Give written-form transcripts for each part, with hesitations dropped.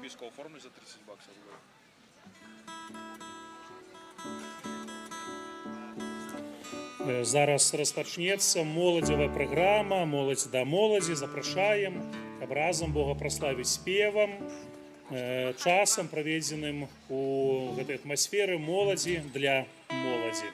подписку оформлю за 30 баксов. Зараз розпочнеться молодьова програма «Молодь да молоді». Запрошаємо, каб разом Бога прославіць спевам, часам, проведзеным у гэтай атмасферы моладзі для моладзі.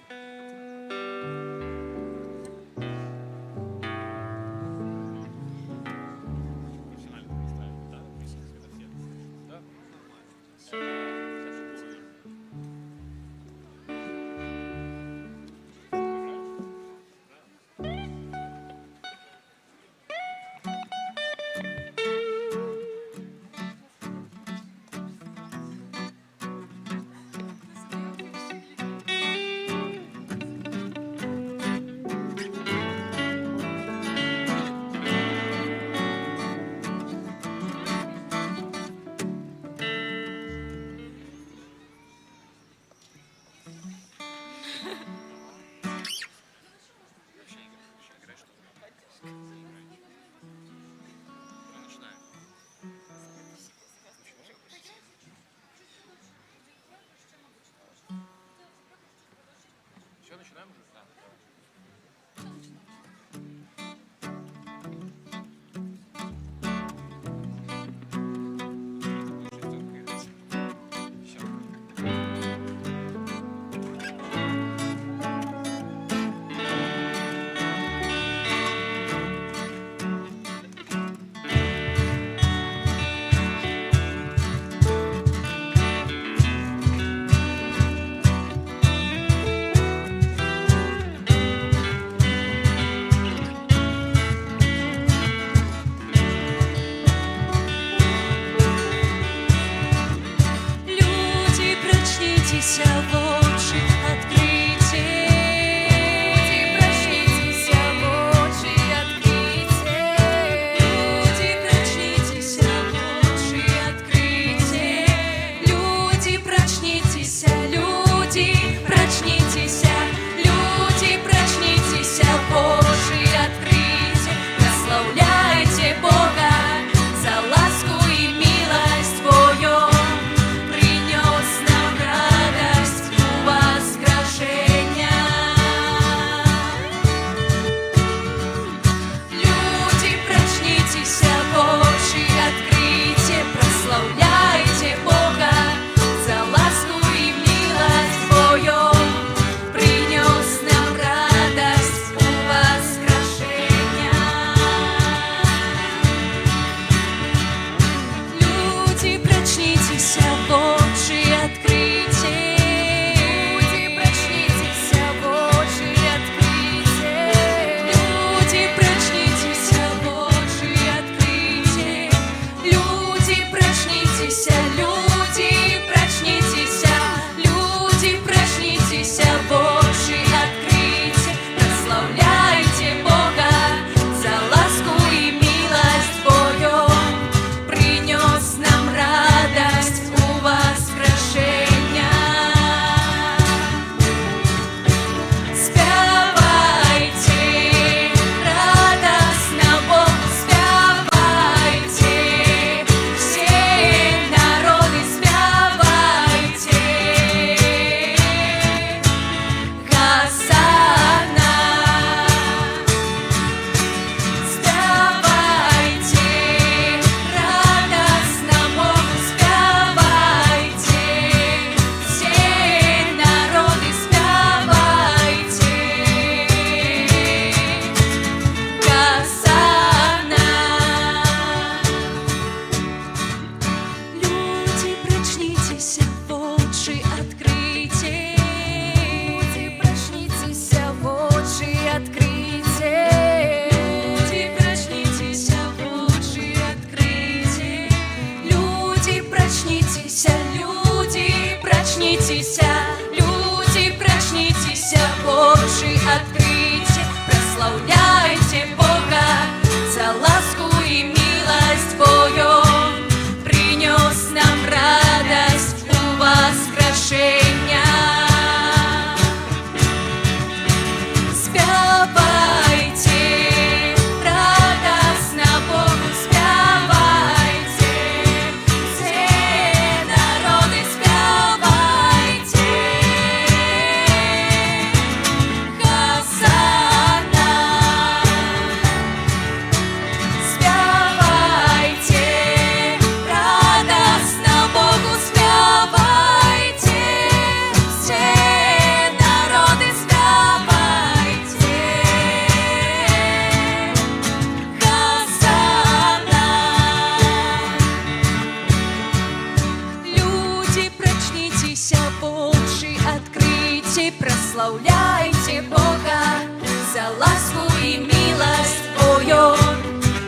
ласку и милость, ой, Он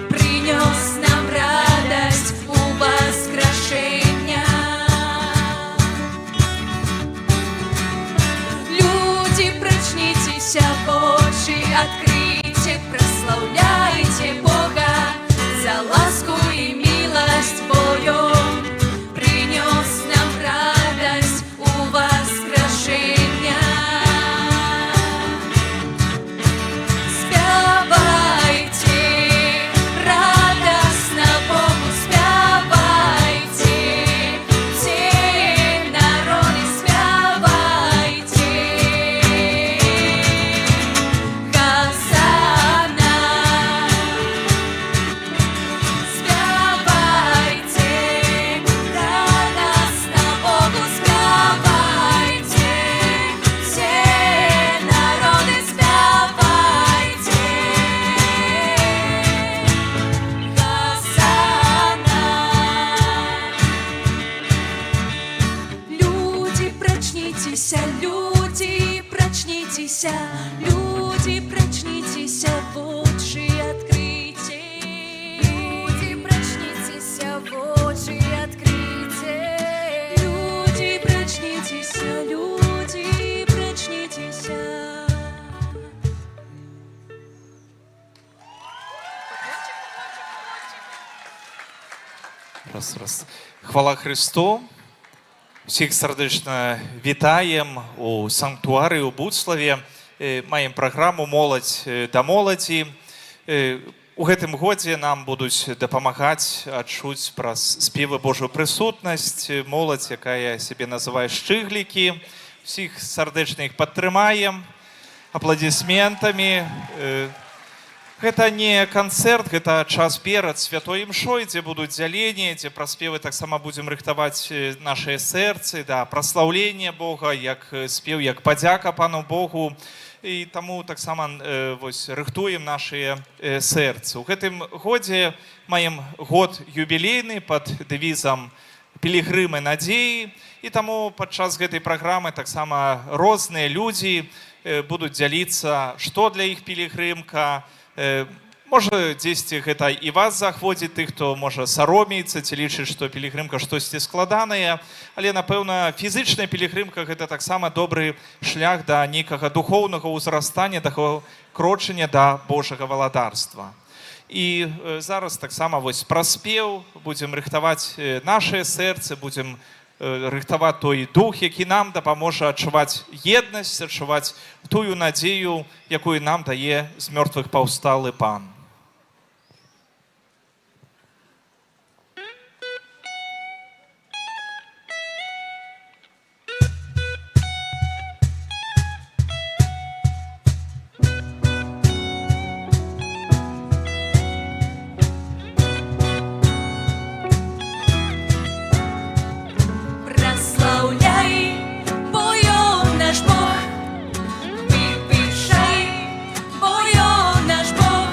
принес нам радость у воскрешения. Люди, прочнитесь, очи откройте, прославляйте Бога за ласку и милость, ой, Он принес нам радость у воскрешения. Спявайте радостно Богу, спявайте, все народы, спявайте. Хосанна. Спявайте радостно Богу, спявайте, все народы, спявайте. Хосанна. Люди, прочнитесь, люди, прочнитесь, люди, прочнитесь, в очи откройте. Люди, прочнитесь, в очи откройте. Люди, прочнитесь, люди, прочнитесь. Раз. Хвала Христу. Всіх сердечно вітаємо у санктуарі у Буцлаві. Маємо програму «Молодь да молоді». У гэтым годзе нам будуць дапамагаць адчуць праз спевы Божую прысутнасць. Моладзь, якая сябе называе шчыглікі. Всіх сардэчна іх падтрымаем апладысментамі. Гэта не канцэрт, гэта час перад святой імшой, дзе будуць дзяленні, дзе праз спевы таксама будзем рыхтаваць нашыя сэрцы да праслаўлення Бога, як спеў, як падзяка Пану Богу. І таму таксама рыхтуем нашыя сэрцы. У гэтым годзе маем год юбілейны пад дэвізам «Пілігрымы надзеі». І таму падчас гэтай праграмы таксама розныя людзі будуць дзяліцца, што для іх пілігрымка. Можа, дзесьці гэта і вас захвоціць, тых, хто можа саромеецца, ці лічыць, што пілігрымка штосьці складанае, але, напэўна, фізычная пілігрымка гэта таксама добры шлях да нейкага духоўнага ўзрастання, да крочання да Божага валадарства. І зараз таксама праз спеў будзем рыхтаваць нашыя сэрцы, будзем рыхтаваць той дух, які нам дапаможа адчуваць еднасць, адчуваць тую надзею, якую нам дае з мёртвых паўсталы Пан. Прославляй, бо Он наш Бог, випишай, бо Он наш Бог,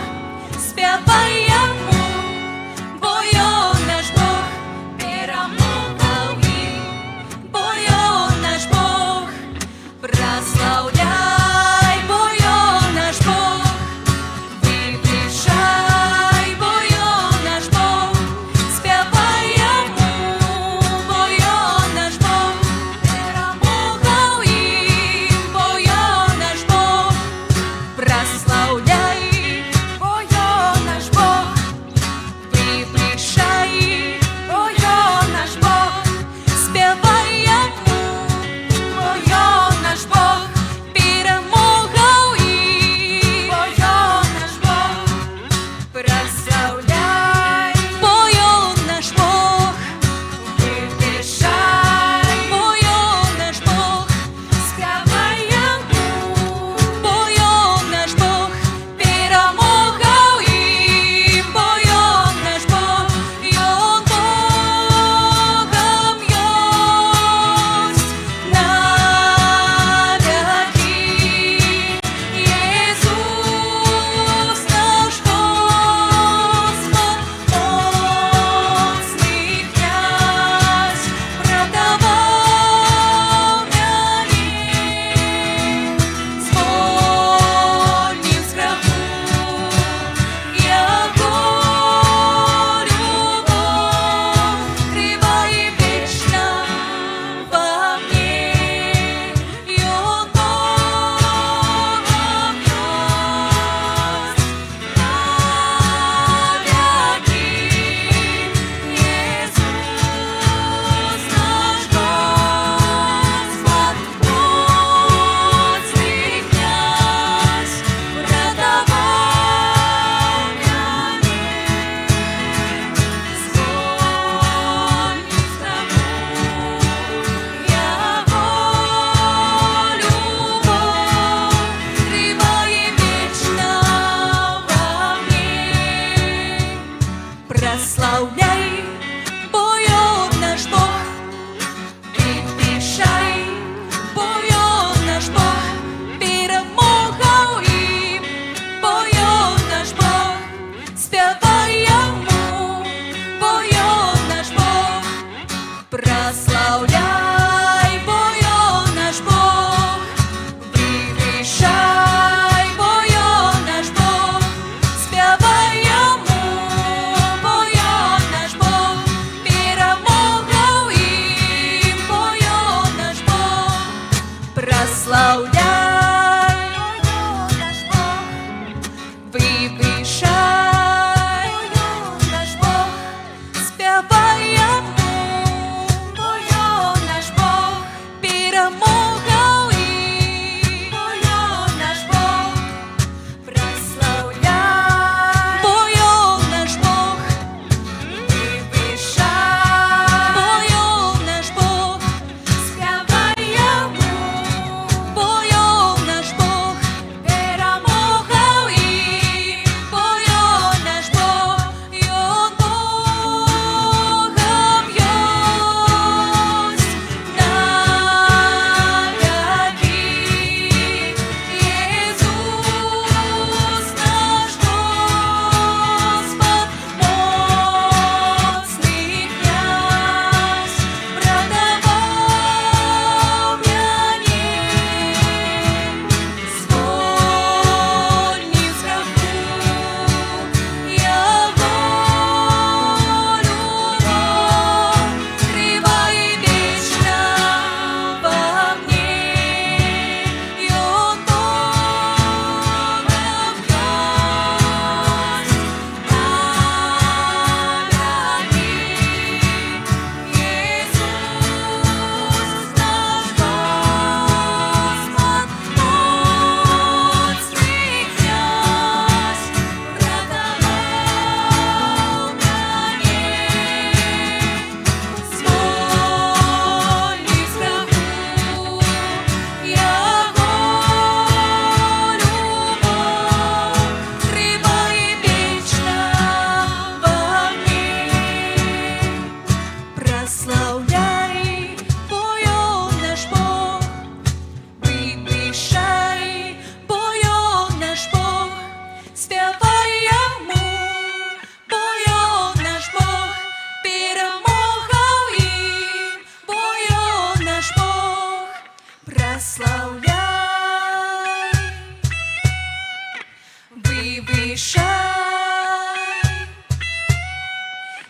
поспішай,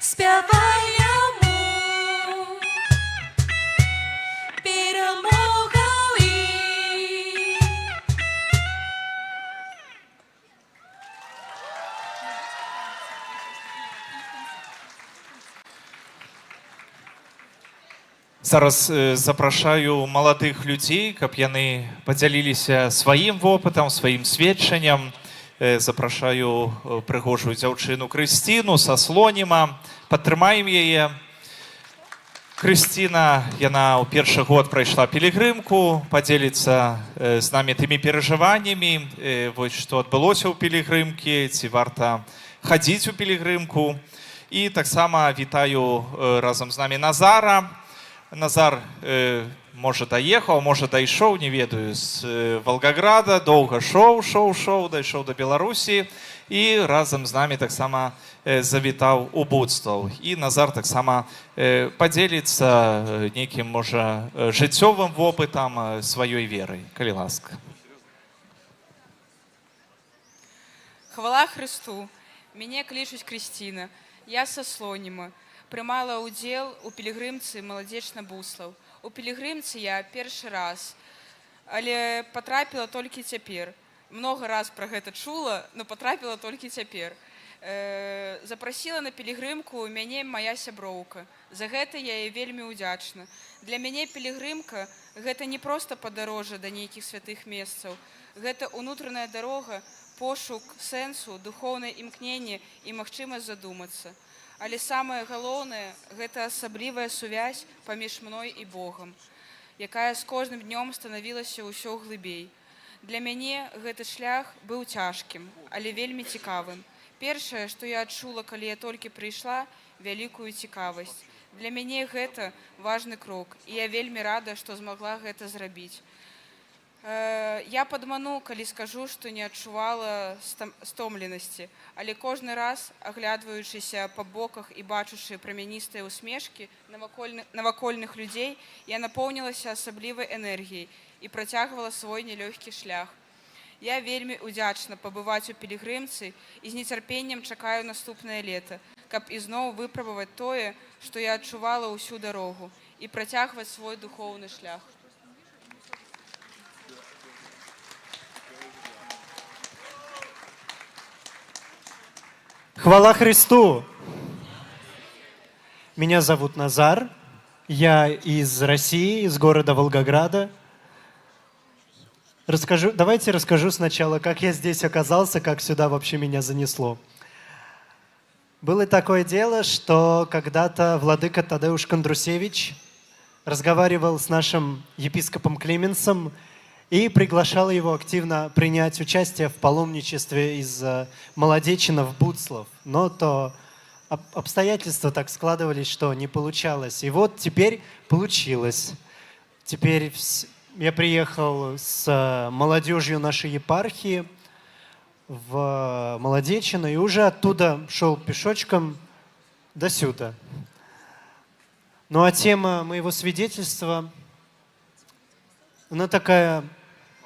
спявай яму, перемога ў ім. Зараз запрашаю маладых людзей, каб яны падзяліліся сваім вопытам, сваім сведчаннем. Запрашаю прыгожую дзяўчыну Крысціну са Слоніма. Падтрымаем яе. Крысціна, яна ў першы год прайшла пілігрымку, падзеліцца з намі тымі перажываннямі, вось што адбылося ў пілігрымкі, ці варта хадзіць у пілігрымку. І таксама вітаю разам з намі Назара. Назар, можа, даехаў, можа, дайшоў, не ведаю, з Волгограда, доўга шоў, дайшоў да Беларусі і разам з намі таксама завітаў у Будслаў. І Назар таксама падзеліцца нейкім, можа, жыццёвым вопытам сваёй верай. Калі ласка. Хвала Христу! Мяне клічуць Крысціна. Я са Слоніма. Прымала ўдзел у пілігрымцы «Маладзечна Буслаў». У пілігрымцы я першы раз, але патрапіла толькі цяпер. Много раз пра гэта чула, но патрапіла толькі цяпер. Запрасіла на пілігрымку мяне мая сяброўка. За гэта я ёй вельмі ўдзячна. Для мяне пілігрымка – гэта не проста падарожжа да нейкіх святых месцаў. Гэта ўнутраная дарога, пошук сэнсу, духоўнае імкненне і магчымасць задумацца. Але самае галоўнае – гэта асаблівая сувязь паміж мной і Богам, якая з кожным днём станавілася ўсё глыбей. Для мяне гэты шлях быў цяжкім, але вельмі цікавым. Першае, што я адчула, калі я толькі прыйшла, вялікую цікавасць. Для мяне гэта важны крок, і я вельмі рада, што змагла гэта зрабіць. Я падману, калі скажу, што не адчувала стомленасці, але кожны раз, аглядваючыся па боках і бачучы прамяністыя ўсмешкі навакольных людзей, я напоўнілася асаблівай энергіяй і працягвала свой нелёгкі шлях. Я вельмі ўдзячна пабываць у пілігрымцы і з нецярпеннем чакаю наступнае лета, каб ізноў выпрабаваць тое, што я адчувала ўсю дарогу, і працягваць свой духоўны шлях. Хвала Христу! Меня зовут Назар, я из России, из города Волгограда. Давайте расскажу сначала, как я здесь оказался, как сюда вообще меня занесло. Было такое дело, что когда-то владыка Тадеуш Кондрусевич разговаривал с нашим епископом Клеменсом и приглашал его активно принять участие в паломничестве из Молодечина в Будслав. Но то обстоятельства так складывались, что не получалось. И вот теперь получилось. Теперь я приехал с молодежью нашей епархии в Молодечино и уже оттуда шел пешочком до сюда. Ну а тема моего свидетельства, она такая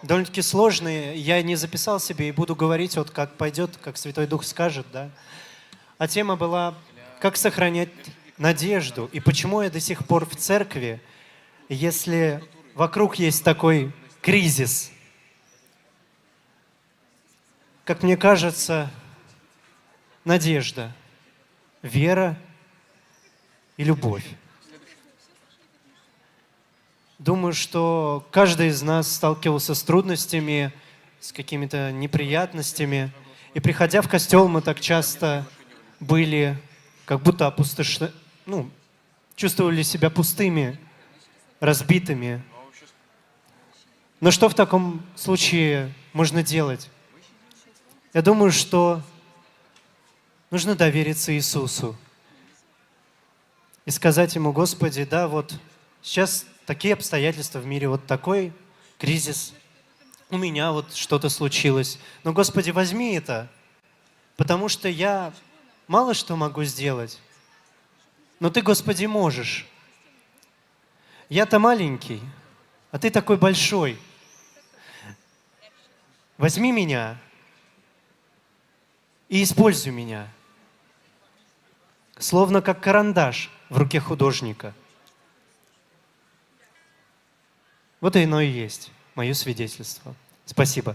довольно-таки сложная. Я не записал себе и буду говорить, вот как пойдет, как Святой Дух скажет, да. А тема была, как сохранять надежду и почему я до сих пор в церкви, если вокруг есть такой кризис. Как мне кажется, надежда, вера и любовь. Думаю, что каждый из нас сталкивался с трудностями, с какими-то неприятностями. И приходя в костел, мы так часто были как будто чувствовали себя пустыми, разбитыми. Но что в таком случае можно делать? Я думаю, что нужно довериться Иисусу и сказать Ему: Господи, да, вот сейчас такие обстоятельства в мире, вот такой кризис, у меня вот что-то случилось. Но, Господи, возьми это, потому что я мало что могу сделать, но Ты, Господи, можешь. Я-то маленький, а Ты такой большой. Возьми меня и используй меня. Словно как карандаш в руке художника. Вот и оно и есть мое свидетельство. Спасибо.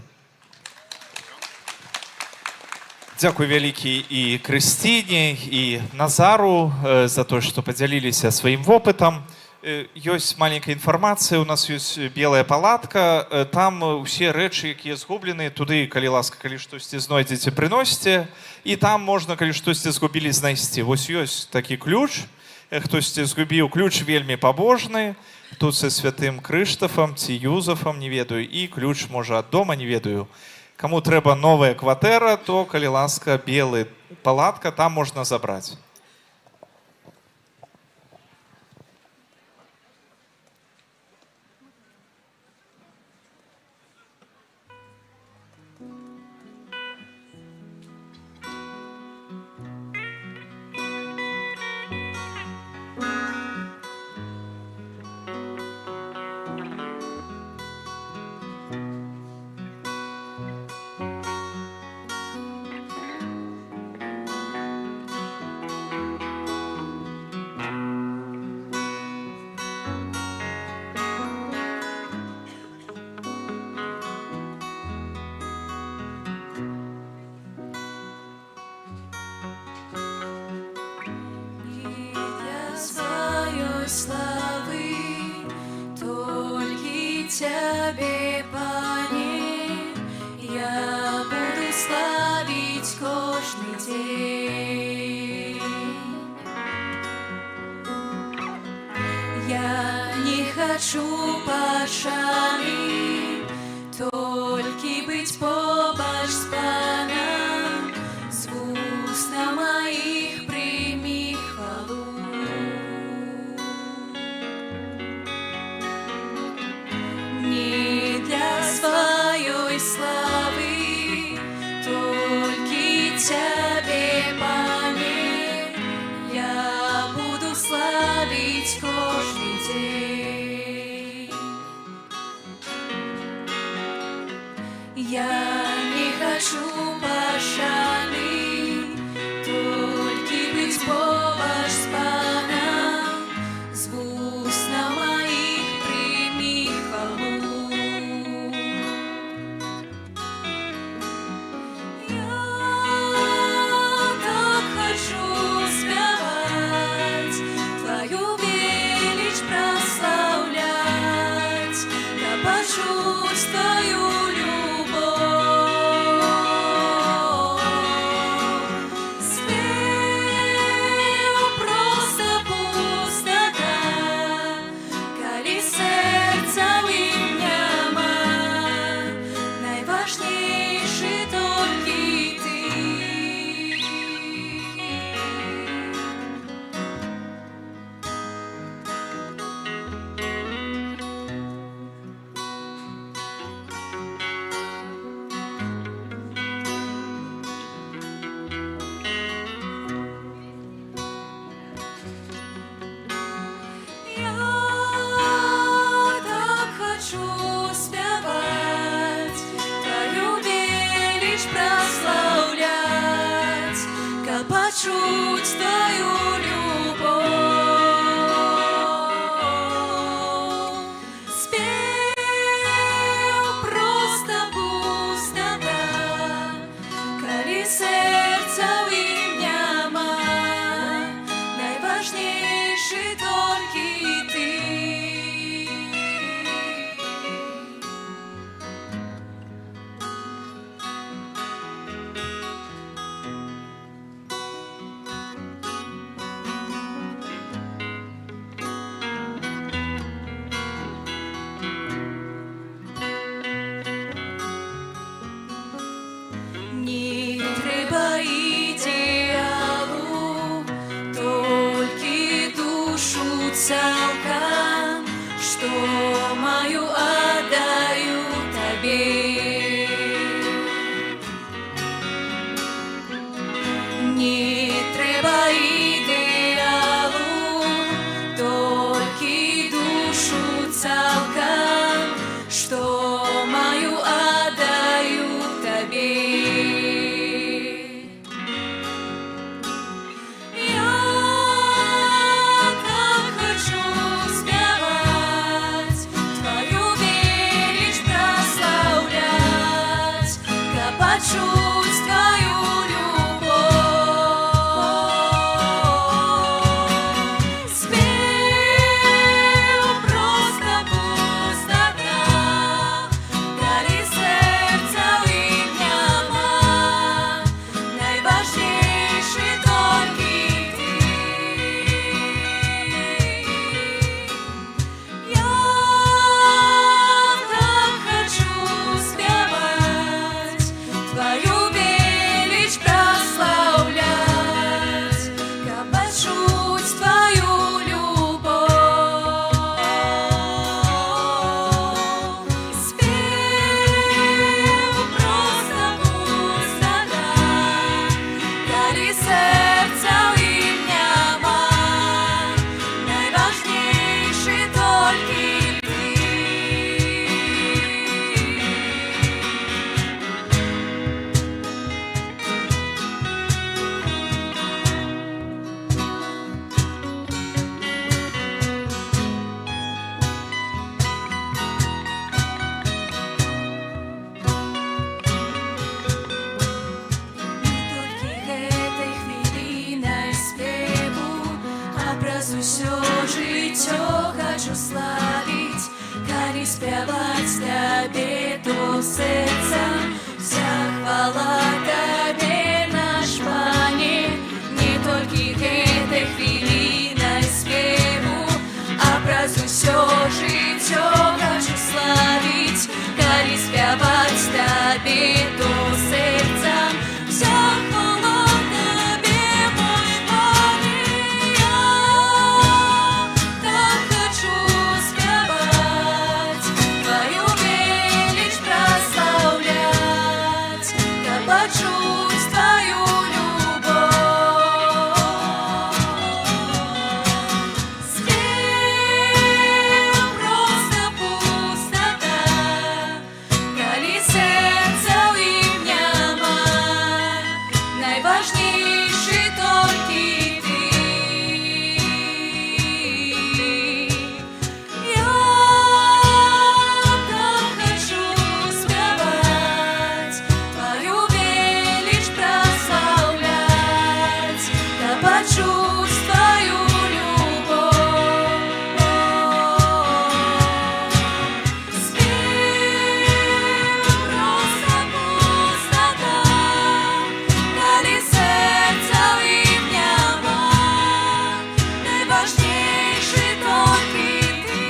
Дзякуй вялікі і Крысціне, і Назару за то, што падзяліліся сваім вопытам. Ёсць маленькая інфармацыя, у нас ёсць белая палатка, там усе рэчы, якія згублены, туды, калі ласка, калі штосьці знойдзеце, прыносьце, і там можна, калі штосьці згубілі, знайсці. Вось ёсць такі ключ, хтосьці згубіў, ключ вельмі пабожны, тут са святым Крыштафам ці Юзафам, не ведаю, і ключ, можа, ад дома, не ведаю. Каму трэба новая кватэра, то, калі ласка, белы палатка, там можна забраць. Тебе, Пане, я буду славить кожный день. Я не хочу пашаны, только быть побач с Паном, с уст на моих прими хвалу. Не для своей славы, только Тебе, Пане, я буду славить каждый день. спяваць табе то сердцем. Вся хвала табе, наш Пане, не толькі гэтай хвілінай спеву, а праз усё жыццё хочу славіць, калі спяваць табе то сердцем. Вся хвала табе, мой Пане, я так хочу спяваць, твою велич прославлять, да почуць твою любовь. Спев просто пустота, калі сердце ў ім няма, найважнейшы толькі ты. Я так хочу спяваць, твою велич прославлять, да почуць твою любовь. Спев просто пустота, калі сердце ў ім няма, найважнейшы толькі ты.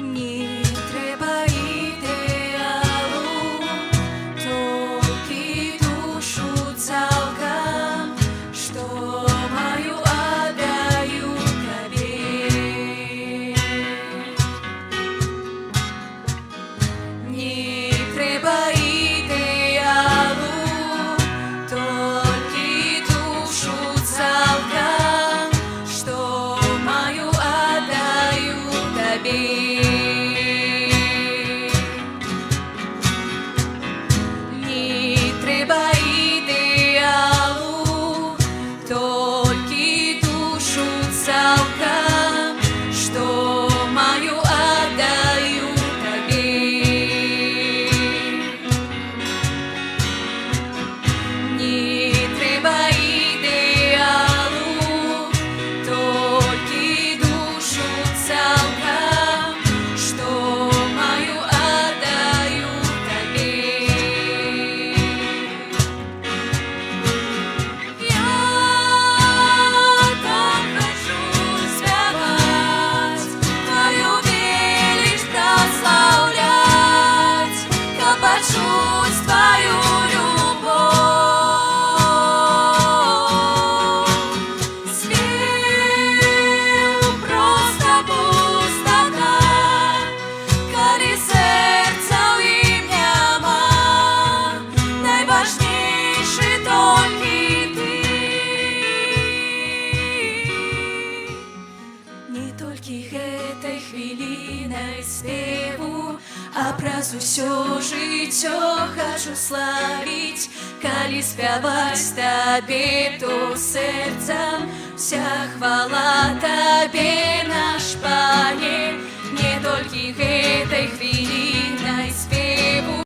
Не трэба ідэалу, толькі душу цалкам, што маю, аддаю табе. Не трэба ідэалу, толькі душу цалкам, што маю, аддаю табе. Не трэба ідэалу, толькі душу цалкам, што маю, аддаю табе. Не трэба ідэалу, толькі душу цалкам, што маю, аддаю табе. Я так хочу спяваць, твою велич прославлять, каб почуць твою любовь. Спев просто пустота, калі сердце ў ім няма, найважнейшы толькі ты. Не толькі гэтай хвілінай спеву, а праз усё жыццё хочу славіць, калі спяваць табе то сердцем. Вся хвала табе, наш Пане, не толькі гэтай хвілінай спеву,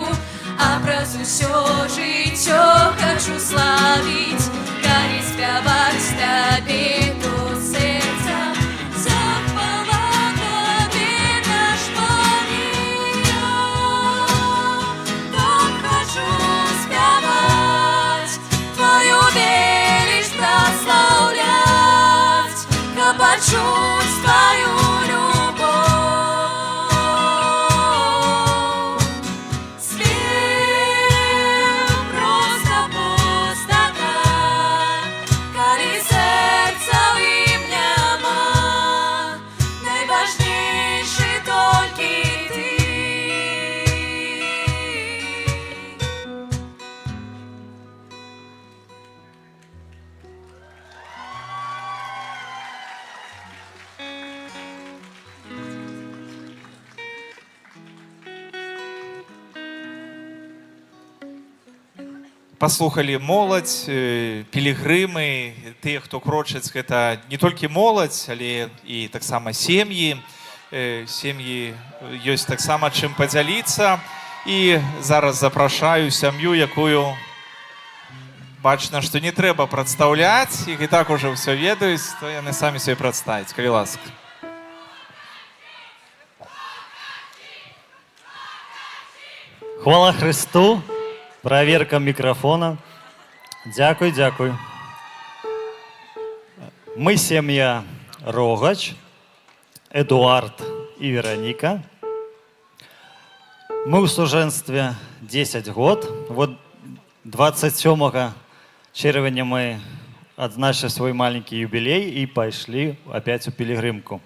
а праз усё жыццё хочу славіць, калі спяваць табе то сердцем. Вся хвала табе, наш Пане, я так хочу спяваць, твою велич прославлять, каб почуць твою любовь. Спев паслухалі моладзь, пілігрымы, тыя, хто крочаць, гэта не толькі моладзь, але і таксама сем'і. Сем'і ёсць таксама чым падзяліцца. І зараз запрашаю сям'ю, якую бачна, што не трэба прадстаўляць, іх і так ужо ўсё ведаюць, то яны самі сабе прадставяць, калі ласка. Хвала Христу. Проверка микрофона. Дякую, дякую. Мы семья Рогач, Эдуард и Вероника. Мы в суженстве 10 год. Вот 27 червня мы отзначили свой маленький юбилей и пошли опять у пилигримку.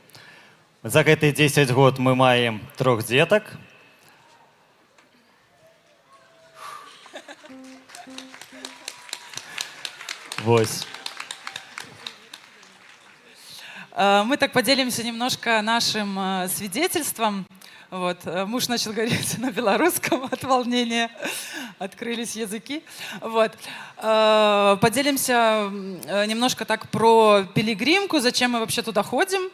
За эти 10 год мы маем 3 деток. Вот. Мы так поделимся немножко нашим свидетельством. Вот. Муж начал говорить на белорусском от волнения, открылись языки. Вот. Поделимся немножко так про пилигримку, зачем мы вообще туда ходим.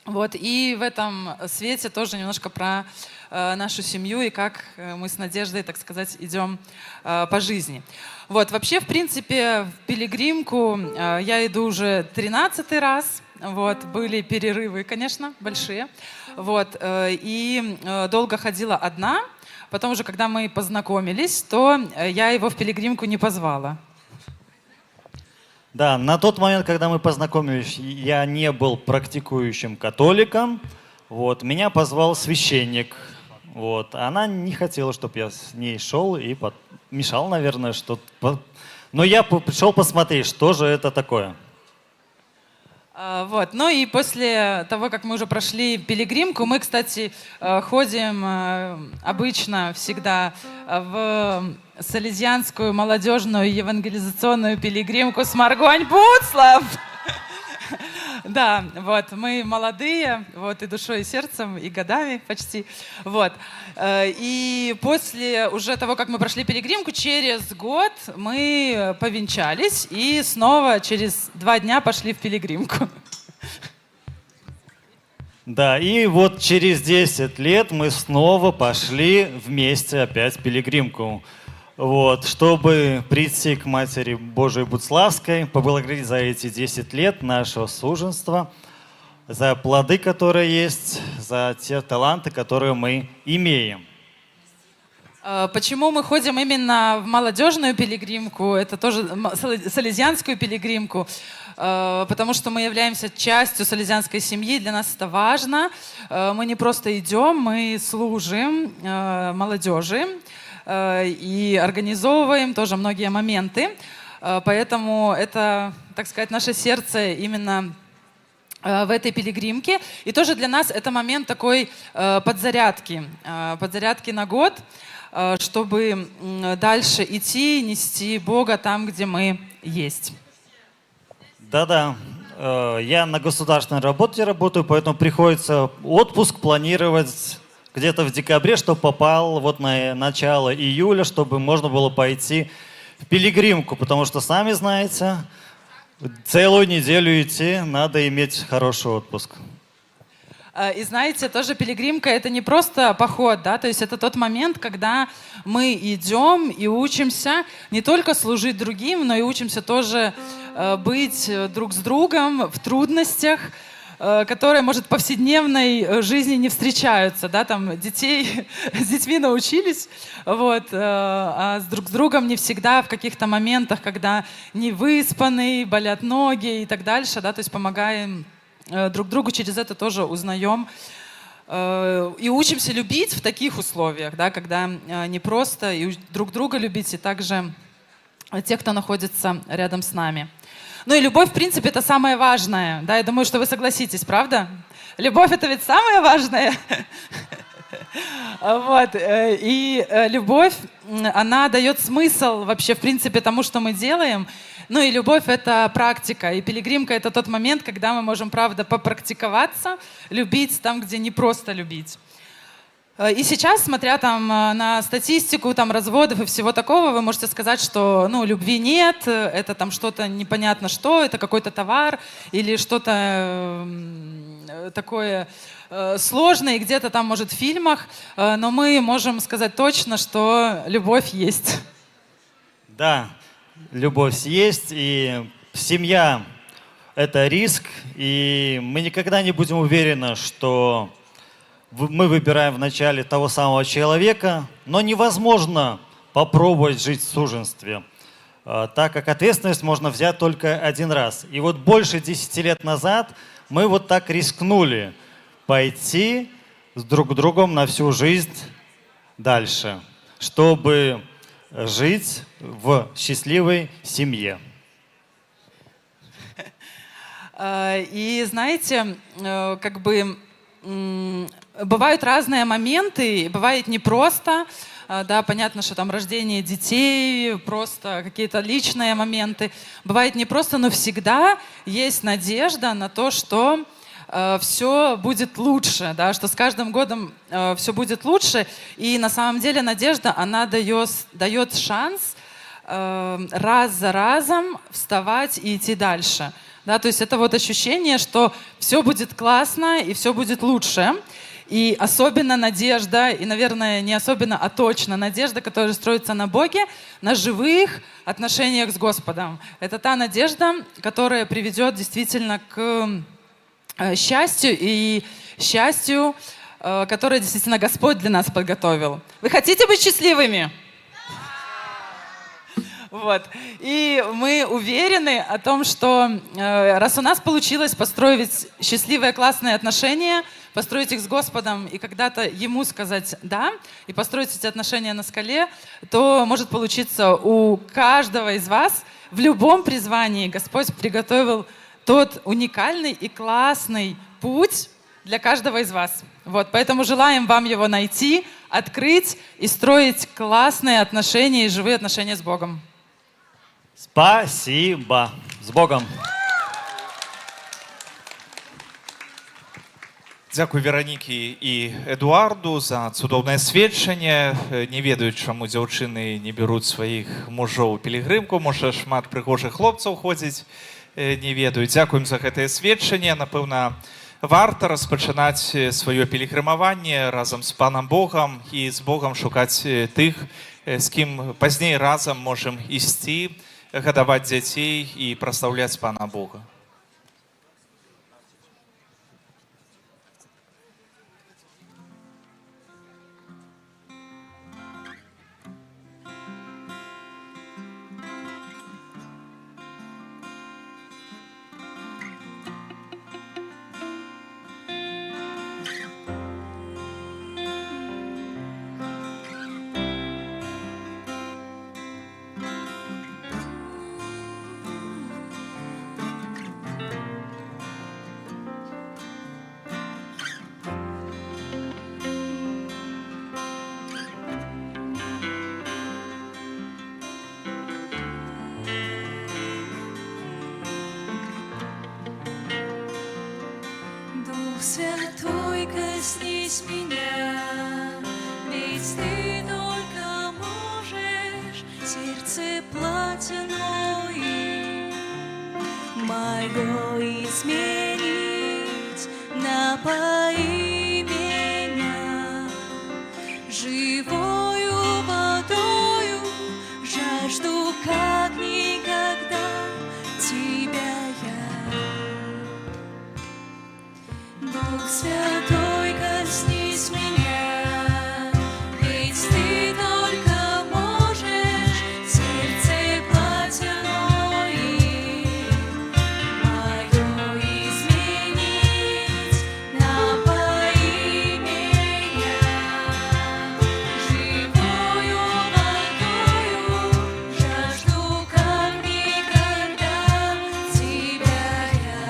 Вот. И в этом свете тоже немножко про нашу семью и как мы с Надеждой, так сказать, идем по жизни. Вот. Вообще, в принципе, в пилигримку я иду уже 13-й раз. Вот. Были перерывы, конечно, большие. Вот. И долго ходила одна. Потом уже, когда мы познакомились, то я его в пилигримку не позвала. Да, на тот момент, когда мы познакомились, я не был практикующим католиком. Вот. Меня позвал священник. Вот. Она не хотела, чтобы я с ней шел и мешал, наверное, что-то. Но я пришел посмотреть, что же это такое. Вот. Ну и после того, как мы уже прошли пилигримку, мы, кстати, ходим обычно всегда в Салезианскую молодежную евангелизационную пилигримку «Сморгонь Буцлав». Да, вот, мы молодые, вот, и душой, и сердцем, и годами почти, вот. И после уже того, как мы прошли пилигримку, через год мы повенчались и снова через 2 дня пошли в пилигримку. Да, и вот через 10 лет мы снова пошли вместе опять в пилигримку. Вот, чтобы прийти к Матери Божией Буцлавской, поблагодарить за эти 10 лет нашего суженства, за плоды, которые есть, за те таланты, которые мы имеем. Почему мы ходим именно в молодежную пилигримку, это тоже салезианскую пилигримку? Потому что мы являемся частью салезианской семьи, для нас это важно. Мы не просто идем, мы служим молодежи и организовываем тоже многие моменты. Поэтому это, так сказать, наше сердце именно в этой пилигримке. И тоже для нас это момент такой подзарядки на год, чтобы дальше идти, нести Бога там, где мы есть. Да-да, я на государственной работе работаю, поэтому приходится отпуск планировать где-то в декабре, чтобы попал вот на начало июля, чтобы можно было пойти в пилигримку, потому что, сами знаете, целую неделю идти, надо иметь хороший отпуск. И знаете, тоже пилигримка — это не просто поход, да, то есть это тот момент, когда мы идем и учимся не только служить другим, но и учимся тоже быть друг с другом в трудностях, которые, может, в повседневной жизни не встречаются, да, там с детьми научились, вот, а друг с другом не всегда в каких-то моментах, когда не выспаны, болят ноги и так дальше, да, то есть помогаем друг другу, через это тоже узнаем и учимся любить в таких условиях, да, когда не просто и друг друга любить, и также тех, кто находится рядом с нами. Ну и любовь, в принципе, это самое важное. Да, я думаю, что вы согласитесь, правда? Любовь — это ведь самое важное. Вот. И любовь, она дает смысл вообще, в принципе, тому, что мы делаем. Ну и любовь — это практика. И пилигримка — это тот момент, когда мы можем, правда, попрактиковаться, любить там, где не просто любить. И сейчас, смотря там на статистику там, разводов и всего такого, вы можете сказать, что ну, любви нет, это там что-то непонятно что, это какой-то товар или что-то такое сложное, и где-то там, может, в фильмах, но мы можем сказать точно, что любовь есть. Да, любовь есть, и семья — это риск, и мы никогда не будем уверены, что мы выбираем вначале того самого человека, но невозможно попробовать жить в суженстве, так как ответственность можно взять только один раз. И вот больше 10 лет назад мы вот так рискнули пойти с друг другом на всю жизнь дальше, чтобы жить в счастливой семье. И знаете, как бы бывают разные моменты, бывает непросто, да, понятно, что там рождение детей, просто какие-то личные моменты. Бывает непросто, но всегда есть надежда на то, что все будет лучше, да, что с каждым годом все будет лучше. И на самом деле надежда, она дает шанс раз за разом вставать и идти дальше. Да, то есть это вот ощущение, что все будет классно и все будет лучше. И особенно надежда, и, наверное, не особенно, а точно надежда, которая строится на Боге, на живых отношениях с Господом. Это та надежда, которая приведет действительно к счастью, и счастью, которое действительно Господь для нас подготовил. Вы хотите быть счастливыми? Вот. И мы уверены о том, что раз у нас получилось построить счастливые, классные отношения, построить их с Господом и когда-то Ему сказать «да», и построить эти отношения на скале, то может получиться у каждого из вас. В любом призвании Господь приготовил тот уникальный и классный путь для каждого из вас. Вот, поэтому желаем вам его найти, открыть и строить классные отношения и живые отношения с Богом. Спасибо. С Богом. Дзякуй Веранікі і Едуарду за цудоўнае сведчанне. Не ведаюць, чаму дзяўчыны не бяруць сваіх мужоў у пілігрымку. Можа, шмат прыгожых хлопцаў ходзіць, не ведаюць. Дзякуем за гэтае сведчанне. Напэўна, варта распачынаць сваё пілігрымаванне разам з Панам Богам і з Богам шукаць тых, з кім пазней разам можам ісці, гадаваць дзяцей і праслаўляць Пана Бога. Святой, коснись меня, ведь Ты только можешь сердце плотяное мое изменить, напои меня живою водою, жажду как никогда Тебя я. Дух Святой, коснись меня, ведь Ты только можешь сердце плотяное мое изменить, напои меня живою водою, жажду как никогда Тебя я.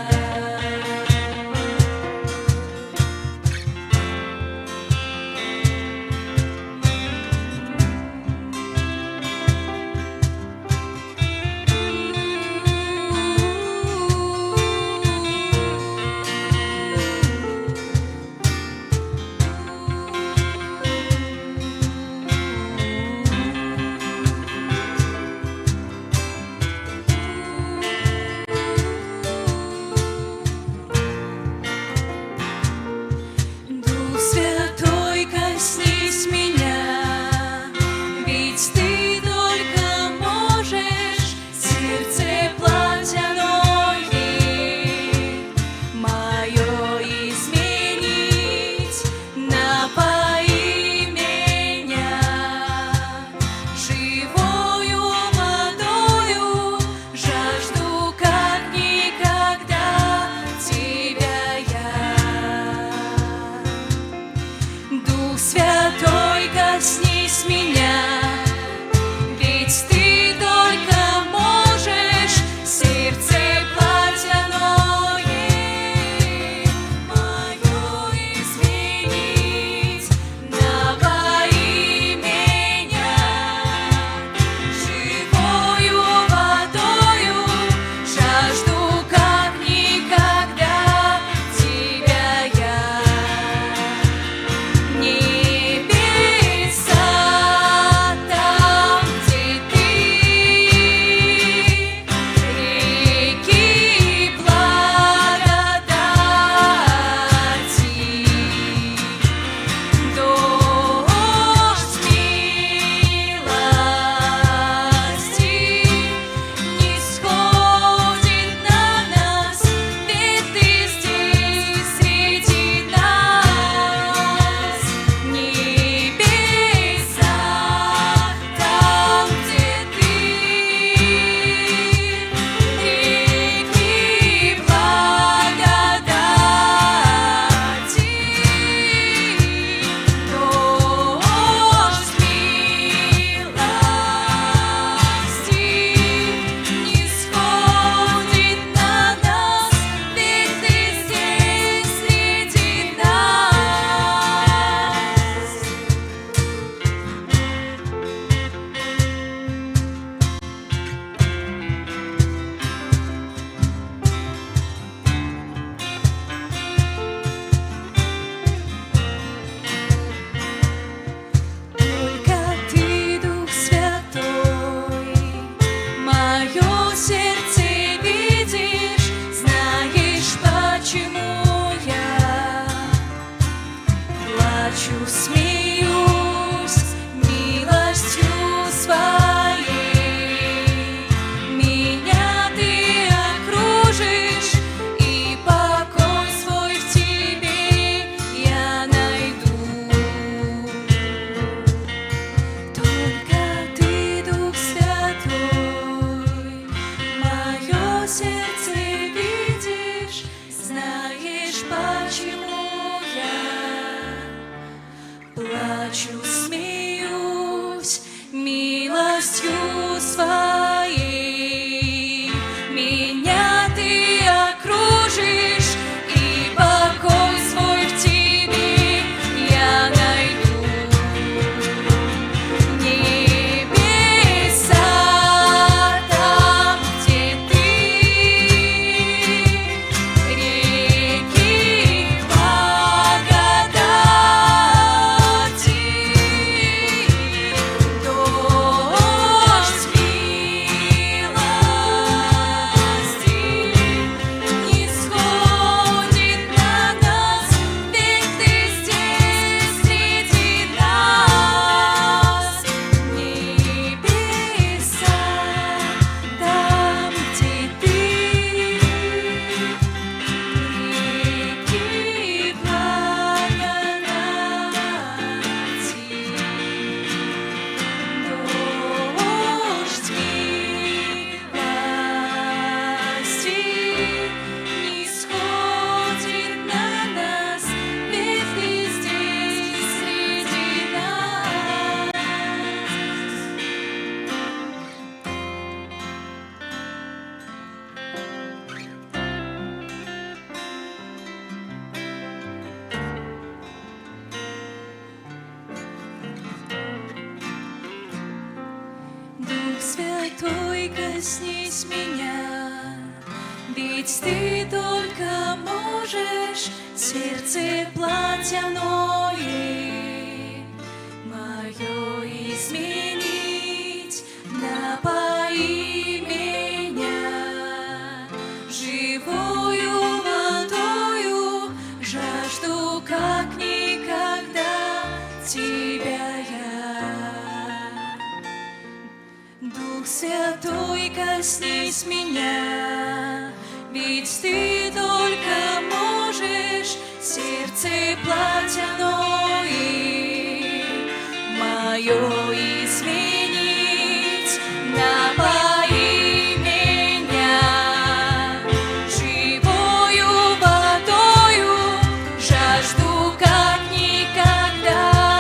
Дух Святой, коснись меня, ведь Ты только можешь сердце плотяное мое изменить. Напои меня живою водою, жажду как никогда Тебя я. Небеса там, где Ты, реки благодати, дождь милости нисходит на нас, ведь Ты здесь среди нас. Небеса там, где Ты, реки благодати, дождь милости нисходит на нас, ведь Ты здесь среди нас. Только Ты, Дух Святой, мое сердце видишь, знаешь, почему я плачу, смеюсь милостью Своей. Меня Ты окружишь, и покой свой в Тебе я найду. Только Ты, Дух Святой, мое сердце видишь, знаешь, почему я плачу, смеюсь милостью Своей. Меня Ты окружишь, и покой свой в Тебе я найду. Небеса там, где Ты, реки благодати, дождь милости нисходит на нас, ведь Ты здесь среди нас. Небеса там, где Ты, реки благодати, дождь милости нисходит на нас, ведь Ты здесь среди нас. Дух Святой, коснись меня, ведь Ты только можешь сердце плотяное мое изменить. Напои меня живою водою, жажду как никогда Тебя я. Дух Святой, коснись меня, ведь Ты только можешь сердце плотяное мое изменить. Напои меня живою водою, жажду как никогда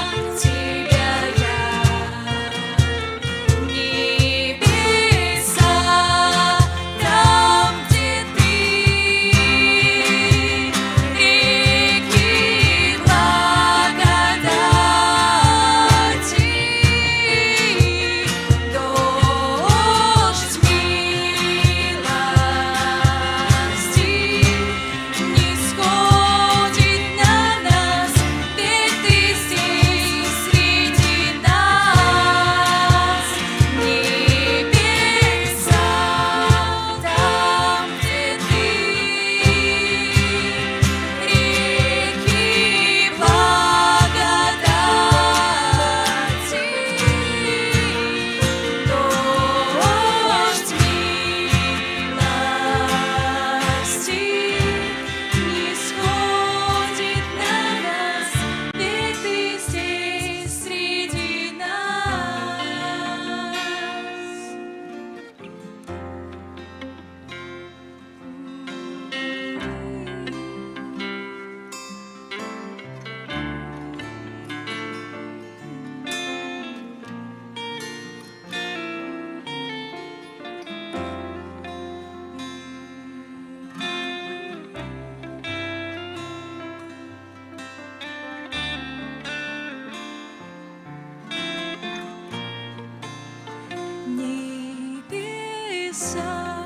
небеса,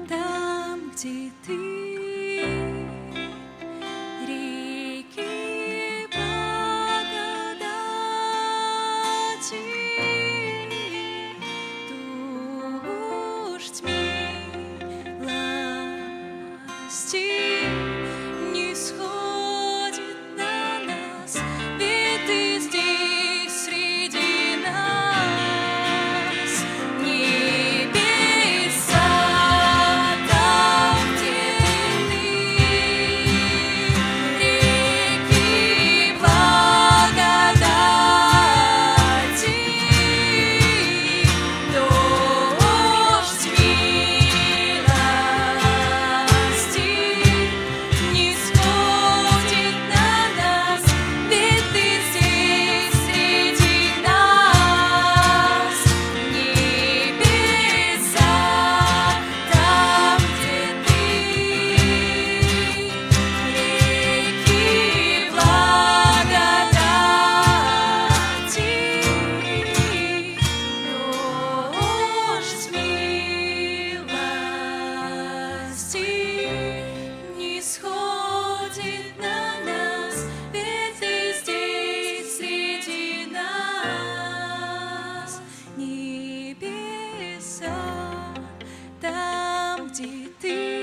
там, где ты, реки благодати, дождь милости не сходит на нас, ведь ты здесь среди нас. Небеса, там, где ты, реки благодати, дождь милости не сходит на нас, ведь ты здесь среди нас. Небеса, там, где ты, реки благодати, дождь милости не сходит на нас, ведь ты здесь среди нас. Небеса, там, где ты.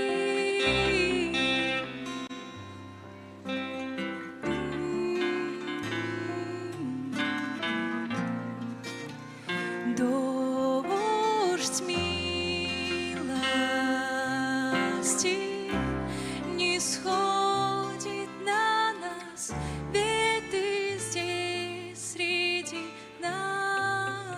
Дождь милости не сходит на нас, ведь ты здесь среди нас.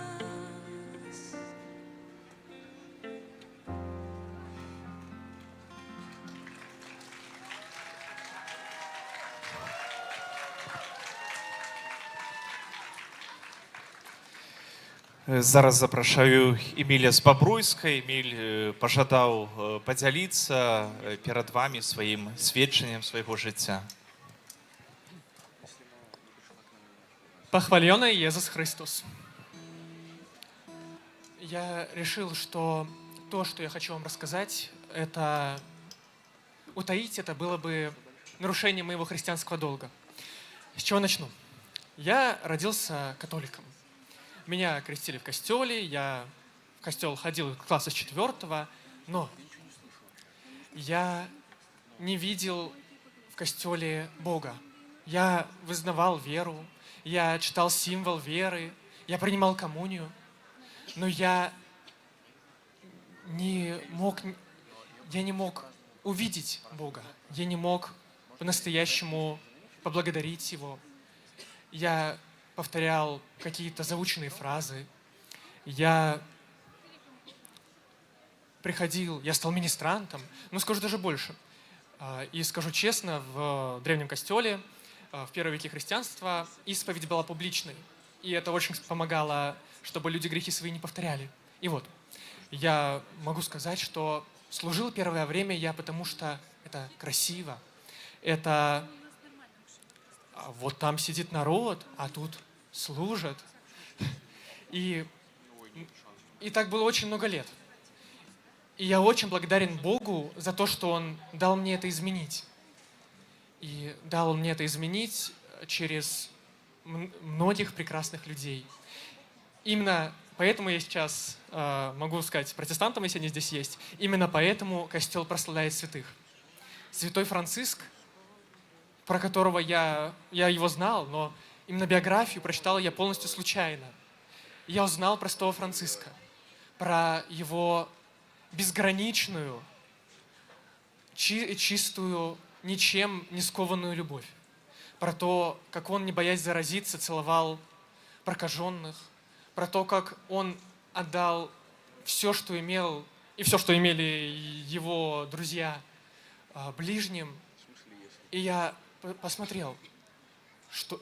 Зараз запрашаю Эміля з Бабруйскай. Эміль пажадаў падзяліцца перад вами сваім сведчаннем свайго жыцця. Похваленный Иисус Христос. Я решил, что то, что я хочу вам рассказать, это утаить, это было бы нарушением моего христианского долга. С чего начну? Я родился католиком. Меня крестили в костеле, я в костел ходил класса с 4-го, но я не видел в костеле Бога. Я вызнавал веру, я читал символ веры, я принимал коммунию, но я не мог увидеть Бога, я не мог по-настоящему поблагодарить Его. Я повторял какие-то заученные фразы, я приходил, я стал министрантом, но скажу даже больше. И скажу честно, в древнем костеле, в первые веки христианства, исповедь была публичной. И это очень помогало, чтобы люди грехи свои не повторяли. И вот, я могу сказать, что служил первое время я, потому что это красиво. Это вот там сидит народ, а тут служат. И так было очень много лет. И я очень благодарен Богу за то, что Он дал мне это изменить. И дал Он мне это изменить через многих прекрасных людей. Именно поэтому я сейчас могу сказать протестантам, если они здесь есть, именно поэтому Костел прославляет святых. Святой Франциск, про которого я его знал, но именно биографию прочитал я полностью случайно. Я узнал про святого Франциска, про его безграничную, чистую, ничем не скованную любовь. Про то, как он, не боясь заразиться, целовал прокаженных. Про то, как он отдал все, что имел, и все, что имели его друзья, ближним. И я посмотрел, что...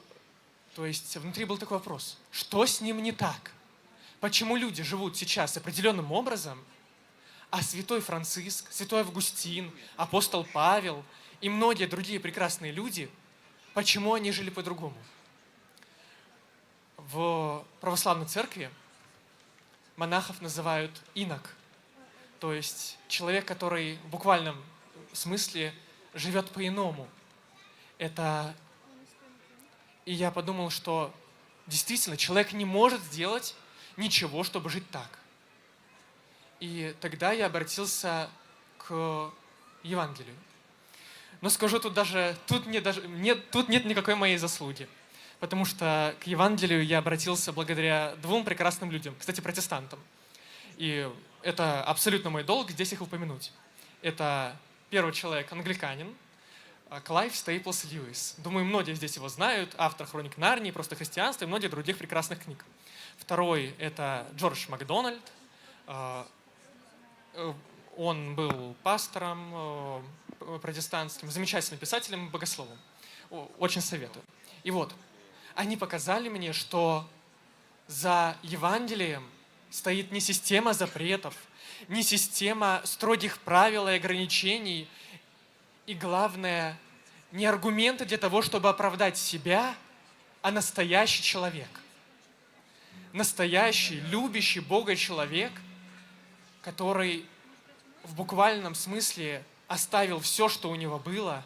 То есть внутри был такой вопрос, что с ним не так? Почему люди живут сейчас определенным образом, а святой Франциск, святой Августин, апостол Павел и многие другие прекрасные люди, почему они жили по-другому? В православной церкви монахов называют инок, То есть человек, который в буквальном смысле живет по-иному. И я подумал, что действительно человек не может сделать ничего, чтобы жить так. И тогда я обратился к Евангелию. Но скажу, тут нет никакой моей заслуги. Потому что к Евангелию я обратился благодаря двум прекрасным людям, кстати, протестантам. И это абсолютно мой долг здесь их упомянуть. Это первый человек, англиканин, Клайв Стейплс Льюис. Думаю, многие здесь его знают, автор «Хроник Нарнии», «Просто христианство» и многих других прекрасных книг. Второй – это Джордж Макдональд. Он был пастором протестантским, замечательным писателем и богословом. Очень советую. И вот, они показали мне, что за Евангелием стоит не система запретов, не система строгих правил и ограничений, и главное, не аргументы для того, чтобы оправдать себя, а настоящий человек. Настоящий, любящий Бога человек, который в буквальном смысле оставил все, что у него было,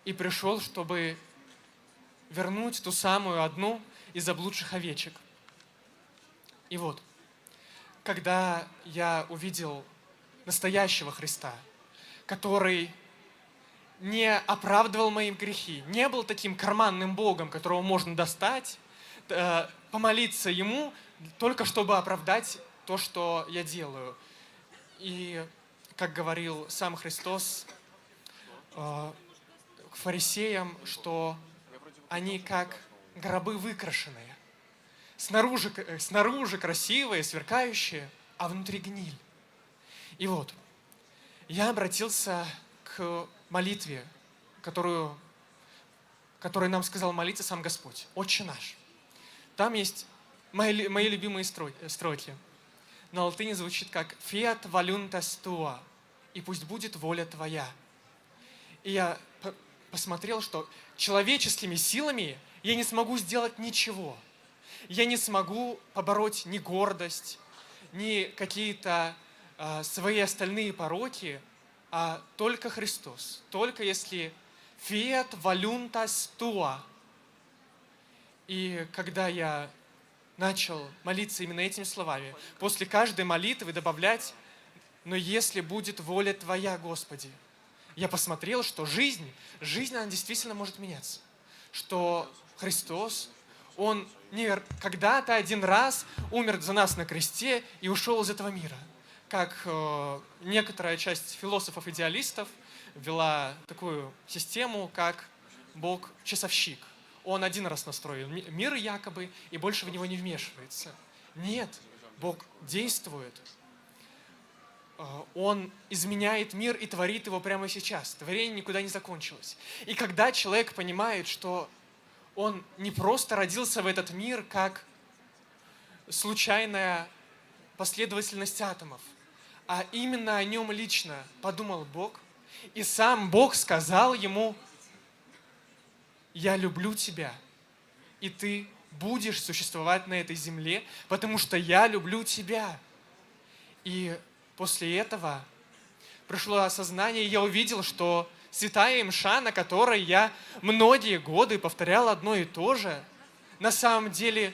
и пришел, чтобы вернуть ту самую одну из заблудших овечек. И вот, когда я увидел настоящего Христа, который не оправдывал мои грехи, не был таким карманным Богом, которого можно достать, помолиться Ему, только чтобы оправдать то, что я делаю. И, как говорил сам Христос к фарисеям, что они как гробы выкрашенные. Снаружи красивые, сверкающие, а внутри гниль. И вот, я обратился к молитве, которой нам сказал молиться сам Господь, «Отче наш». Там есть мои любимые строки. На латыни звучит как «Fiat voluntas tua», и пусть будет воля твоя. И я посмотрел, что человеческими силами я не смогу сделать ничего. Я не смогу побороть ни гордость, ни какие-то свои остальные пороки, а только Христос. Только если «Fiat voluntas tua». И когда я начал молиться именно этими словами, после каждой молитвы добавлять «Но если будет воля Твоя, Господи», я посмотрел, что жизнь, она действительно может меняться. Что Христос, Он не когда-то один раз умер за нас на кресте и ушел из этого мира. Как некоторая часть философов-идеалистов ввела такую систему, как Бог-часовщик. Он один раз настроил мир якобы и больше в него не вмешивается. Нет, Бог действует. Он изменяет мир и творит его прямо сейчас. Творение никуда не закончилось. И когда человек понимает, что он не просто родился в этот мир как случайная последовательность атомов, а именно о нем лично подумал Бог, и сам Бог сказал ему: «Я люблю тебя, и ты будешь существовать на этой земле, потому что я люблю тебя». И после этого пришло осознание, и я увидел, что святая имша, на которой я многие годы повторял одно и то же, на самом деле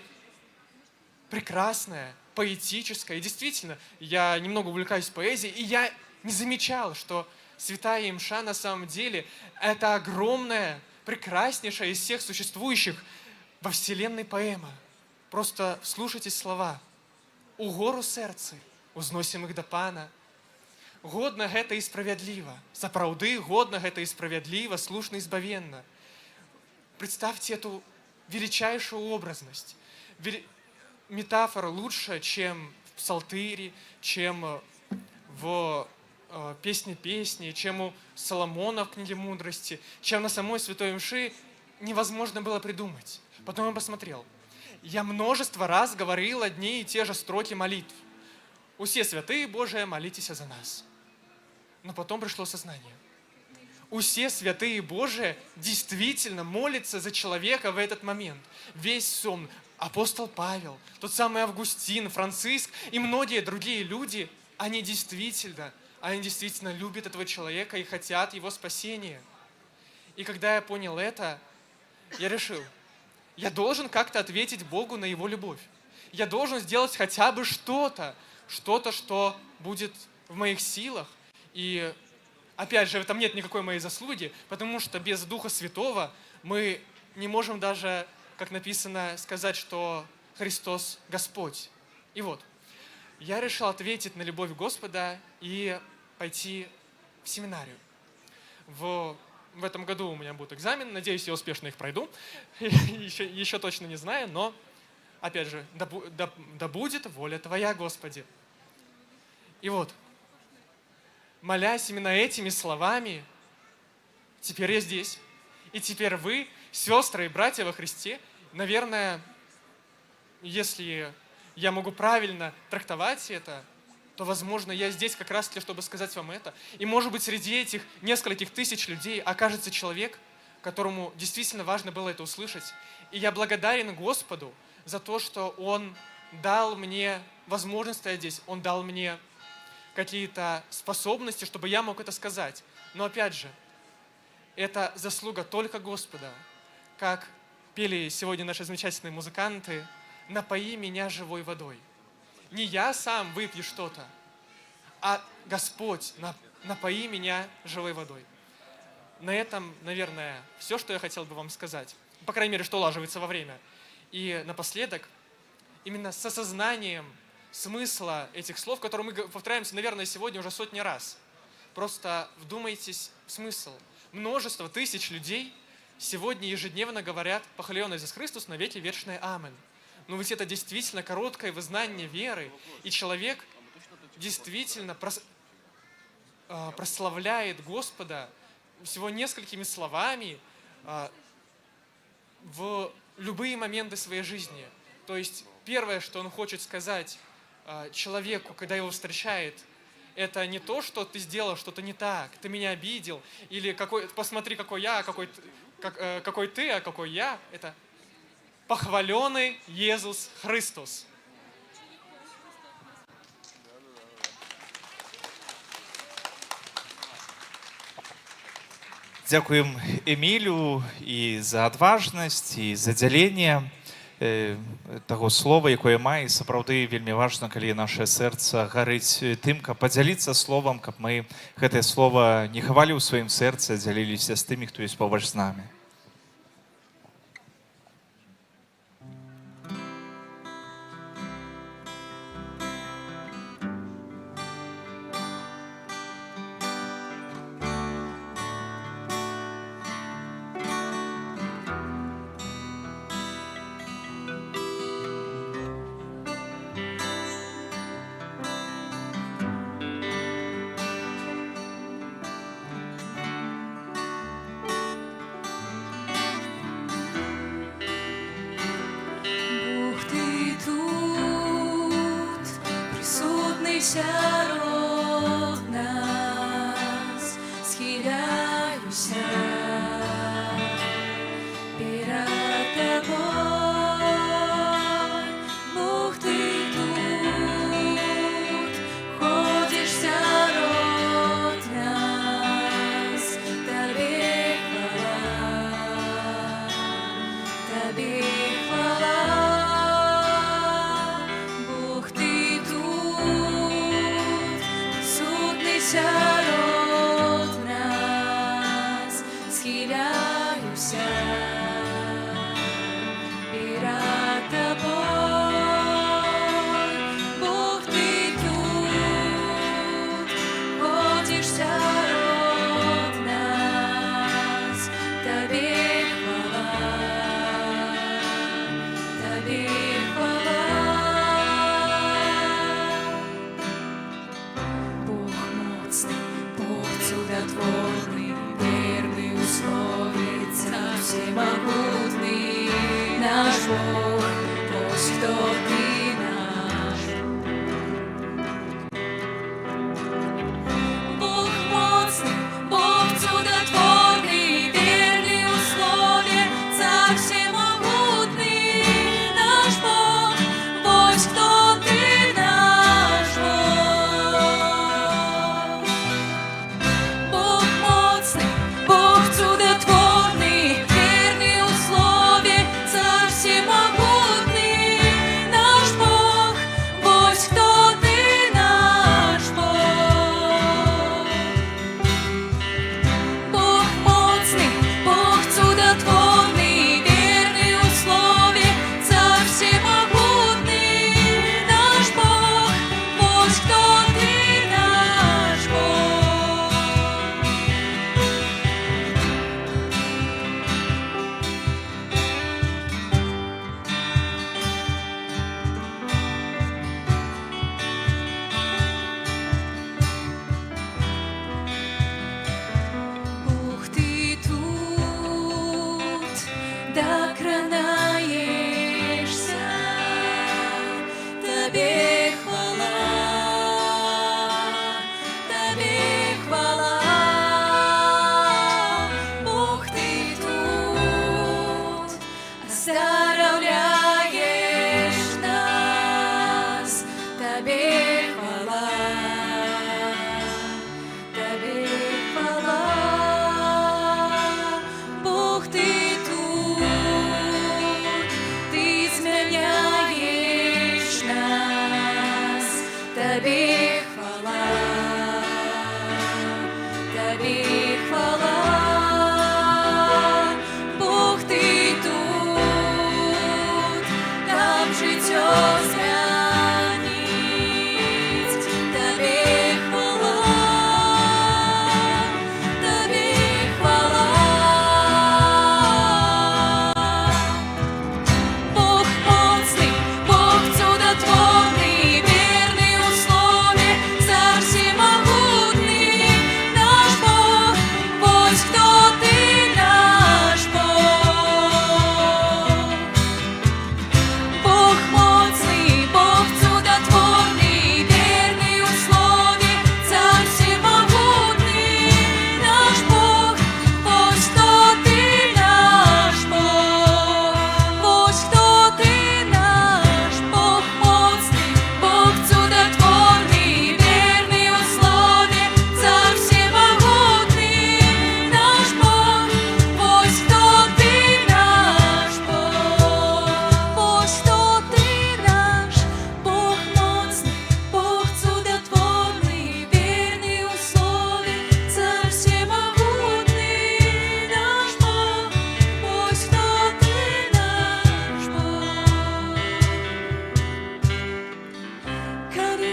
прекрасная, поэтическая. И действительно, я немного увлекаюсь поэзией, и я не замечал, что святая имша на самом деле это огромная, прекраснейшая из всех существующих во вселенной поэма. Просто вслушайтесь слова. «Угору сердце, узносим их до Пана. Годно гэта і справядліва. Сапраўды годно гэта і справядліва, слушно и избавенно». Представьте эту величайшую образность. Метафора лучше, чем в Псалтыре, чем в «Песне песни», чем у Соломона в «Книге мудрости», чем на самой Святой Мши невозможно было придумать. Потом я посмотрел. Я множество раз говорил одни и те же строки молитв. «Усе святые Божие, молитесь за нас». Но потом пришло сознание. Усе святые Божие действительно молятся за человека в этот момент. Весь сон, апостол Павел, тот самый Августин, Франциск и многие другие люди они действительно любят этого человека и хотят его спасения. И когда я понял это, я решил, я должен как-то ответить Богу на его любовь. Я должен сделать хотя бы что-то, что будет в моих силах. И опять же, в этом нет никакой моей заслуги, потому что без Духа Святого мы не можем даже, как написано, сказать, что Христос Господь. И вот, я решил ответить на любовь Господа и пойти в семинарию. В этом году у меня будет экзамен, надеюсь, я успешно их пройду. Еще точно не знаю, но, опять же, да будет воля Твоя, Господи. И вот, молясь именно этими словами, теперь я здесь. И теперь вы, сестры и братья во Христе, наверное, если я могу правильно трактовать это, то, возможно, я здесь как раз-таки, чтобы сказать вам это. И, может быть, среди этих нескольких тысяч людей окажется человек, которому действительно важно было это услышать. И я благодарен Господу за то, что Он дал мне возможность стоять здесь. Он дал мне какие-то способности, чтобы я мог это сказать. Но, опять же, это заслуга только Господа. Как пели сегодня наши замечательные музыканты, «Напои меня живой водой». Не я сам выпью что-то, а Господь, напои меня живой водой. На этом, наверное, все, что я хотел бы вам сказать. По крайней мере, что улаживается во время. И напоследок, именно с осознанием смысла этих слов, которые мы повторяемся, наверное, сегодня уже сотни раз. Просто вдумайтесь в смысл. Множество тысяч людей сегодня ежедневно говорят «Похвален Иисус Христос, навеки вечное Амен». Но ведь это действительно короткое вызнание веры, и человек действительно прославляет Господа всего несколькими словами в любые моменты своей жизни. То есть первое, что он хочет сказать человеку, когда его встречает, это не то, что ты сделал что-то не так, ты меня обидел, или посмотри, какой я, какой ты, а какой я. Это «Похваленый Иисус Христос». Дзякуем Эмілю і за адважнасць, і за дзяленне таго слова, якое мае. Сапраўды вельмі важна, калі наше сэрца гарыць тым, каб падзяліцца словам, каб мы гэтае слова не хавалі ў сваім сэрцы, а дзяліліся з тымі, хто ёсць побач з намі. Бог, ти тут, присутний сярод нас, схиляюся перед тобой. Бог, ти тут, ходиш сярод нас, тобі хвала, тобі хвала. Бог, ти тут,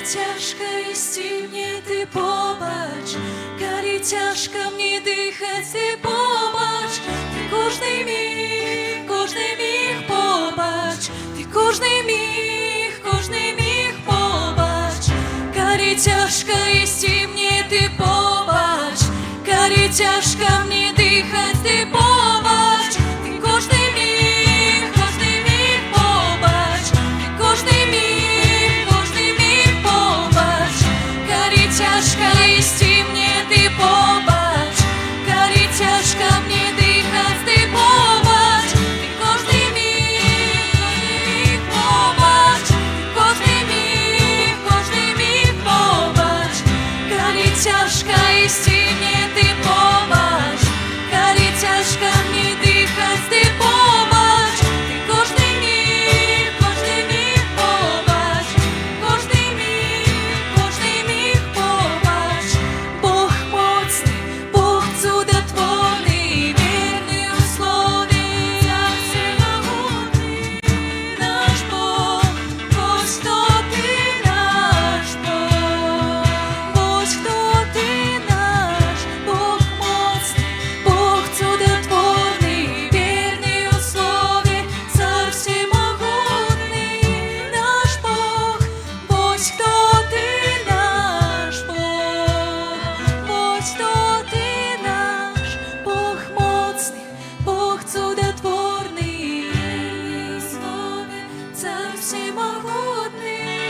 цяжка ісці мне, ты побач, калі цяжка мне дыхаць, ты побач, ты кожны міг побач, ты кожны міг побач, калі цяжка ісці мне, ты побач, калі цяжка мне дыхаць, ты побач, ты кожны міг побач, ты кожны міг побач, калі цяжка ісці мне, ты побач, калі цяжка мне дыхаць, ты побач, ты кожны міг побач, ты кожны міг побач, калі цяжка ісці мне, ты побач, калі цяжка мне дыхаць, ты побач, ты кожны міг побач, кожны міг побач, Бог моцны, Бог цудотворный, верный у слове, всемогутный, наш Бог, вось хто ты наш Бог, вось хто ты наш Бог моцный, Бог цудотворный, верный у слове, царь всемогутный, наш Бог, вось хто ты наш Бог, вось хто ты наш Бог моцный, Бог цудотворный, верный у слове, царь всемогутный,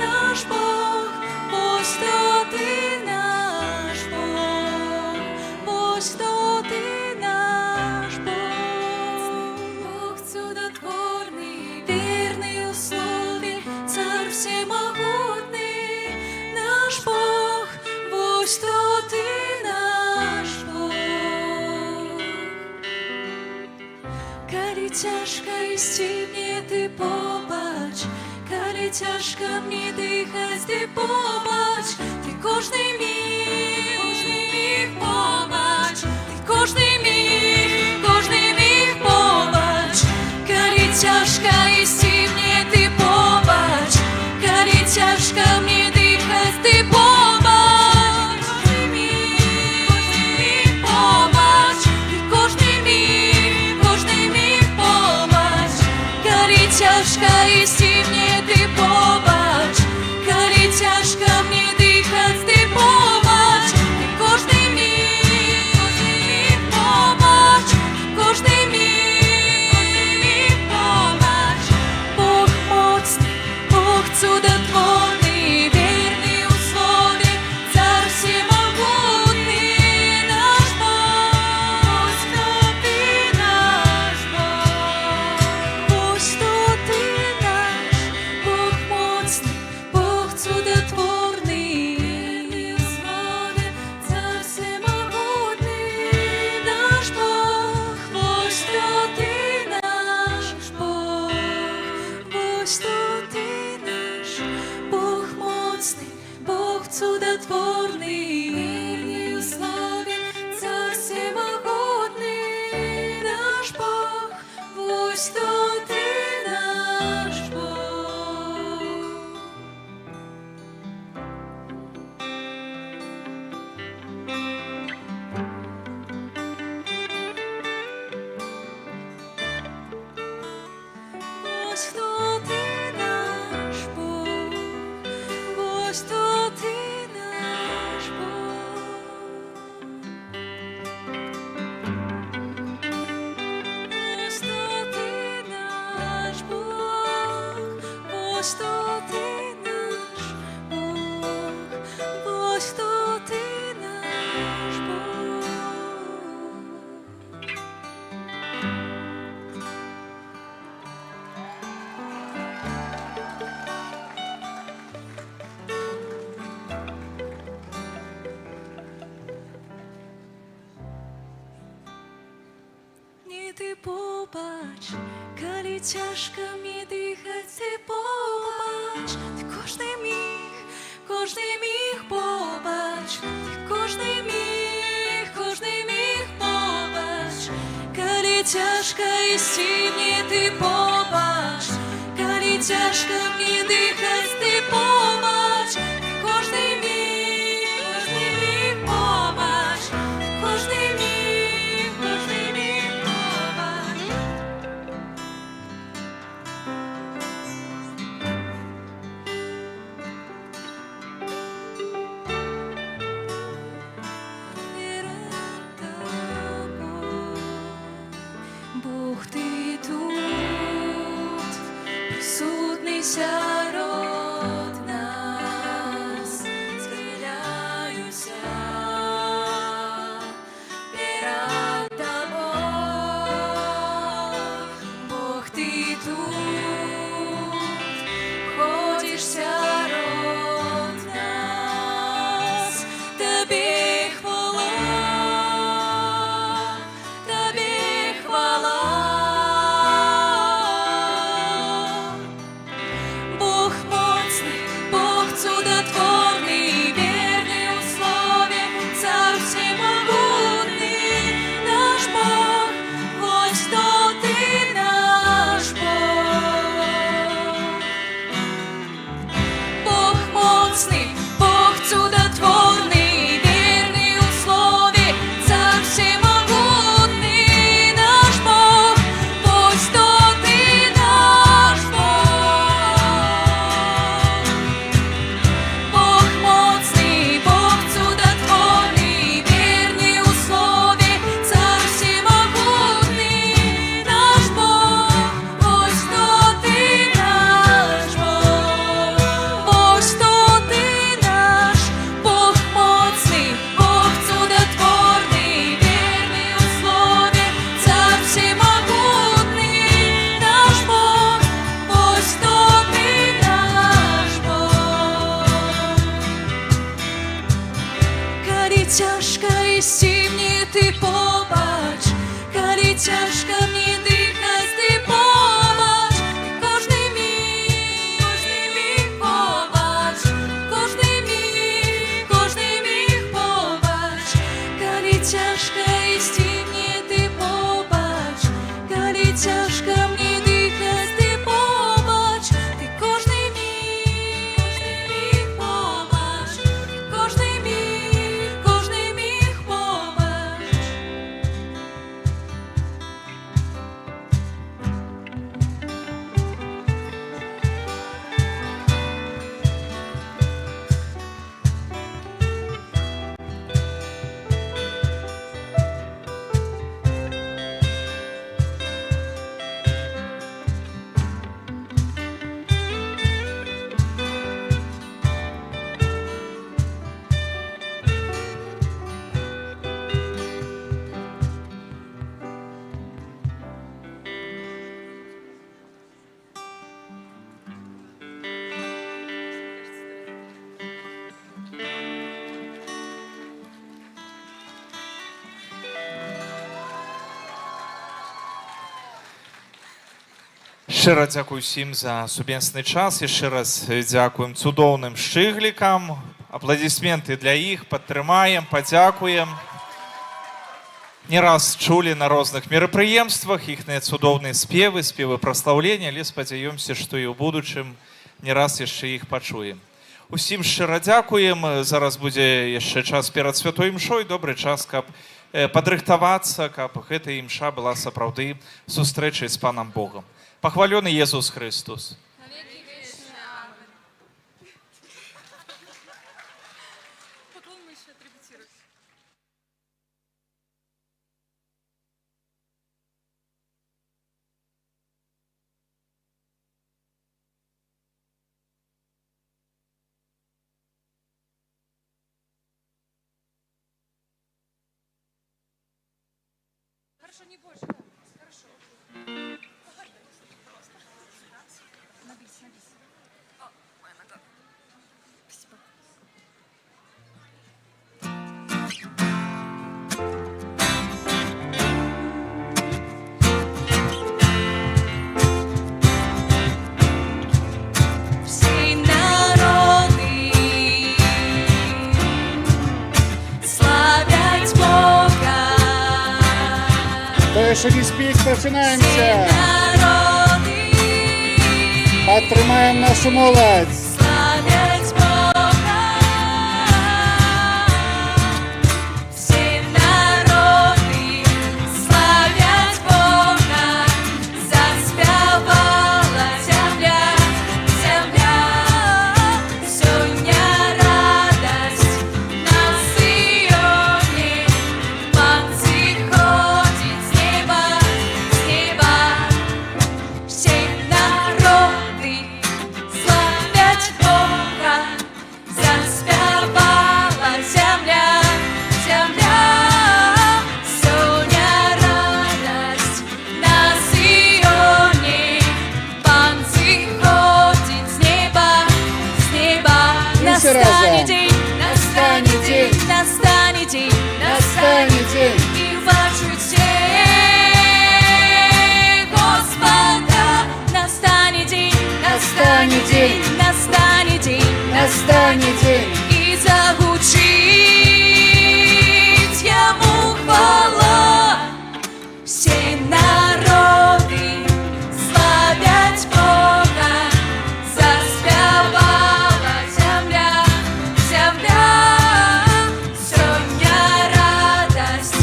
наш Бог, вось хто ты наш Бог, вось хто ты наш Бог, Бог цудотворный, верный у слове, царь всемогутный, наш Бог, вось хто ты наш Бог. Калі цяжка ісці мне, ты побач, калі цяжка мне дыхаць, ты побач, ты кожны міг побач, ты кожны міг побач, калі цяжка ісці мне, ты побач, калі цяжка мне дыхаць, ты побач, кожны міг побач, ты кожны міг побач, калі цяжка ісці мне, ты побач, калі цяжка мне дыхаць, ты побач, ты кожны міг побач, кожны міг побач, Бог моцны, Бог цудотворный, верный у слове, царь всемогутный, наш Бог, вось хто ты наш Бог, вось хто ты наш Бог моцны, Бог цудотворный, верный у слове, царь всемогутный, наш Бог, вось хто ты наш Бог, вось хто ты наш Бог моцны, Бог цудотворный, верный у слове, царь всемогутный, наш Бог, вось хто ты наш Бог. Вось хто ты наш Бог, вось хто ты наш Бог. Вось хто ты наш Бог, вось хто ты наш Бог, вось хто ты наш Бог. Не ты побач, калі цяжка мне дыхаць, ты побач, ты кожны міг побач, ты кожны міг побач, калі цяжка ісці мне, ты побач, калі цяжка мне дыхаць, ты побач, судний сярод нас, схиляюся перед тобою. Бог, ти тут, ходиш сярод нас, тобі хвала, тобі хвала. Бог моцний, Бог чудотворний, вірний у слові, цар всемогутний, наш Бог, ось хто ти, наш Бог. Бог моцний, Бог чудотворний, вірний у слові, цар всемогутний, наш Бог, ось хто ти, наш Бог. Бог моцний, Бог чудотворний, вірний у слові, цар всемогутний, наш Бог, ось хто ти, наш Бог. Ось хто ти, наш Бог моцний, Бог чудотворний, вірний у слові, цар всемогутний, наш Бог, ось хто ти, наш Бог. Коли тяжко і сім'ї, ти побач, коли тяжко мені дихать, ти побач, кожний міг побач, кожний міг побач, коли тяжко і сім'ї, ти побач, коли тяжко мені дихать, ти побач, ти кожний міг побач, кожний міг побач. Щиро дякую всім за сумісний час. І ще раз дякуємо цудовним щиглікам. Аплодисменти для їх. Підтримаємо, подякуємо. Не раз чули на різних мероприємствах їхні цудовні співи прославлення, але сподіваємося, що і в будущем не раз ще їх почуємо. Усім щиро дякуємо. Зараз буде ще час перед Святою Мшою. Добрий час, каб падрыхтавацца, каб гэта імша была сапраўды сустрэчай з Панам Богом. Пахвалёны Jesús Христос. Хорошо, не больше, да. Хорошо. Набись. О, моя нога. Спасибо. Всі народи славять Бога. Перший спік, починаємося. Народи Підтримаємо нашу молодь. славять Бога. Всі народи славять Бога. Заспівала земля. Сьогодні радость на Сіоні. Пан зіходить з неба. Всі народи все разом. день, настанет день, настанет день, Настанет день. и убачу Господа. Настанет день, Настанет день. настанет день, Настанет день. и зазвучит Ему хвала. Все народы славять Бога, заспевала земля, земля. Сегодня радость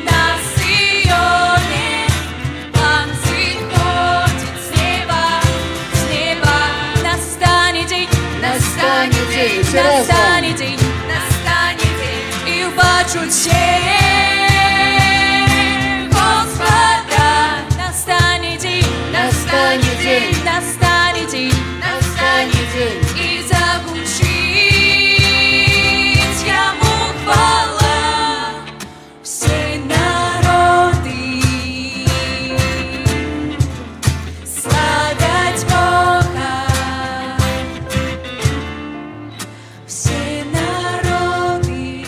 на Сионе, Пан сходит с неба, с неба. Настанет день, Настанет день. Все разом. настанет день, настанет день, и убачу Господа. Настанет день, Настанет день. настанет день, Настанет день. и зазвучит Ему хвала. Все народы славять Бога. Все народы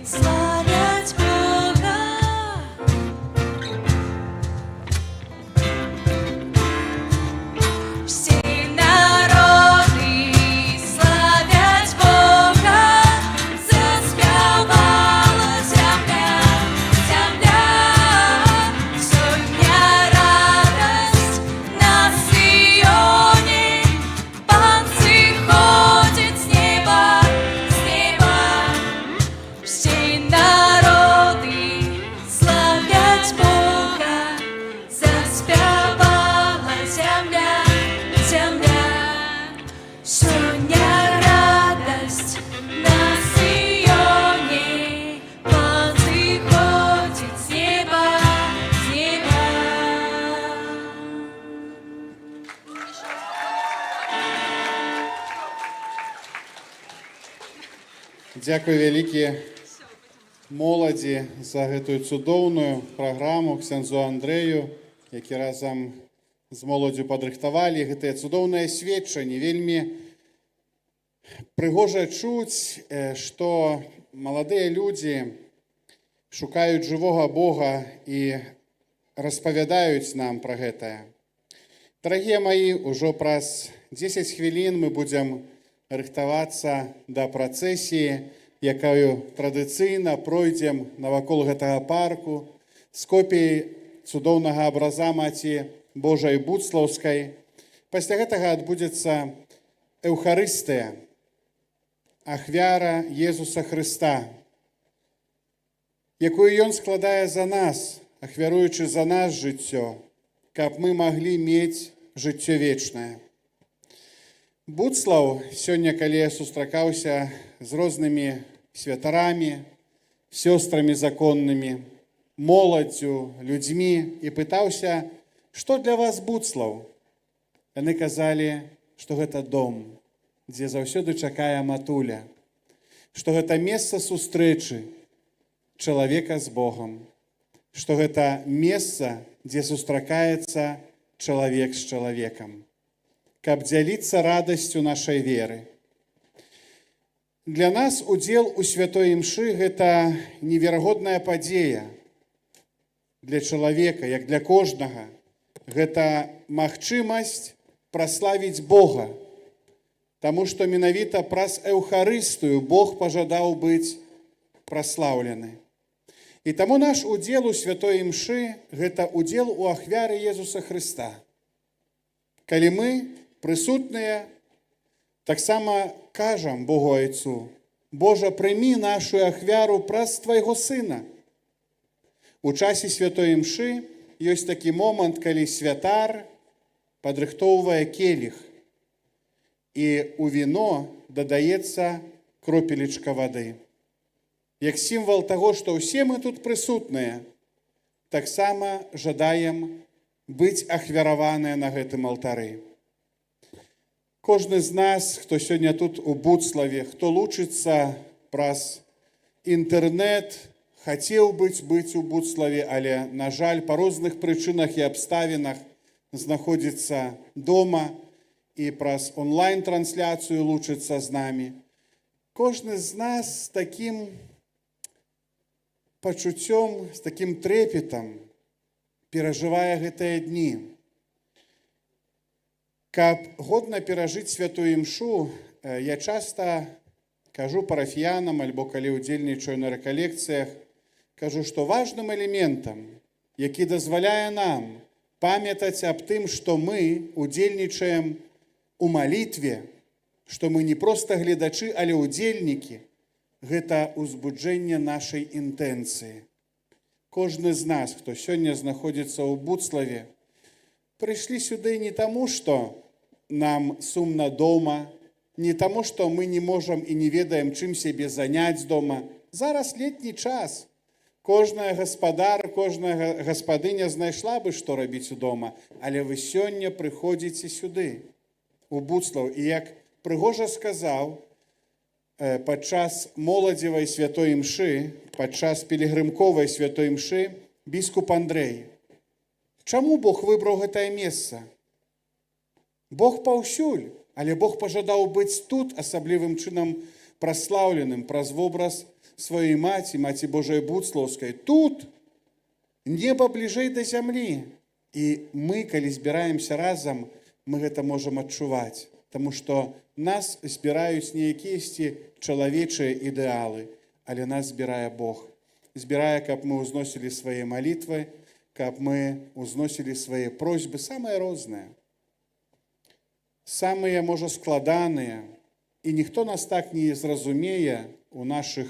славять Бога. Все народы славять Бога, заспевала земля, земля. Сегодня радость на Сионе, Пан сходит с неба, с неба. Все народы славять Бога, заспевала земля, земля. Сегодня радость на Сионе, Пан сходит с неба, с неба. Дякую вялікі моладзі за гэтую цудоўную праграму, ксяндзу Андрэю, які разам з моладдзю падрыхтавалі гэтыя цудоўныя сведчанні. Вельмі прыгожа чуць, што маладыя людзі шукаюць жывога Бога і распавядаюць нам пра гэтае. Дарагія маі, ужо праз 10 хвілін мы будзем рыхтавацца да працэсіі, якую традыцыйна пройдзем навакол гэтага парку з копіяй цудоўнага абраза Маці Божай Буцлаўскай. Пасля гэтага адбудзецца Эўхарыстыя, ахвяра Езуса Хрыста, якую Ён складае за нас, ахвяруючы за нас жыццё, каб мы маглі мець жыццё вечнае. Буцлаў сёння, калі я сустракаўся з рознымі святарамі, сёстрамі законнымі, моладдзю, людзьмі і пытаўся, што для вас Буцлаў? Яны казалі, што гэта дом, дзе заўсёды чакае матуля, што гэта месца сустрэчы чалавека з Богам, што гэта месца, дзе сустракаецца чалавек з чалавекам, каб дзяліцца радасцю нашай веры. Для нас удзел у святой імшы – гэта неверагодная падзея. Для чалавека, як для кожнага, гэта магчымасць праславіць Бога, таму што менавіта праз Эўхарыстыю Бог пажадаў быць праслаўлены. І таму наш удзел у святой імшы – гэта удзел у ахвяры Езуса Хрыста. Калі мы прысутныя, таксама кажам Богу Айцу: Божа, прымі нашу ахвяру праз Твайго Сына. У часе святой імшы ёсць такі момант, калі святар падрыхтоўвае келіх, і у віно дадаецца кропелечка вады. Як сімвал таго, што ўсе мы тут прысутныя, таксама жадаем быць ахвяраваныя на гэтым алтары. Кожны з нас, хто сёння тут у Буцлаве, хто лучыцца праз інтэрнэт, хацеў быць у Буцлаве, але, на жаль, па розных прычынах і абставінах знаходзіцца дома і праз онлайн-трансляцыю лучыцца з намі. кожны з нас з такім пачуццём, з такім трепетам перажывае гэтыя дні. Каб годна перажыць святую імшу, я часта кажу парафіянам, альбо калі ўдзельнічаю на рэкалекцыях, кажу, што важным элементам, які дазваляе нам памятаць аб тым, што мы удзельнічаем у малітве, што мы не проста гледачы, але ўдзельнікі, гэта ўзбуджэнне нашай інтэнцыі. Кожны з нас, хто сёння знаходзіцца ў Буцлаве, прыйшлі сюды не таму, што нам сумна дома, не таму, што мы не можам і не ведаем, чым сябе заняць дома. Зараз летні час. Кожная гаспадар, кожная гаспадыня знайшла бы, што рабіць удома, але вы сёння прыходзіце сюды, у Буцлаў. І як прыгожа сказаў, падчас моладзевай святой імшы, падчас пілігрымковай святой імшы біскуп Андрэй. Чаму Бог выбраў гэтае месца? Бог паўсюль, але Бог пажадаў быць тут асаблівым чынам праслаўленым праз вобраз сваёй маці, маці Божай Буцлаўскай. Тут неба бліжэй да зямлі. І мы, калі збіраемся разам, мы гэта можам адчуваць, таму што нас збіраюць не якіясьці чалавечыя ідэалы, але нас збірае Бог. Збірае, каб мы ўзносілі свае малітвы, каб мы ўзносілі свае просьбы, самыя розныя. Самыя, можа, складаныя, і ніхто нас так не зразумее у нашых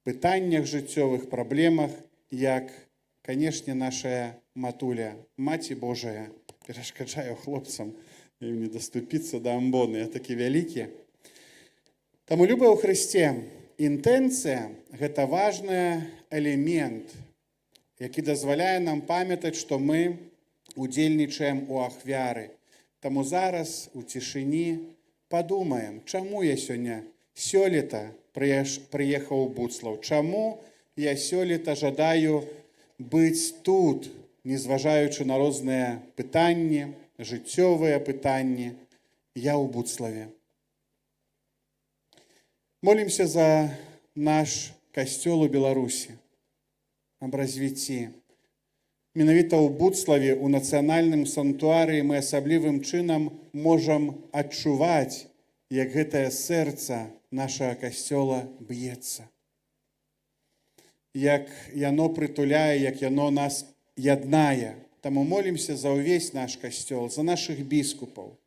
пытаннях жыццёвых, праблемах, як, канешне, наша матуля, Маці Божая. Перашкаджаю хлопцам ім не даступіцца да амбоны, я такі вялікі. Таму, любыя ў Хрысце, інтэнцыя – гэта важны элемент, які дазваляе нам памятаць, што мы удзельнічаем у ахвяры. Таму зараз у цішыні падумаем, чаму я сёлета прыехаў у Буцлаў, чаму я сёлета жадаю быць тут, незважаючы на розныя пытанні, жыццёвыя пытанні, я ў Буцлаве. Молімся за наш касцёл у Беларусі, аб развіцці. Менавіта ў Буцлаве, у нацыянальным санктуарыі мы асаблівым чынам можам адчуваць, як гэтае сэрца нашага касцёла б'ецца. Як яно прытуляе, як яно нас яднае. Таму молімся за ўвесь наш касцёл, за нашых біскупаў.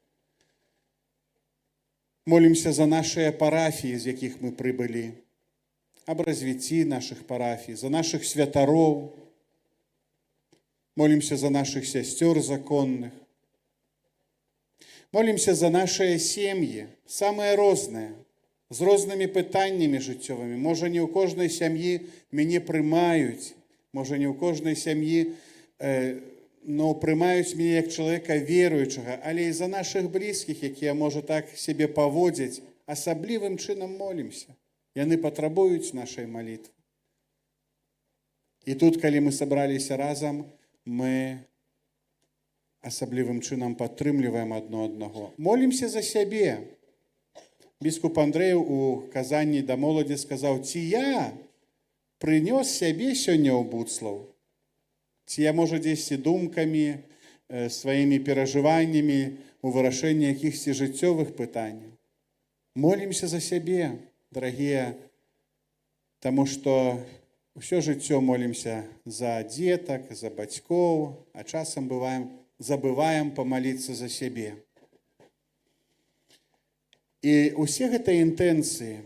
Молімся за нашыя парафіі, з якіх мы прыбылі, аб развіцці нашых парафій, за нашых святароў. Молімся за наших сясцёр законных. Молімся за нашыя сем'і, самыя розныя, з рознымі пытаннямі жыццёвымі. Можа, не ў кожнай сям'і мяне прымаюць, можа, не ў кожнай сям'і прымаюць мяне як чалавека веруючага, але і за нашых блізкіх, якія, можа, так сябе паводзяць, асаблівым чынам молімся. Яны патрабуюць нашай малітвы. І тут, калі мы сабраліся разам, мы асаблівым чынам падтрымліваем адно аднаго. Молімся за сябе. Біскуп Андрэй у казанні да моладзі сказаў, ці я прынёс сябе сёння ў Буцлаў, ці я, можа, дзесьці думкамі, сваімі перажываннямі у вырашэнні якіхсьці жыццёвых пытанняў. Молімся за сябе, дарагія, таму што усё жыццё молімся за дзетак, за бацькоў, а часам забываем памаліцца за сябе. І ўсе гэтыя інтэнцыі,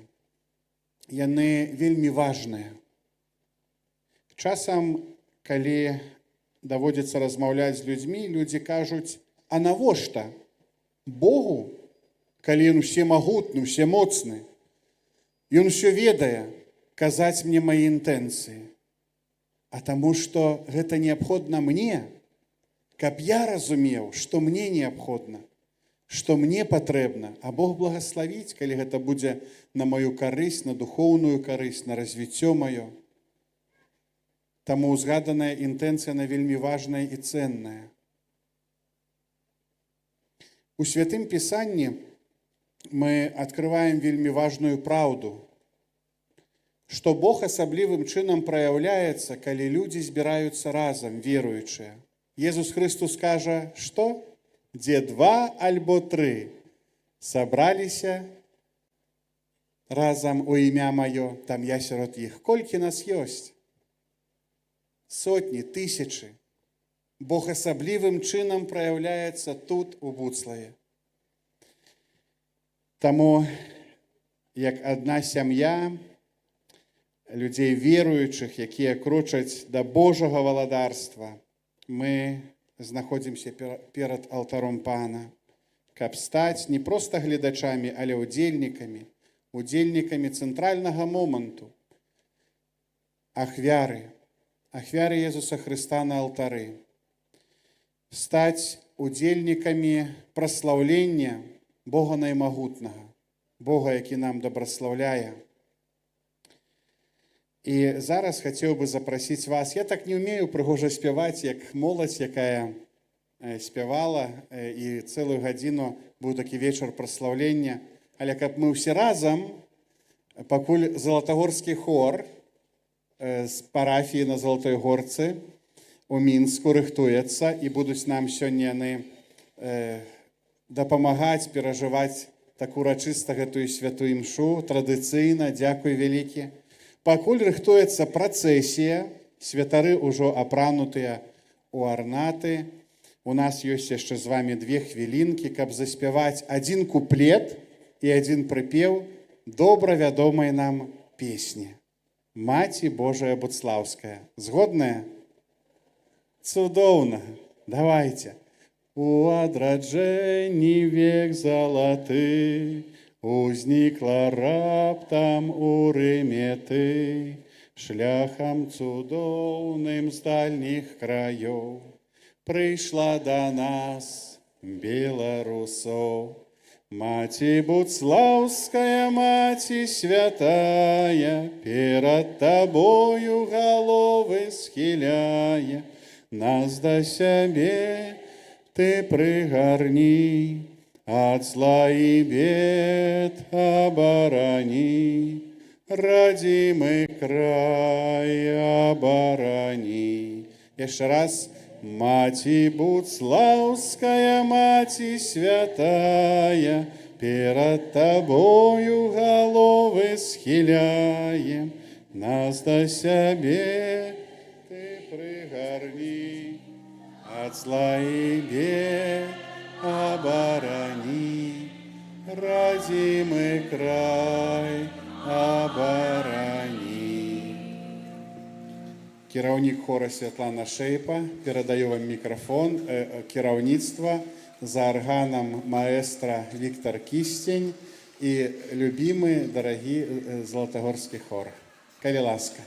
яны вельмі важныя. Часам, калі даводзіцца размаўляць з людзьмі, людзі кажуць, а навошта Богу, калі ён усемагутны, усемоцны, ён усё ведае, казаць мне мае інтэнцыі, а таму, што гэта неабходна мне, каб я разумеў, што мне неабходна, што мне патрэбна, а Бог благаславіць, калі гэта будзе на маю карысць, на духоўную карысць, на развіццё маё. Таму узгаданая інтэнцыя на вельмі важная і ценная. У Святым Пісанні мы открываем вельмі важную праўду, што Бог асаблівым чынам праяўляецца, калі людзі збіраюцца разам, веруючыя. Езус Христус кажа, што? Дзе 2 альбо 3 сабраліся разам у імя маё, там я сярод іх. Колькі нас ёсць? Сотні, тысячы. Бог асаблівым чынам праяўляецца тут, у Буцлаве. Таму, як адна сям'я людзей веруючых, якія крочаць да Божага валадарства, мы знаходзімся перад алтаром Пана, каб стаць не проста гледачамі, але удзельнікамі цэнтральнага моманту, ахвяры Езуса Хрыста на алтары, стаць удзельнікамі праслаўлення Бога Наймагутнага, Бога, які нам добраслаўляе. І зараз хацеў бы запрасіць вас, я так не ўмею прыгожа спяваць, як моладзь, якая спявала, і цэлую гадзіну быў такі вечар праслаўлення, але каб мы ўсе разам, пакуль Залатагорскі хор з парафіі на Залатой Горцы у Мінску рыхтуецца, і будуць нам сёння яны дапамагаць, перажываць так урачыста гэтую святую імшу, традыцыйна, дзякуй вялікі. Пакуль рыхтуецца працэсія, святары ўжо апранутыя ў арнаты. У нас ёсць яшчэ з вами 2 хвілінкі, каб заспяваць 1 куплет і 1 прыпеў добра вядомай нам песні. Маці Божая Буцлаўская. Згодныя? Цудоўна. Давайте. У адраджэнні век залаты, узнікла раптам у Рыме ты, шляхам цудоўным з дальніх краёў, прыйшла да нас беларусоў. Маці Буцлаўская, маці святая, перад табою галовы схіляе, нас да сябе ты прыгарні, ад зла і бед абарані, радзімы край абарані. Яшчэ раз. Маці Буцлаўская, маці святая, перад табою галовы схіляе, нас да сябе ты прыгарні, ад зла і бед абарані, радзімы край абарані. Кіраўнік хора Святлана Шэйпа, перадаю вам мікрафон, кіраўніцтва за арганам маэстра Віктор Кістень і любімы, дарагі Залатагорскі хор. Калі ласка.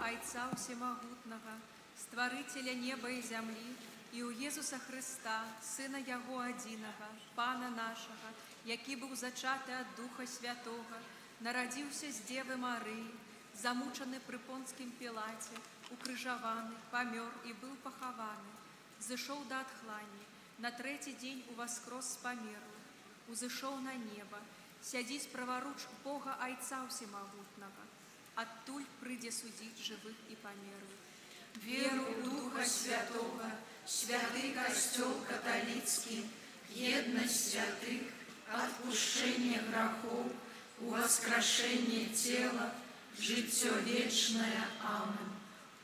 Айца Всемогутного, Створителя неба и земли, и у Иисуса Христа, Сына Яго Одиного, Пана нашего, який был зачатый от Духа Святого, народился с Девы Марии, замученный при Понским Пилате, укрыжованы, помер и был похованы, зашел до отхлани, на третий день увоскрос с померлых, узышел на небо, сядись праворуч Бога Айца Всемогутного, оттуль прыде судить живых и померлых. Веру Духа Святого, святый костел католицкий, едность святых, отпущение грехов, воскрешение тела, житье вечное. Амин.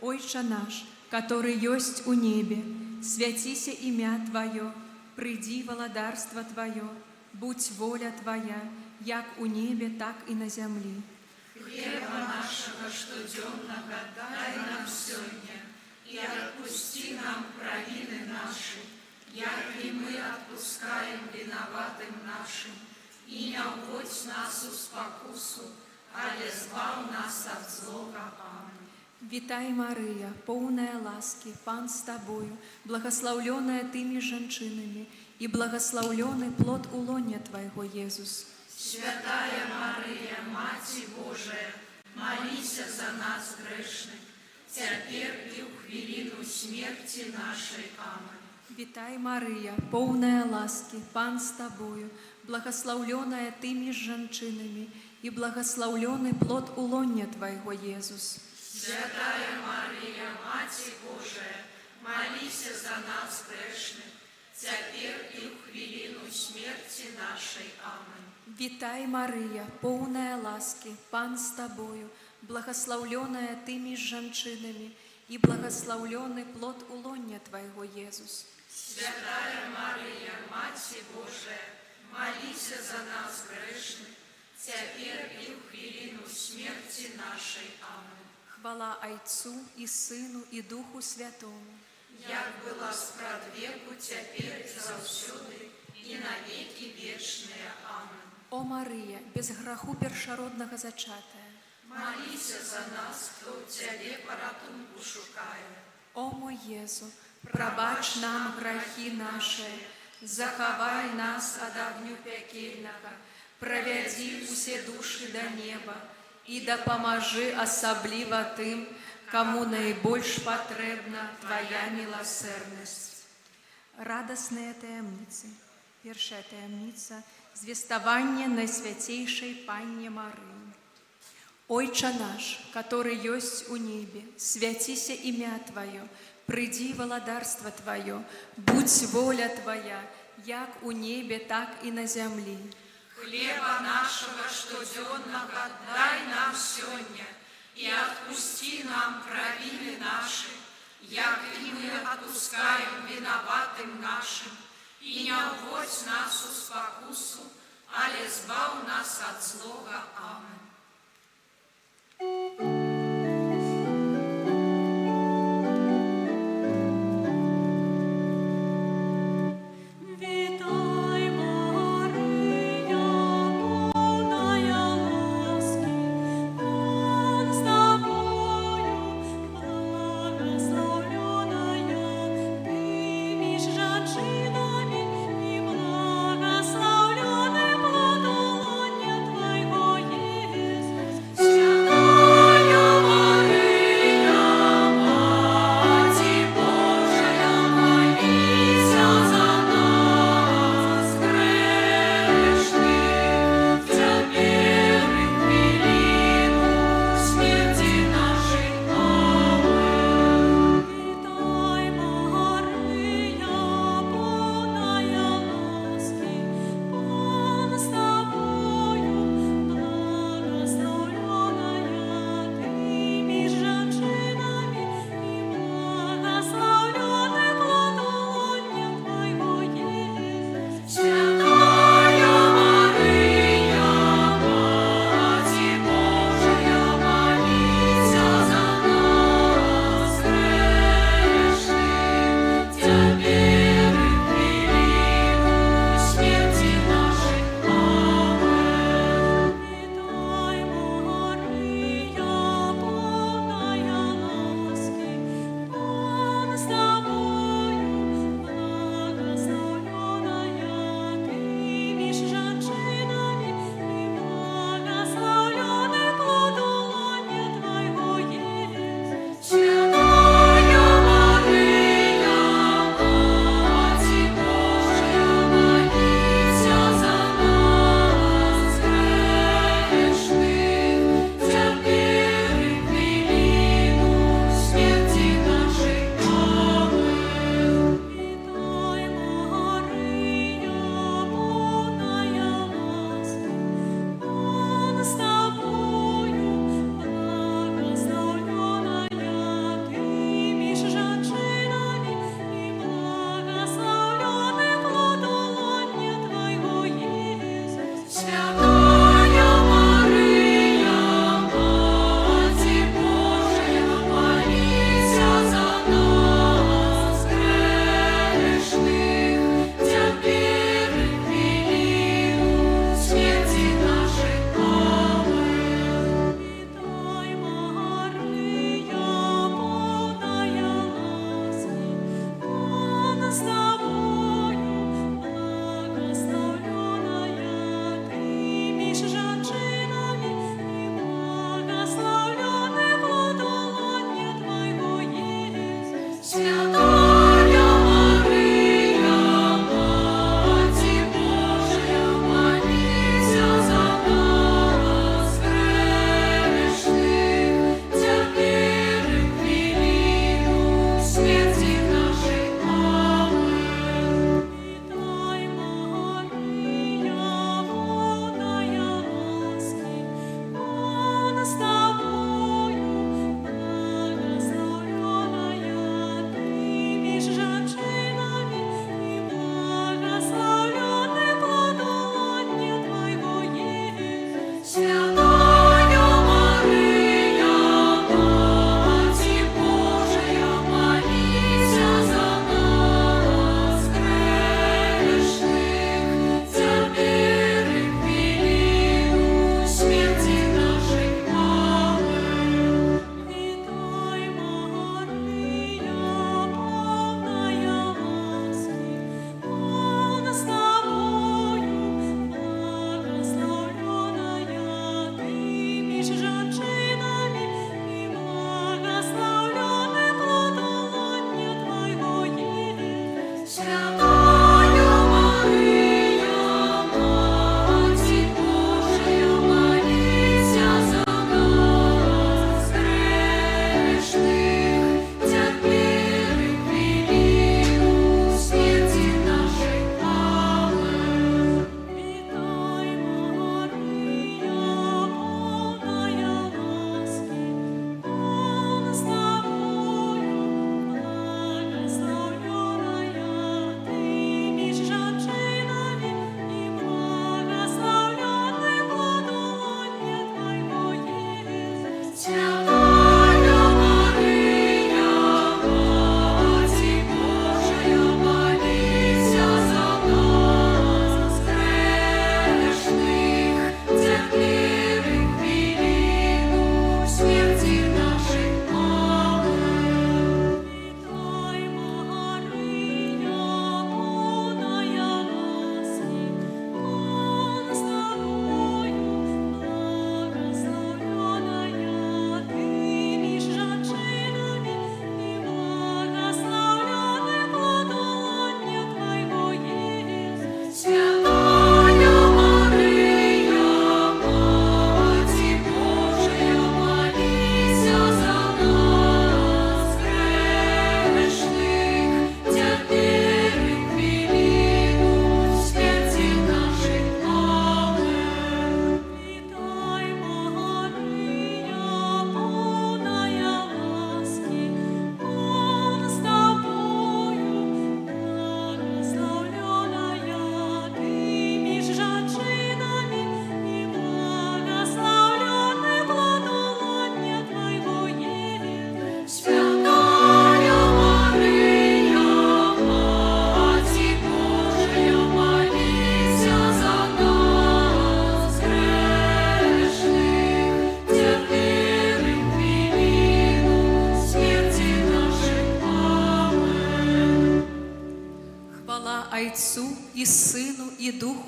Отче наш, который есть у небе, святися имя Твое, приди володарство Твое, будь воля Твоя, як у небе, так и на земли. Хлеба нашего штоденного дай нам сегодня, и отпусти нам провины наши, як и мы отпускаем виноватым нашим, и не вводь нас в спокусу, але збав нас от злого. Аминь. Витай, Мария, полная ласки, Пан с Тобою, благословленная Ты меж женщинами, и благословленный плод улоня Твоего, Иисус. Святая Мария, Мать Божия, молись за нас грешных, теперь и в хвилину смерти нашей. Аминь. Витай, Мария, полная ласки, Пан с Тобою, благословленная Ты меж женщинами, и благословленный плод улоня Твоего, Иисус. Святая Мария, Мать Божия, молись за нас грешных, теперь и в хвилину смерти нашей. Аминь. Витай, Мария, полная ласки, Пан с Тобою, благословленная Ты меж женщинами, и благословленный плод улоня Твоего, Иисус. Святая Мария, Мать Божия, молись за нас грешных, теперь и в хвилину смерти нашей. Аминь. Хвала Отцу и Сыну и Духу Святому. Як была спрадвеку, теперь завсюди, и навеки вечные. Аминь. О Мария, без греху першородного зачатая, Молись за нас, кто в Тебе порятунку шукає. о мой Єзу, пробач нам грехи наши, заховай нас от огню пекельного, проведи все души до неба, и да поможи особливо тим, кому наибольш потребна Твоя милосердность. Радостные таємниці. Перша таємниця – звестование Найсвятейшей Панне Марии. Отче наш, который есть у небе, святися имя Твое, приди володарство Твое, будь воля Твоя, як у небе, так и на земли. Хлеба нашего штоденного дай нам сегодня, и отпусти нам провины наши, як и мы отпускаем виноватым нашим, и не вводь нас в спокусу, але збав нас от злого. Аминь. Витай, Мария, полная ласки, Пан с Тобою, благословленная Ты меж женщинами, и благословленный плод улоня Твоего,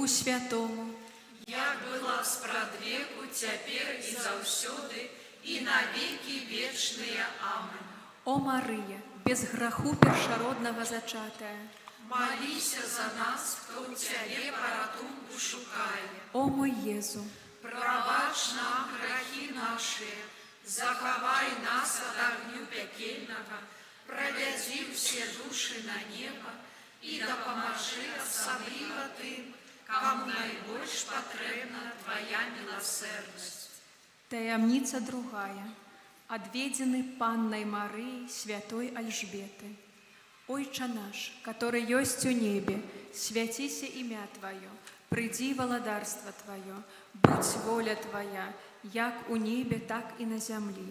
Духу Святому, як была спрадвеку, цяпер і заўсёды, і на векі вечныя. Амен. о Марыя, без граху першароднага зачатая, Маліся за нас, хто ў Цябе паратунку шукае. о мой Езу, Прабач нам грахі нашыя, захавай нас ад агню пякельнага, правядзі ўсе душы на неба і дапамажы асабліва тым, каму найбольш патрэбна Твая міласэрнасць. таямница другая, отведены Панной Марии, святой Альжбеты. Ойче наш, который есть у небе, святися имя Твое, приди владарство Твое, будь воля Твоя, як у небе, так и на земле.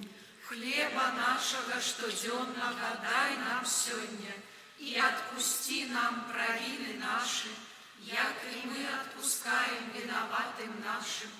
Хлеба нашага штодзённага дай нам сёння, і адпусці нам правіны нашы, як і мы адпускаем вінаватым нашым,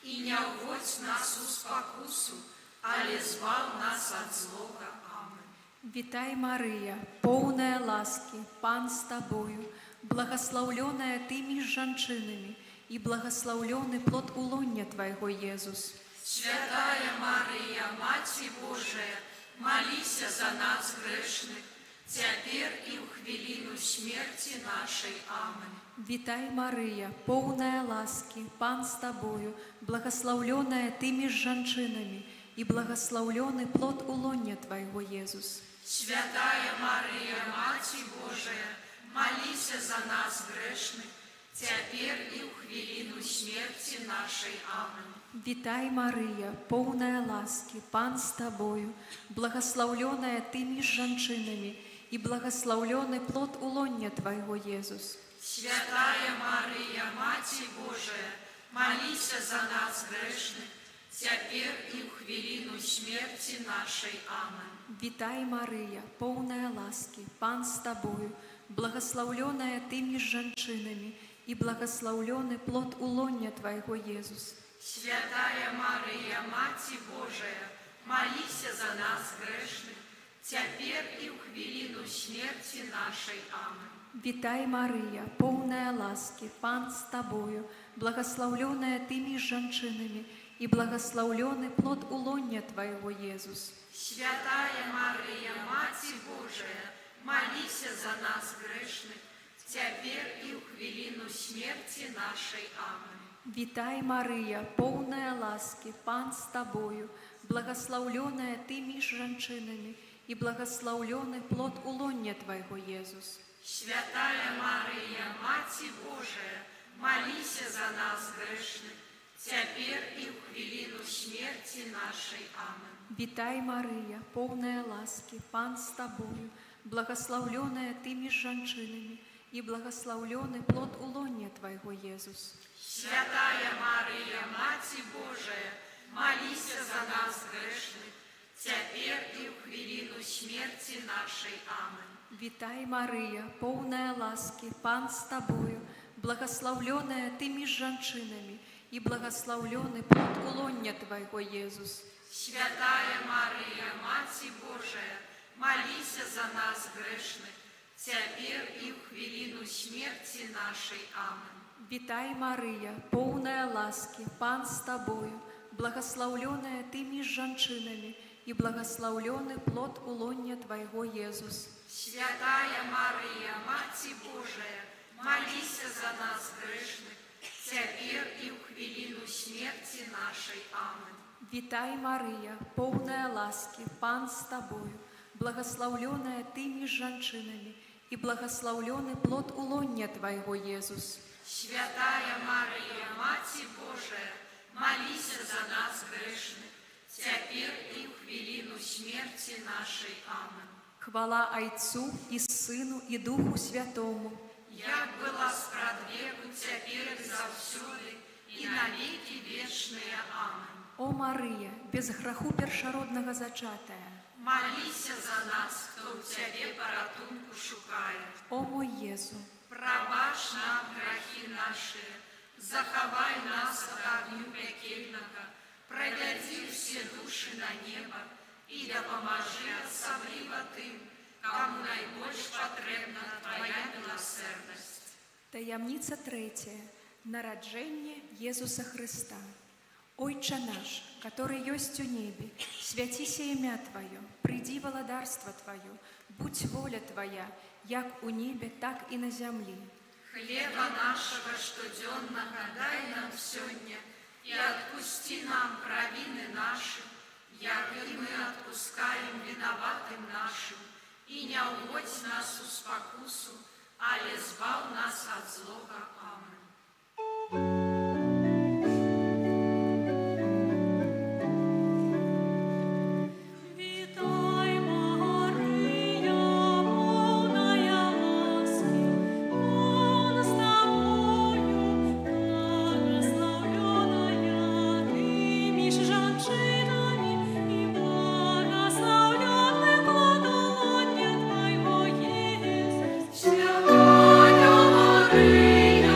і не ўводзь нас у спакусу, але збаў нас ад злога. Амен. Витай, Мария, полная ласки, Пан с Тобою, благословленная Ты меж жанчинами, и благословленный плод улонья Твоего, Иисус. Святая Марія, Маці Божая, маліся за нас грешних, цяпер і ў хвилину смерти нашей. Амен. Витай, Мария, полная ласки, Пан с Тобою, благословленная Ты меж жанчинами, и благословленный плод улонья Твоего, Иисус. Святая Марія, Маці Божая, маліся за нас грешних, цяпер і ў хвилину смерти нашей. Амен. Витай, Мария, полная ласки, Пан с Тобою, благословленная Ты меж жанчинами, и благословленный плод улонья Твоего, Иисус. Святая Марія, Маці Божая, маліся за нас грешних, цяпер і ў хвилину смерти нашей. Амен. Витай, Мария, полная ласки, Пан с Тобою, благословленная Ты меж жанчинами, и благословленный плод улонья Твоего, Иисус. Святая Марія, Маці Божая, маліся за нас грешних, цяпер і ў хвилину смерти нашей. Амен. Витай, Мария, полная ласки, Пан с Тобою, благословленная Ты меж жанчинами, и благословленный плод улонья Твоего, Иисус. Святая Марія, Маці Божая, маліся за нас грешних, цяпер і ў хвилину смерти нашей. Амен. Витай, Мария, полная ласки, Пан с Тобою, благословленная Ты меж жанчинами, и благословленный плод улонья Твоего, Иисус. Святая Марія, Маці Божая, маліся за нас грешних, цяпер і ў хвилину смерти нашей. Амен. Витай, Мария, полная ласки, Пан с Тобою, благословленная Ты меж жанчинами, и благословленный плод улонья Твоего, Иисус. Святая Марія, Маці Божая, маліся за нас грешних, цяпер і ў хвилину смерти нашей. Амен. Витай, Мария, полная ласки, Пан с Тобою, благословленная Ты меж жанчинами, и благословленный плод улонья Твоего, Иисус. Святая Марія, Маці Божая, маліся за нас грешних, цяпер і ў хвилину смерти нашей. Амен. Витай, Мария, полная ласки, Пан с Тобою, благословленная Ты меж жанчинами, и благословленный плод улонья Твоего, Иисус. Святая Марія, Маці Божая, маліся за нас грешних, цяпер і ў хвилину смерти нашей. Амен. Витай, Мария, полная ласки, Пан с Тобою, благословленная Ты меж жанчинами, и благословленный плод улонья Твоего, Иисус. Святая Марія, Маці Божая, маліся за нас грешних, цяпер і ў хвилину смерти нашей. Амен. Хвала Отцу и Сыну и Духу Святому, як была спрадвеку, цяпер і заўсёды, і на векі вечныя. Амен. о Мария, без граху першародного зачатая, Маліся за нас, хто ў Цябе паратунку шукае. о мой Езу, Прабач нам грахі нашыя, захавай нас ад агню пякельнага, правядзі ўсе душы на неба і дапамажы асабліва тым, каму найбольш патрэбна Твая міласэрнасць. таямница третья, Народжение Иисуса Христа. Ойче наш, который есть у небе, святися имя Твое, приди владарство Твое, будь воля Твоя, як у небе, так и на земле. Хлеба нашего штоденного дай нам сегодня, и отпусти нам провины наши, як и мы отпускаем виноватым нашим, и не уводь нас в спокусу, але избав нас от злого. Аминь. Святая Мария,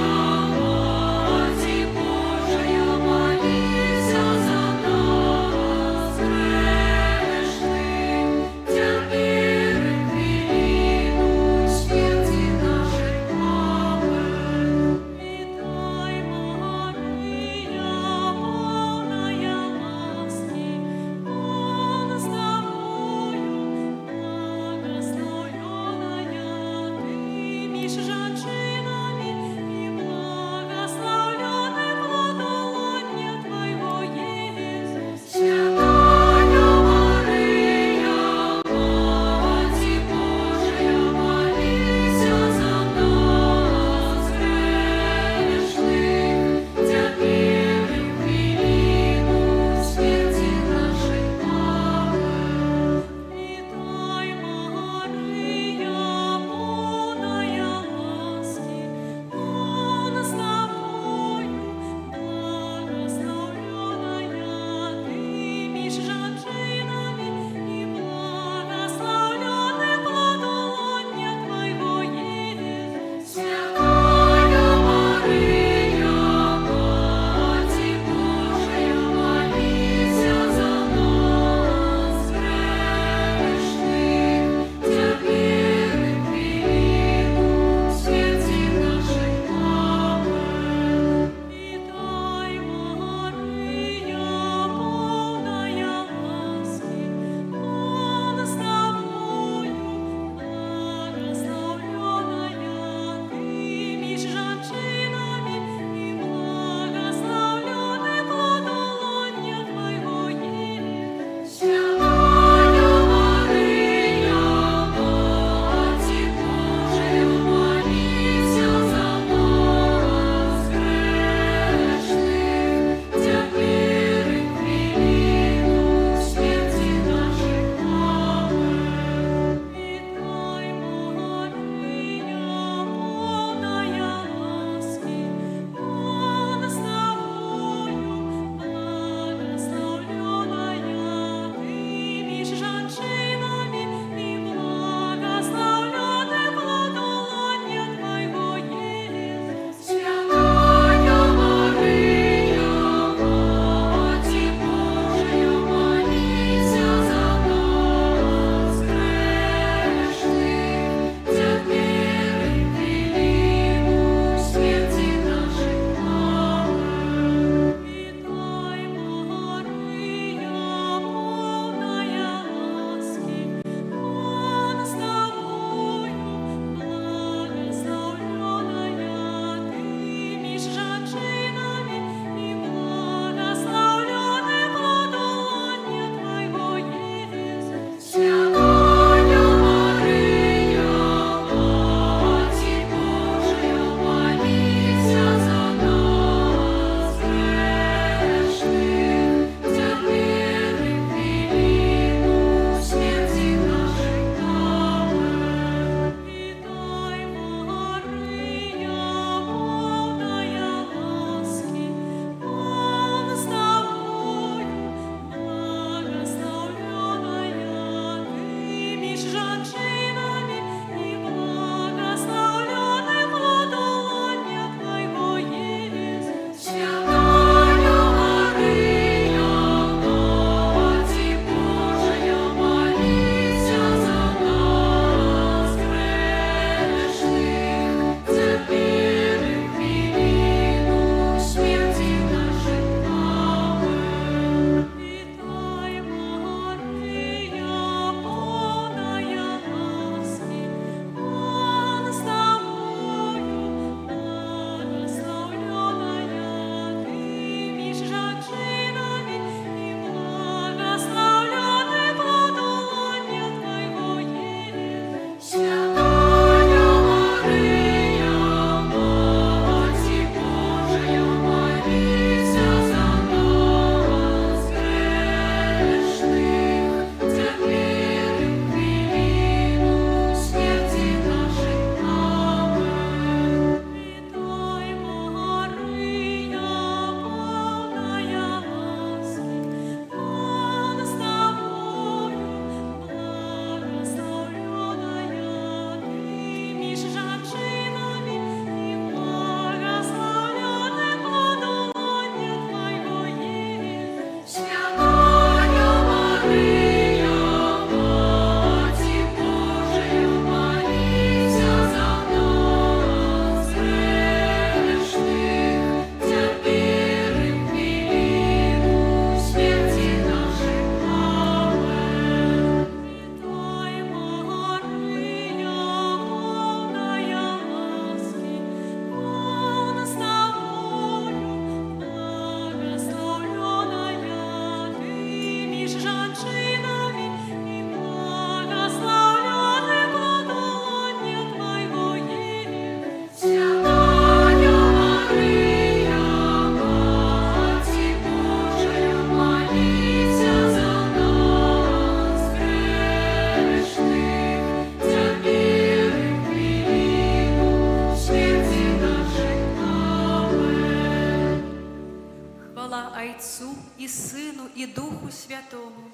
Слава Отцу и Сыну и Духу Святому,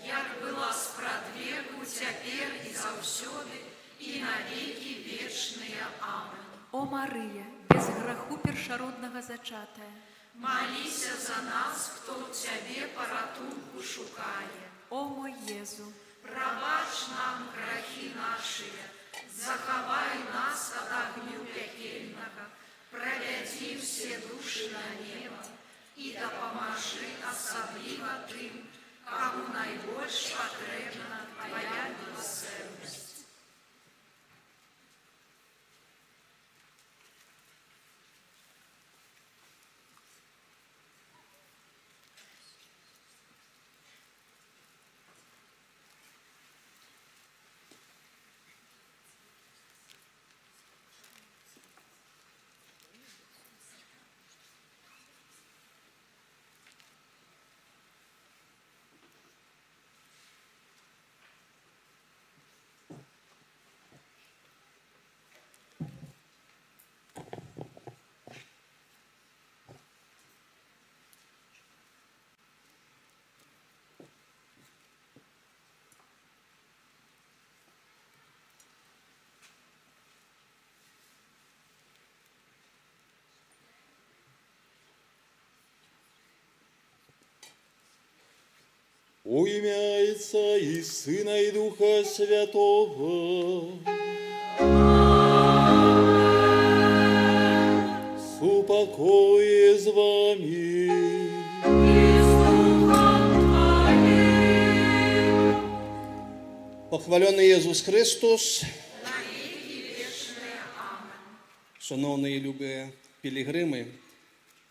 як была спрадвеку, цяпер і заўсёды, і на векі вечныя. Амен. о Мария, без граху першародного зачатая, Маліся за нас, хто в Цябе паратунку шукае. о мой Езу, Прабач нам грахі нашыя, захавай нас ад агню пякельнага, правядзі ўсе душы на неба і дапамажы асабліва тым, каму найбольш патрэбна Твая міласэрнасць. Во имя Отца и Сына и Духа Святого. Супокое с вами. Похвалений Ісус Христос. Шановні любі пілігрими,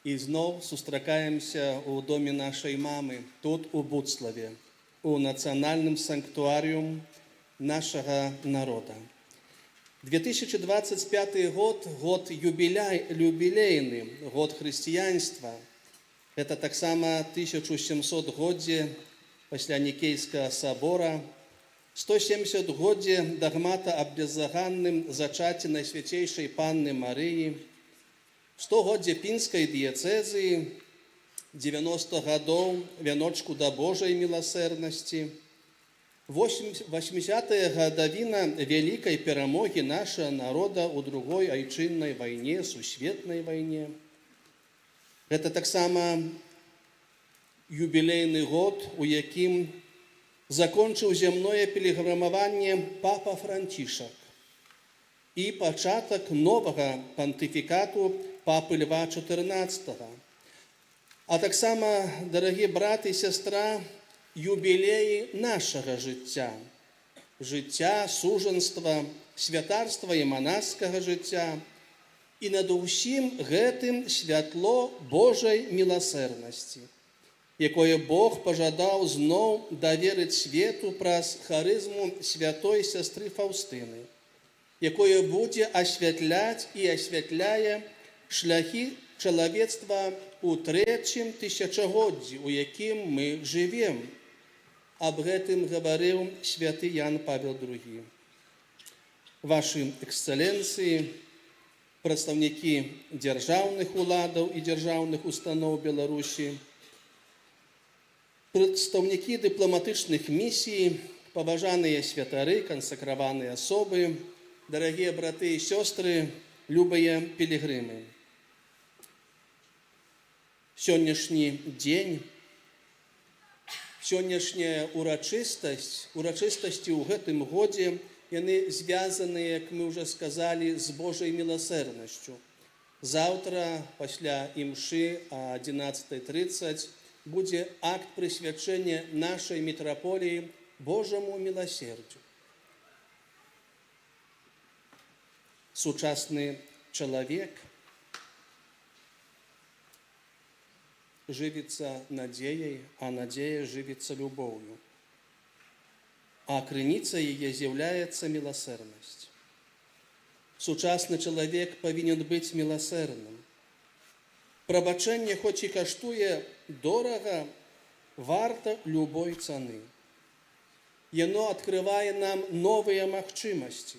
і знов зустрічаємося у домі нашої мами, тут у Буцлаві, у національному санктуаріумі нашого народу. 2025 год, год юбилейный, год христианства. Это так само 1700 годзе після Нікейського собора, 170 годзе догмата об беззаганным зачаті Найсвятейшей Панны Марии, 100 годзе Пінской диецезии, 90 годов веночку до Божьей милосердности, 80-я годовина великой перемоги нашего народа у другой айчинной войне, сусветной войне. Это так само юбилейный год, у яким закончил земное пилигримование Папа Франтишек и початок нового понтификату Папы Льва XIV. А так само, дорогі брати і сестра, юбілеї нашого життя. Життя, суженства, святарства і монашського життя. І над усім гэтым святло Божої милосердності, якое Бог пожадав знов доверить свету праз харизму святой сестры Фаустины, якое буде освятлять і освятляє шляхи чоловецтва у третьем тысячагоддзі, у якім мы живем. Об гэтым говорил святый Ян Павел II. Ваши эксцелленции, представники державных уладов и державных установ Беларуси, представники дипломатичных миссий, поважанные святары, консекрованные особы, дорогие браты и сестры, любые пилигримы. Сённяшні дзень, сённяшняя урачыстасці ў гэтым годзе, яны звязаныя, як мы уже сказали, з Божай милосерднасцю. Завтра, пасля імшы о 11:30, будзе акт прысвячэння нашай митрополии Божьему милосердию. Сучасный человек живется надеей, а надея живется любовью. А крыницей ее является милосердность. Сучасный человек повинен быть милосердным. Прабачэнне, хоць і каштуе дорага, варта любой цаны. Яно открывае нам новыя магчымасці.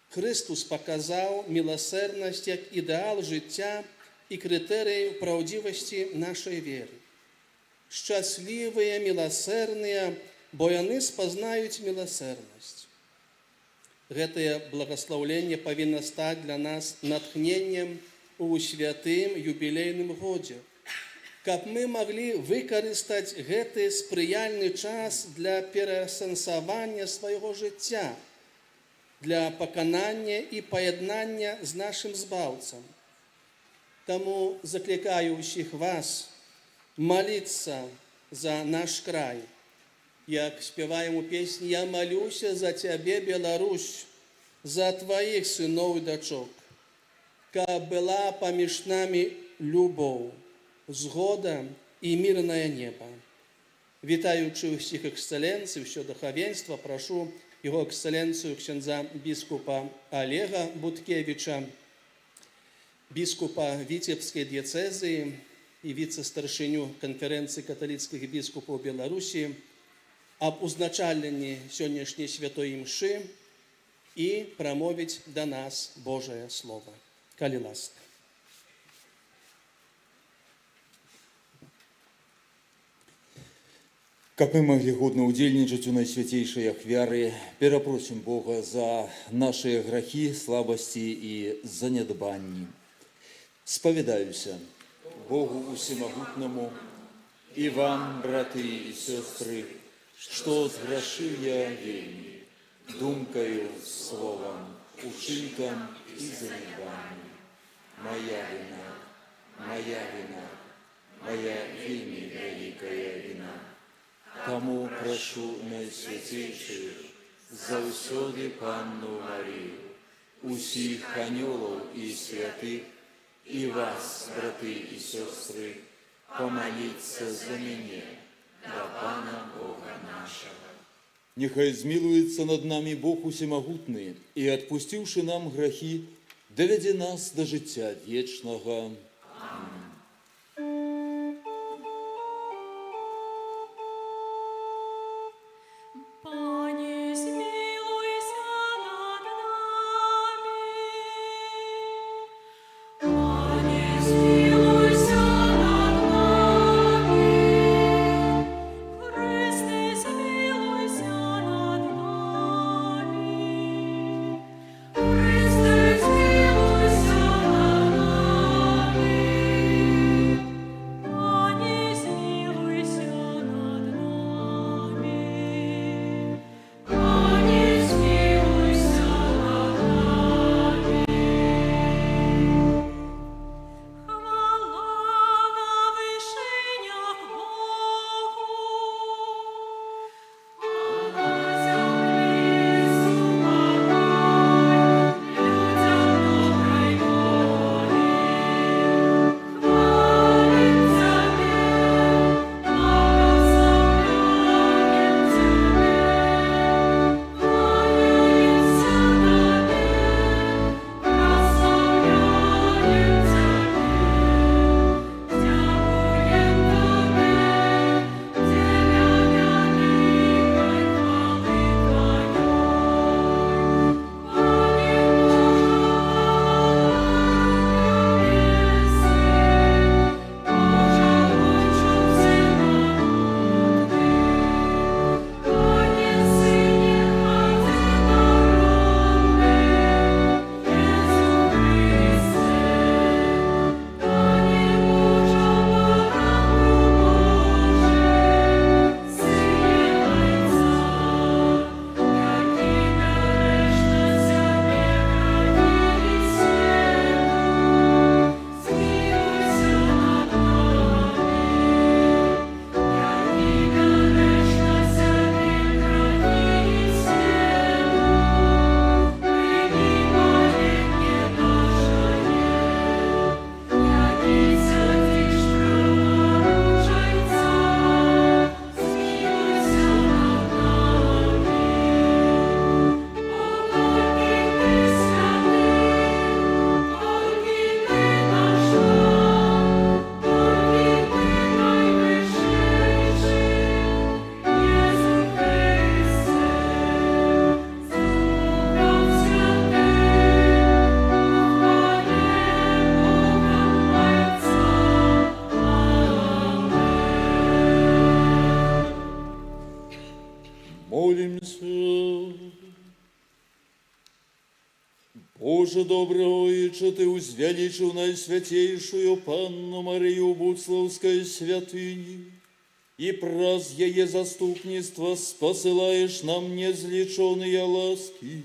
Христос показал милосердность як идеал життя и критериев правдивости нашей веры. Счастливые, милосердные, бо яны спознают милосердность. Гэтае благословение повинно стать для нас натхнением у святым юбилейным годзе, каб мы могли выкарыстаць гэты спрыяльны час для пераасэнсавання свайго жыцця, для паканання і паяднання з нашым збаўцам. Таму закликаю усіх вас молиться за наш край. Як спеваем у песні «Я молюся за Тебе, Беларусь, за Твоих сынов и дочок, каб была поміж нами любовь, згода и мирное небо». Вітаючи усіх екселенцій, все духовенство, прошу Його екселенцію ксяндза біскупа Олега Буткевича, біскупа Витебской диецезии и вице-старшиню конференции католических біскупов Беларуси об узначальненні сьогоднішньої святої мши и промовить до нас Божие Слово. Калі ласка. Каб мы могли годно удзельнічаць у найсвяцейшай ахвяры, перапросім Бога за наши грахи, слабости и занядбанні. Споведаюся Богу Усемогутному и вам, браты и сестры, что сгрешил я вельми, думкою, словом, учинком и занядбанием. Моя вина, моя вельми великая вина. Тому прошу найсвятейшую, заўсёды Панну Марию, усіх анёлаў и святых, и вас, браты и сестры, помолиться за меня, до Пана Бога нашего. Нехай змилуется над нами Бог Усемогутный, и, отпустивши нам грехи, доведе нас до життя вечного. Аминь. Христе, змилуйся над нами. Боже добройче, Ты узвеличил Найсвятейшую Панну Марию Буцлавской святыни, и праз ее заступництва спосылаешь нам незлеченные ласки.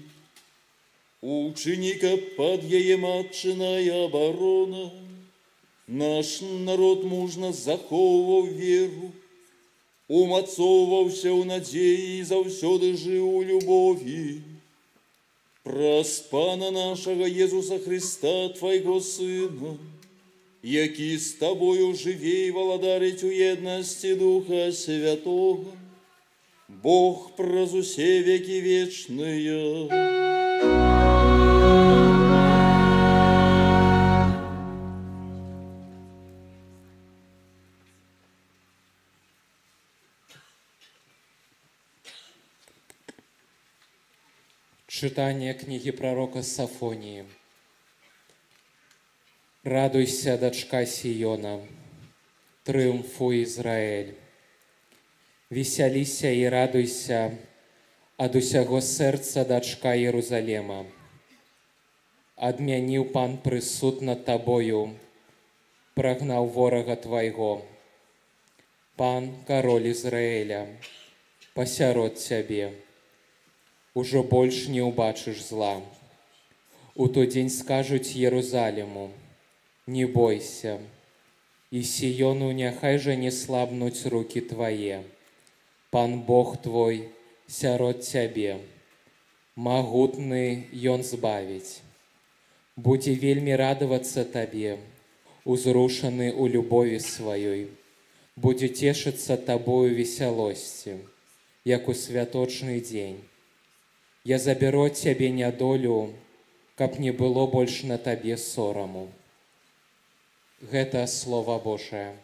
Ученика под ее матчиная оборона, наш народ мужно заховывал веру, умацовывался у надеи и завсёды жив у любови. Праз Пана нашего Иисуса Христа, Твоего Сына, які з Тобою живе і володарить у єдності Духа Святого, Бог праз усе веки вечные. Читание книги пророка Сафонии. Радуйся, дочка Сиона, трыумфуй, Израиль. Весяліся і радуйся ад усяго сэрца, дачка Єрузалема. Адмяніў Пан прысуд над табою, прагнаў ворага твайго. Пан, кароль Ізраіля, пасярод цябе. Ужо больш не ўбачыш зла. У той дзень скажуць Єрузалему: не бойся, і Сіёну няхай жа не слабнуць руки твае. Пан Бог твой сярод цябе, магутны ён збавіць. Будзе вельмі радавацца табе, узрушаны ў любові сваёй. Будзе цешыцца табою весялосці, як у святочны дзень. Я забяру ад цябе нядолю, каб не было больш на табе сораму. Гэта Слова Божае.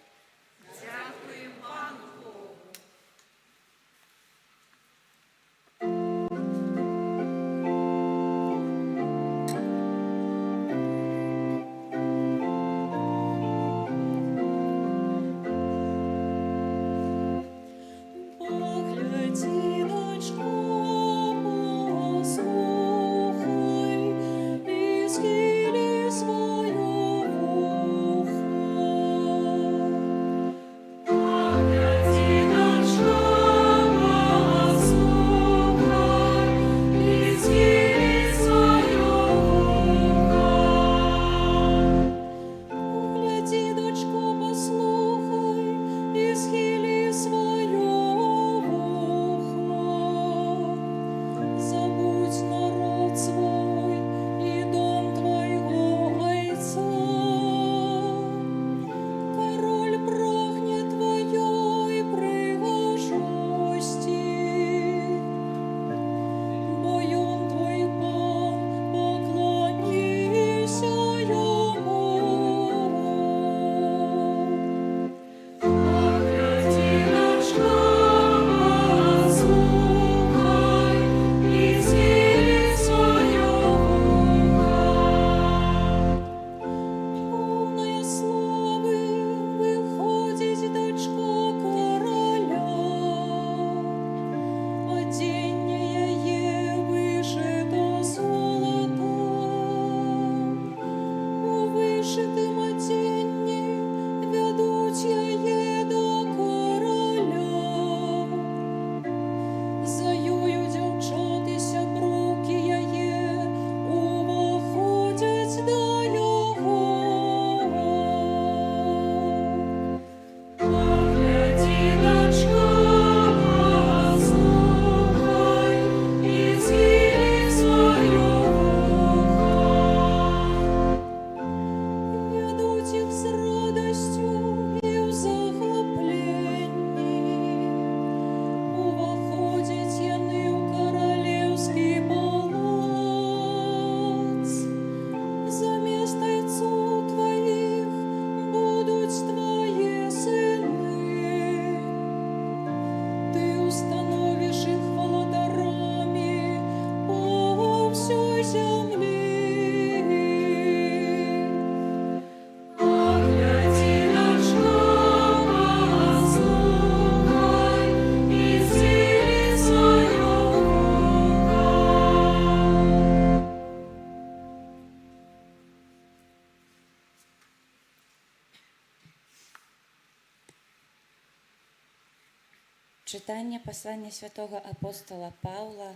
Читання послання святого апостола Павла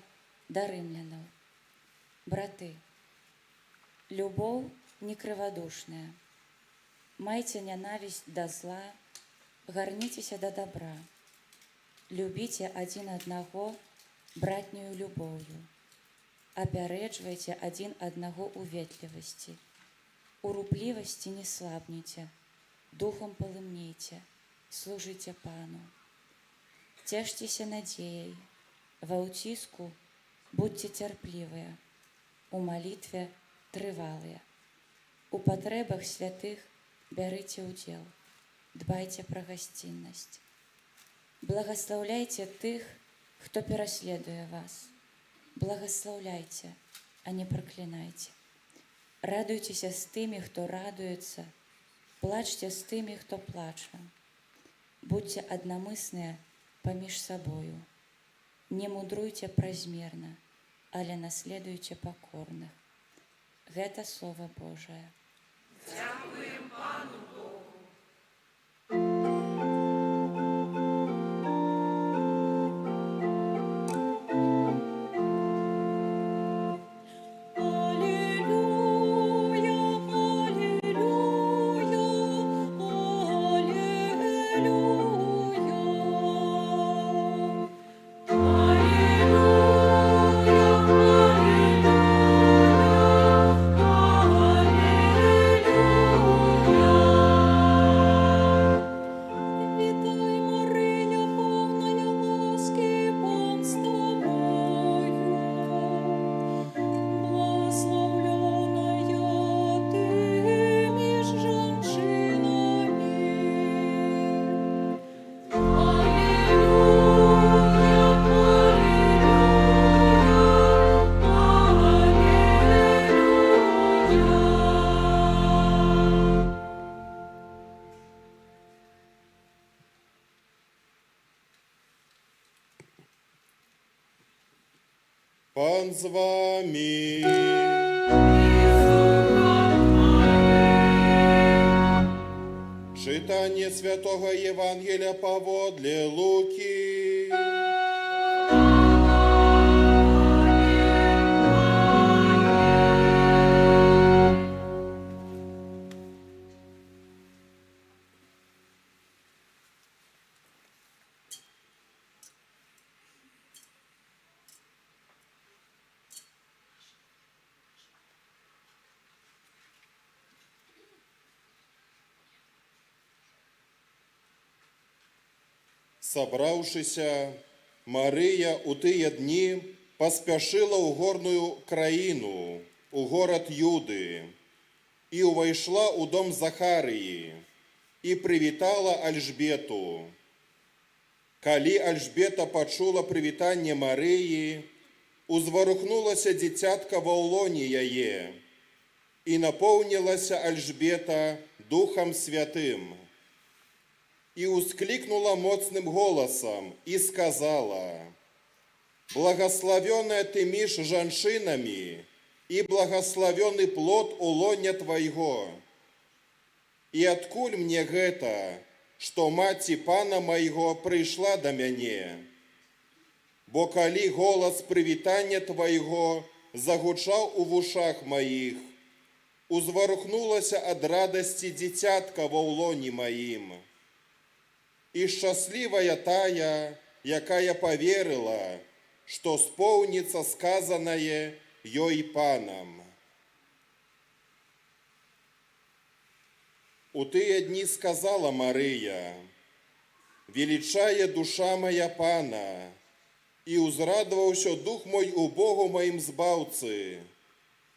до римлянам. Браты, любовь не криводушная. Майте ненависть до зла, горнитесь до добра. Любите один одного братнюю любовью. Опяреживайте один одного у ветливости. У рупливости не слабните, духом полымнейте, служите Пану. Тешьтеся надеей, в утиску будьте терпливые, у молитве тривалые. У потребах святых берите удел, дбайте про гостинность. Благословляйте тых, кто переследуя вас. Благословляйте, а не проклинайте. Радуйтесь с теми, кто радуется, плачьте с теми, кто плачет. Будьте одномысленные поміж собою. Не мудруйте празмерно, але наследуйте покорных. Гэта Слово Божие. Дякуємо Пану Богу. Пан з вами. Читание Святого Евангелия поводле Луки. Собравшися, Мария у тыя дні паспяшыла ў горную краіну, у город Юды, і ўвайшла ў дом Захарыі, і прывітала Альжбету. Калі Альжбета пачула прывітанне Марыі, узварухнулася дзіцятка ва ўлоне яе, і напоўнілася Альжбета Духом Святым. И ускликнула моцным голосом и сказала: «Благословенная ты меж жанчынами, и благословенный плод улоня твоего. И откуль мне гэта, что маці Пана моего пришла до мяне? Бо калі голос прывітання твоего загучаў у вушах моих, узварухнулася ад радости дзіцятка ва ўлоне моим. И счастливая тая, якая поверила, что сполнится сказанное ёй Паном». У тыя дни сказала Мария: «Величая душа моя Пана, и узрадовался дух мой у Богу моим збавцы,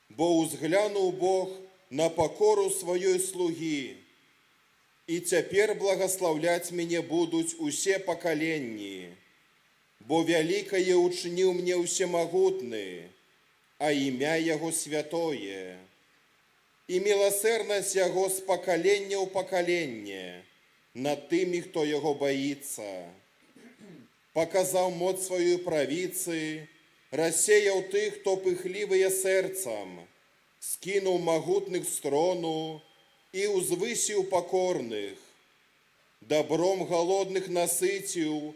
бо узглянул Бог на покору своей слуги, и теперь благословлять меня будут усе поколенні, бо великое учинил мне всемогутный, а имя Его святое, и милосердность Его с поколения у поколения над теми, кто Его боится. Показал моц свою правицы, рассеял тых, кто пыхливые сердцем, скинул могутных с трону и узвысил покорных, добром голодных насытил,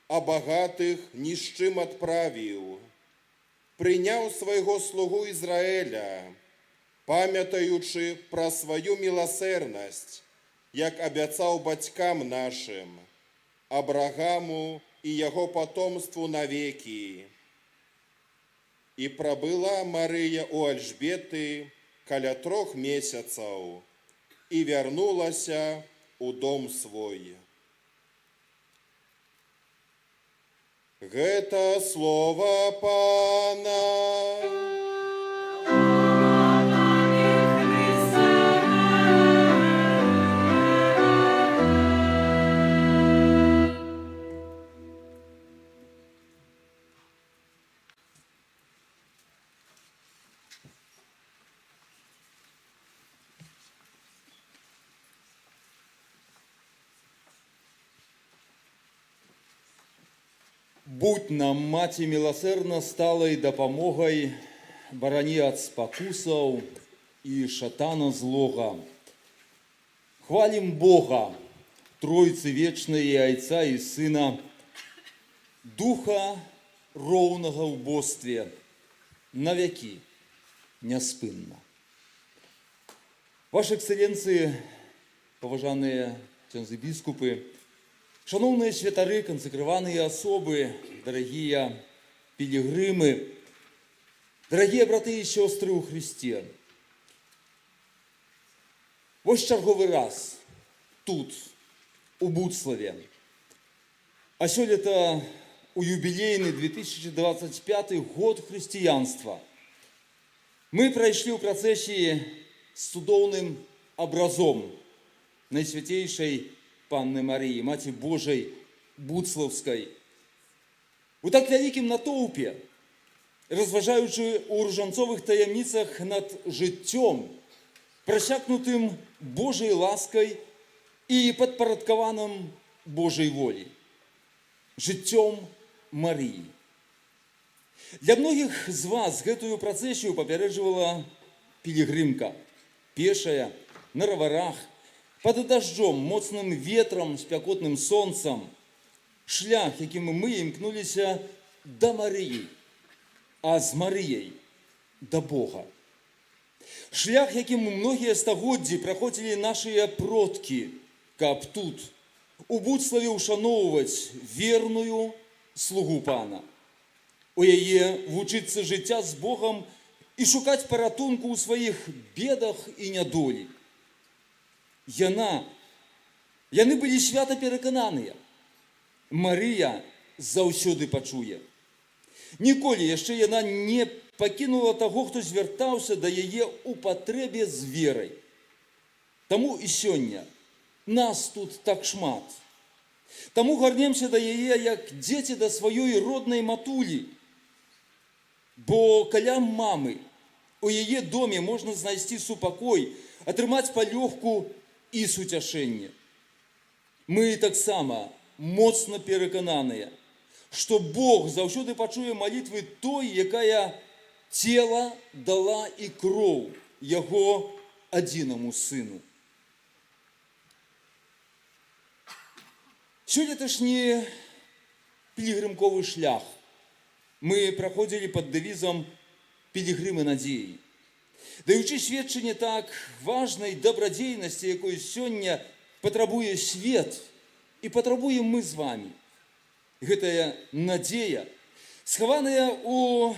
а багатых ні з чым адправіў. Прыняў свайго слугу Ізраэля, памятаючы пра сваю міласэрнасць, як абяцаў бацькам нашым, Абрагаму і яго патомству навекі. І прабыла Марыя у Альжбеты каля 3 месяцаў і вярнулася у дом свой. Гэта слова Пана. Будь нам, Маці міласэрна, сталай дапамогай, барані ад спакусаў і шатана злога. Хвалім Бога, Тройцы вечнай і Айца і Сына, Духа роўнага ў бостве, на вякі няспынна. Ваши экселленции, паважаныя ксёндзы біскупы, шановные святары, консекрованные особы, дорогие пилигримы, дорогие браты и сестры у Христе. Вось чарговы раз тут, у Буцлаве, а сёлета у юбилейный 2025 год християнства, мы прайшлі ў працэсіі з цудоўным абразом Найсвятейшай Панны Марии, Маці Божай Буцлаўскай. У так вялікім натоўпе, разважаючы ў ружанцовых таямніцах над жыццём, прасякнутым Божай ласкай і падпарадкаваным Божай волі, жыццём Марыі. Для многіх з вас гэтую працэсію папярэджвала пілігрымка, пешая, на раварах, под дождем, моцным ветром, спякотным сонцем, шлях, яким мы імкнуліся до Марії, а з Марієй до Бога. Шлях, яким многія стагоддзі праходзілі нашыя продкі, каб тут, у Буцлаве ушаноўваць верную слугу Пана, у яе вучыцца жыцця з Богом і шукаць паратунку ў сваіх бедах і нядолі. Яны былі свята перакананыя. Марыя заўсёды пачуе. Ніколі яшчэ яна не пакінула таго, хто звяртаўся да яе ў патрэбе з верай. Таму і сёння нас тут так шмат. Таму гарнемся да яе, як дзеці да сваёй роднай матулі. Бо каля мамы у яе доме можна знайсці супакой, атрымаць палёгку і суцяшэнне. Мы таксама моцна перакананыя, што Бог заўсёды пачуе малітвы той, якая цела дала і кроў яго адзінаму сыну. Сёлеташні пілігрымковы шлях мы праходзілі пад дэвізам «Пілігрымы надзеі». Даючы сведчанне так важнай дабрадзейнасці, якой сёння патрабуе свет і патрабуем мы з вамі. Гэтая надзея, схаваная ў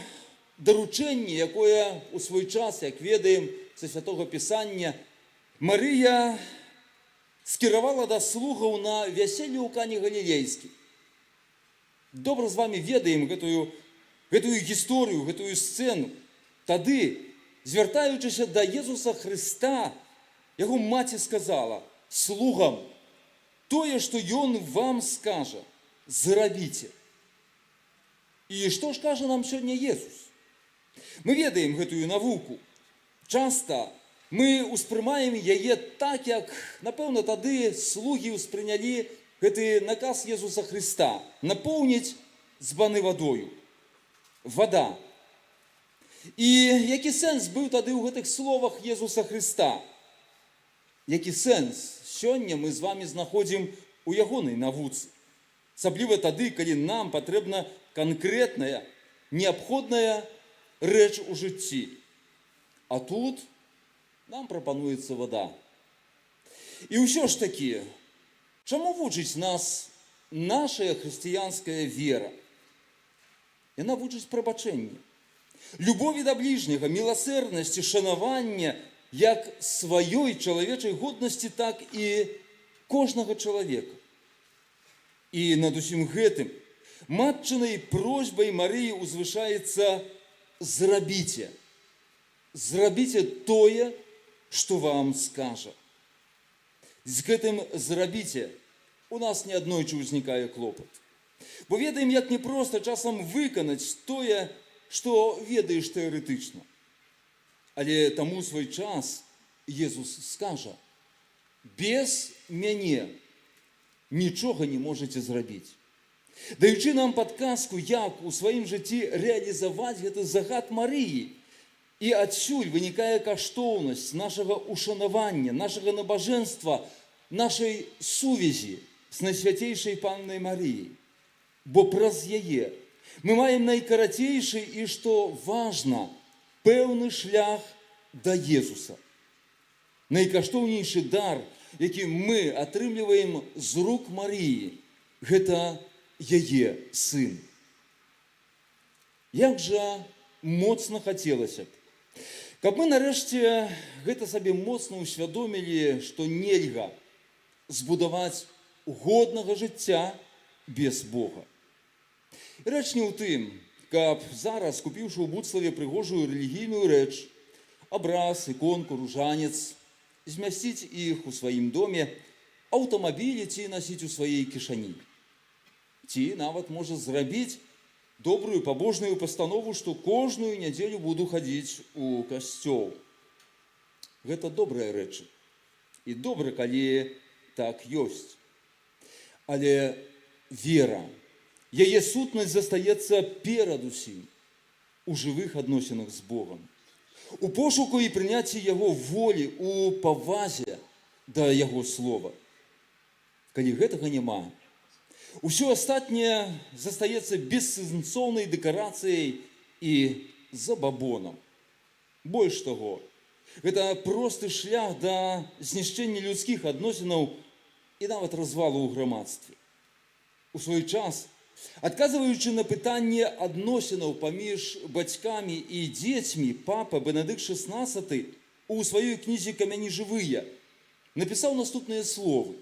даручэнні, якое ў свой час, як ведаем са Святога Пісання, Марыя скіравала да слугаў на вяселле ў Кані Галілейскім. Добра з вамі ведаем гэтую гісторыю, гэтую сцэну. Тады, звяртаючыся да Езуса Хрыста, яго маці сказала слугам: тое, што ён вам скажа, зрабіце. І што ж кажа нам сёння Езус? Мы ведаем гэтую навуку. Часта мы ўспрымаем яе так, як, напэўна, тады слугі ўспрынялі гэты наказ Езуса Хрыста напоўніць збаны вадою. Вада. І які сэнс быў тады ў гэтых словах Езуса Хрыста? Які сэнс сёння мы з вамі знаходзім у ягонай навуцы? Асабліва тады, калі нам патрэбна канкрэтная, неабходная рэч у жыцці. А тут нам прапануецца вада. І ўсё ж такі, чаму вучыць нас наша хрысціянская вера? Яна вучыць прабачэнне, любові да бліжняга, міласэрнасці, шанавання як сваёй чалавечай годнасці, так і кожнага чалавека. І над усім гэтым матчынай просьбай Марыі узвышаецца: зрабіце. Зрабіце тое, што вам скажа. З гэтым зрабіце у нас неаднойчы ўзнікае клопат. Бо ведаем, як непроста часам выканаць тое, што ведаеш тэарэтычна. Але таму свой час Езус скажа: без мяне нічога не можаце зрабіць. Даючы нам падказку, як у сваім жыцці рэалізаваць гэты загад Марыі. І адсюль вынікае каштоўнасць нашага ушанавання, нашага набажэнства, нашай сувязі з Найсвяцейшай Паннай Марыяй. Бо праз яе мы маем найкарацейшы і, што важна, пэўны шлях да Езуса. Найкаштоўнейшы дар, які мы атрымліваем з рук Марыі, гэта яе сын. Як жа моцна хацелася б, каб мы нарэшце гэта сабе моцна ўсвядомілі, што нельга збудаваць годнага жыцця без Бога. Рэч не ў тым, каб зараз, купіўшы ў Буцлаве прыгожую рэлігійную рэч, абраз, іконку, ружанец, змясціць іх у сваім доме, аўтамабілі ці насіць у сваей кішані. Ці нават можа зрабіць добрую пабожную пастанову, што кожную нядзелю буду хадзіць у касцёл. Гэта добрыя рэчы. І добра, калі так ёсць. Але вера, яе сутнасць застаецца перадусім у жывых адносінах з Богам. У пошуку і прыняцці Яго волі, у павазе да Яго слова. Калі гэтага няма, усё астатняе застаецца бессэнсоўнай дэкарацыяй і забабонам. Больш таго, гэта просты шлях да знішчэння людскіх адносінаў і нават развалу ў грамадстве. У свой час, адказваючы на пытанне адносінаў паміж бацькамі і дзецьмі, папа Бенедыкт XVI у сваёй кнізе «Камяні жывыя» напісаў наступныя словы: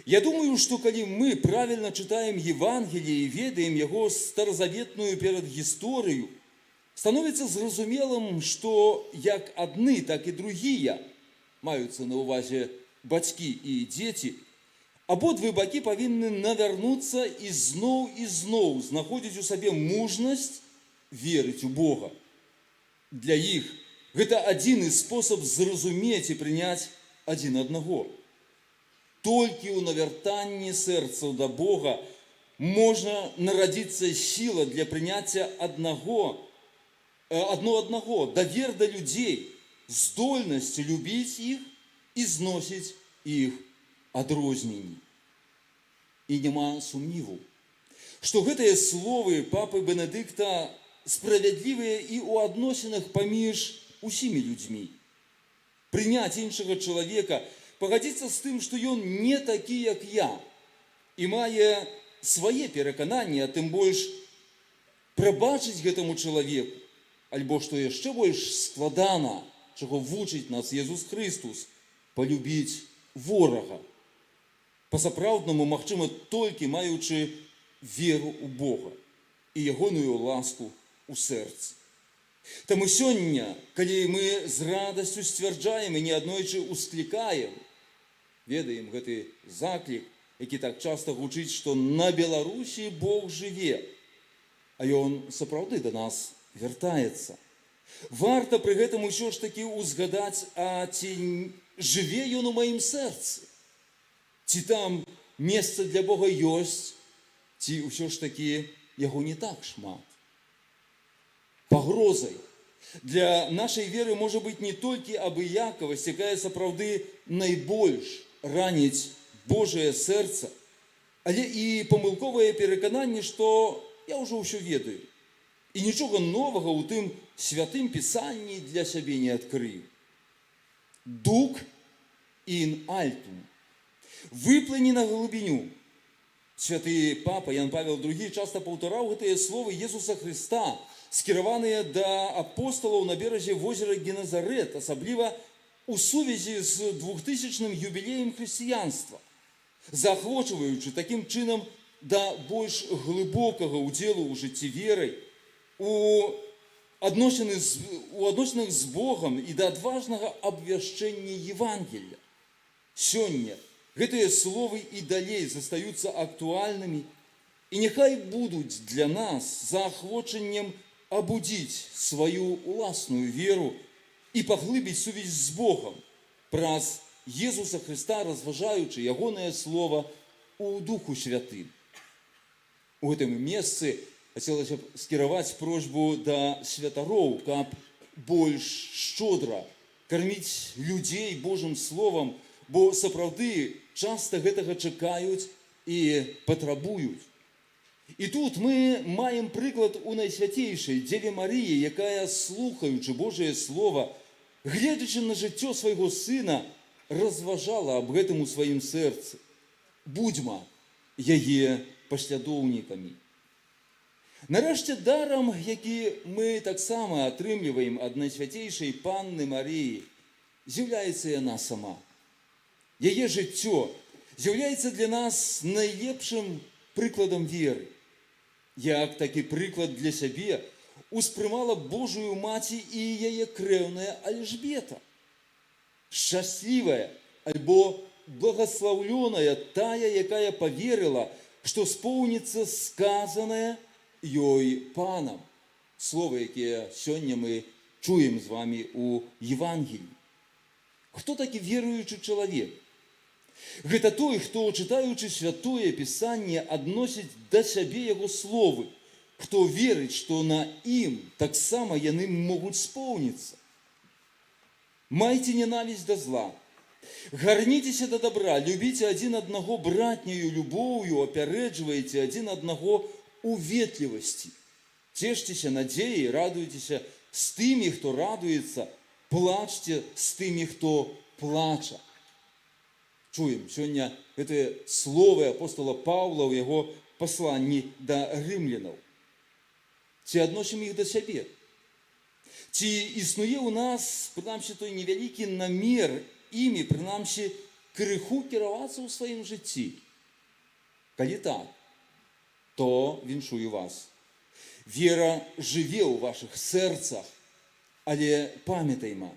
«Я думаю, што калі мы правільна чытаем Евангелие і ведаем яго старазаветную перадгісторыю, становіцца зразумелым, што як адны, так і другія, маюцца на ўвазе бацькі і дзеці, абодвы бакі павінны навярнуцца і зноў знаходзіць у сабе мужнасць верыць у Бога. Для іх гэта адзіны спосаб зразумець і прыняць адзін аднаго. Толькі ў навяртанні сэрцаў да Бога можна нарадзіцца сіла для прыняцця адно аднаго, давер да людзей, здольнасць любіць іх і зносіць іх адрозненні. І няма сумніву, што гэтыя словы папы Бенедыкта справядлівыя і ў адносінах паміж усімі людзьмі. Прыняць іншага чалавека, пагадзіцца з тым, што ён не такі, як я, і мае свае перакананні, а тым больш прабачыць гэтаму чалавеку, альбо, што яшчэ больш складана, чаго вучыць нас Езус Хрыстус, палюбіць ворага. Па-сапраўднаму, магчыма, толькі маючы веру ў Бога і ягоную ласку ў сэрцы. Таму сёння, калі мы з радасцю сцвярджаем і неаднойчы усклікаем, ведаем гэты заклік, які так часта гучыць, што на Беларусі Бог жыве, а ён сапраўды да нас вяртаецца. Варта пры гэтым усё ж такі ўзгадаць, а ці жыве ён у маім сэрцы? Ці там месца для Бога ёсць, ці ўсё ж такі яго не так шмат? Пагрозай для нашай веры можа быць не толькі абыякавасць, якая сапраўды найбольш раніць Божае сэрца, Але і памылковае перакананне, што я ўжо ўсё ведаю. І нічога новага ў тым святым пісанні для сябе не адкрыю. Дук ін альтум. Выплыні на глыбіню. Святы папа Ян Павел II часта паўтараў гэтыя словы Езуса Хрыста, скіраваныя да апосталаў на беразе возера Геназарет, асабліва у сувязі з 2000-м юбілеем хрысціянства, заахвочваючы такім чынам да больш глыбокага ўдзелу ў жыцці веры, у адносінах з Богам і да адважнага абвяшчэння Евангелля. Сёння гэтыя словы і далей застаюцца актуальнымі, і няхай будуць для нас заахвочаннем абудзіць сваю уласную веру і паглыбіць сувязь з Богом праз Езуса Хрыста, разважаючы ягонае слова у Духу Святым. У гэтым месцы хацелася б скіраваць просьбу да святароў, каб больш шчодра карміць людзей Божым словам, бо сапраўды часта гэтага чакаюць і патрабуюць. І тут мы маем прыклад у Найсвяцейшай Дзеве Марыі, якая, слухаючы Божае Слово, гледзячы на жыццё свайго сына, разважала аб гэтым у сваім сэрцы. Будзьма яе паслядоўнікамі. Нарэшце, дарам, які мы таксама атрымліваем ад Найсвяцейшай Панны Марыі, з'яўляецца яна сама. Яе жыццё з'яўляецца для нас найлепшым прыкладам веры. Як такі прыклад для сябе успрымала Божую маці і яе крэўная Альжбета. Шчаслівая альбо благаслаўлёная тая, якая паверыла, што споўніцца сказанае ёй Панам. Словы, якія сёння мы чуем з вамі ў Евангеліі. Хто такі веруючы чалавек? Гэта той, хто, чытаючы святое Пісанне, адносіць да сябе яго словы, хто верыць, што на ім таксама яны могуць споўніцца. Майце ненавісць да зла, гарніцеся да добра, любіце адзін аднаго братняю любоўю, апярэджвайце адзін аднаго у ветлівасці. Цешцеся надзеяй, радуйцеся з тымі, хто радуецца, плачце з тымі, хто плача. Чуем сёння гэтыя словы апостола Паўла ў яго пасланні да рымлянаў. Ці адносім іх да сябе? Ці існуе ў нас, прынамсі, той невялікі намер імі, прынамсі, крыху кіравацца ў сваім жыцці? Калі так, то віншую вас. Вера жыве ў вашых сэрцах, але памятайма,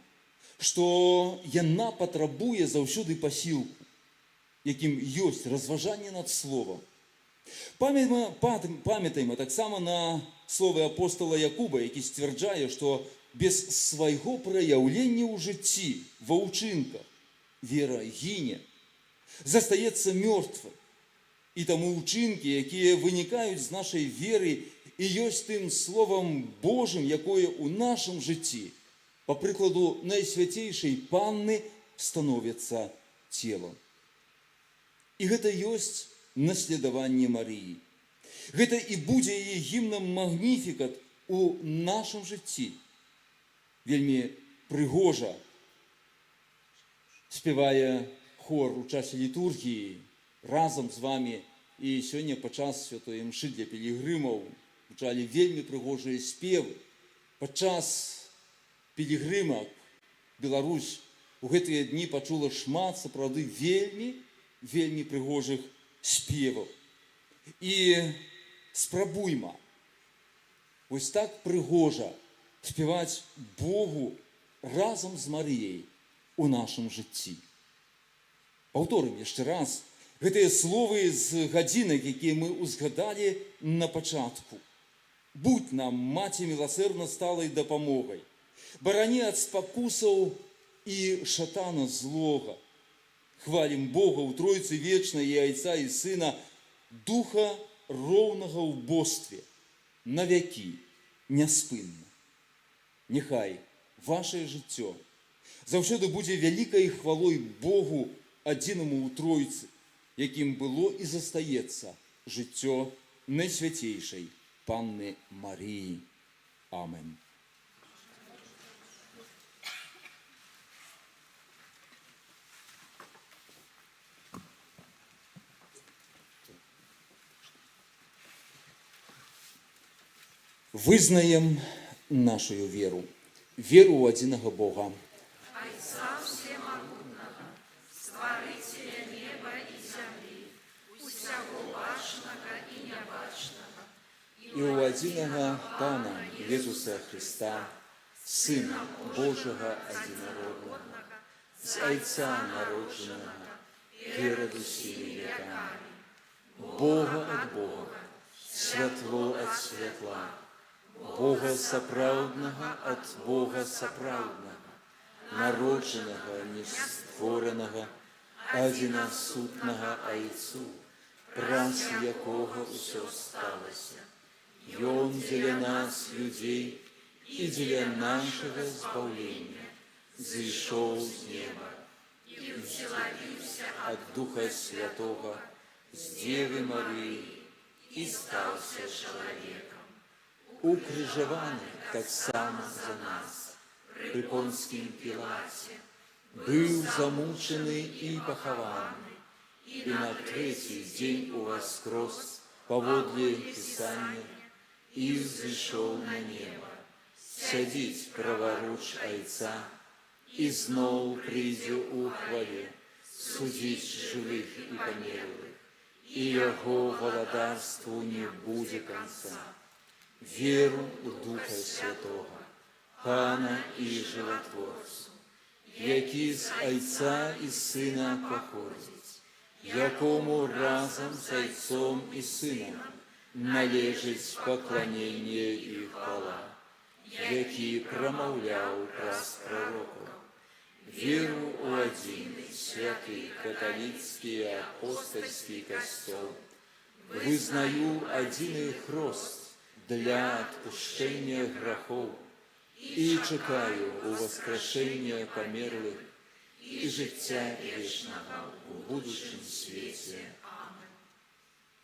што яна патрабуе заўсёды пасілку, якім ёсць разважанне над словам. Памятайма таксама на словы апостола Якуба, які сцвярджае, што без свайго праяўлення ў жыцці, ва ўчынках, вера гіне, застаецца мёртвай. І таму ўчынкі, якія вынікаюць з нашай веры і ёсць тым словам Божым, якое ў нашым жыцці, па прыкладу Найсвяцейшай Панны, становяцца целам. І гэта ёсць наследаванне Марыі. Гэта і будзе яе гімнам магніфікат у нашым жыцці. Вельмі прыгожа спявае хор у часе літургіі разам з вамі, і сёння падчас святой імшы для пілігрымаў гучалі вельмі прыгожыя спевы. Падчас пілігрымак Беларусь у гэтыя дні пачула шмат сапраўды вельмі прыгожых спеваў. І спрабуйма вось так прыгожа спяваць Богу разам з Марыяй у нашым жыцці. Паўторым яшчэ раз гэтыя словы з гадзінак, якія мы узгадалі на пачатку. Будь нам, Маці міласэрна сталай дапамогай, барані ад спакусаў і шатана злога. Хвалім Бога ў Тройцы вечнай і Айца і Сына, Духа роўнага ў бостве, на вякі, няспынна. Няхай вашае жыццё заўсёды будзе вялікай хвалой Богу адзінаму ў Тройцы, яким було і застається життя найсвятейшей Панни Марії. Амен. Визнаємо нашу віру, віру у одиного Бога, Отца Всемогутного, Створителя неба и земли, усяго бачного и небачного, і у одиного Пана Ісуса Христа, Сина Божого одинородного, з Отця народженого, перед усіми веками, Бога от Бога, світло от світла, Бога соправдного от Бога соправдного, народженого, нествореного, одиносутного Отцу, праз якого все сталося. И Он для нас, людей, и для нашего избавления, зашел с неба и вселился от Духа Святого с Девы Марии и стался человеком. Укрижований так само за нас, при Понскім Пілаті, был замучений и похованный, и на третий день воскрес поводле Писания и взошел на небо, садить праворуч Отца, и знов придя у хвале, судить живых и померлых, и Его владарству не будет конца. Веру у Духа Святого, Пана и Животворцу, який з Отця і Сина походить, якому разом з Отцом і Сином належить поклонение и хвала, який промовляв праз пророков, веру у один святый католицкий и апостольский костел, вызнаю один их рост для отпущения грехов и чекаю у воскрешения померлых и життя вечного в будущем свете.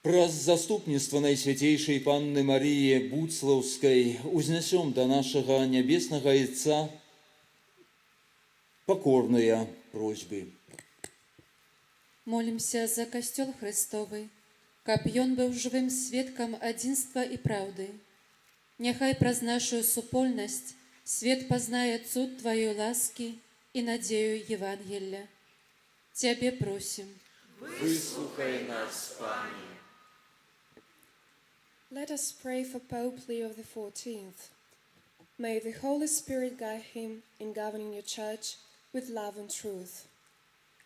Праз заступництво Найсвятейшей Панны Марии Буцлавской узнесем до нашего Небесного Отца покорные просьбы. Молимся за Костел Христовый, каб ён быў жывым сведкам адзінства і праўды. Няхай праз нашу супольнасць свет пазнае цуд Тваёй ласкі і надзею Евангелля. Цябе просім. Выслухай нас, Пане. Let us pray for Pope Leo XIV. May the Holy Spirit guide him in governing your church with love and truth.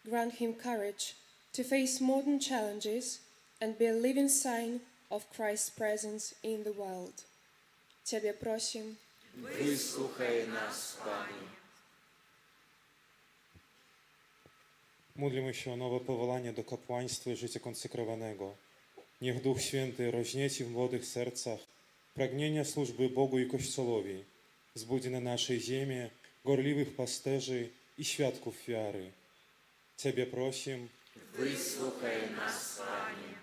Grant him courage to face modern challenges and be a living sign of Christ's presence in the world. Тебе просим. Выслухай нас, Пане. Módlmy się o nowe powołanie do kapłaństwa i życia konsekrowanego. Niech Duch Święty roznieci w młodych sercach pragnienia służby Bogu i Kościołowi, zbudzi na naszej ziemi gorliwych pasterzy i świadków wiary. Ciebie prosim. Выслухай нас, Пане.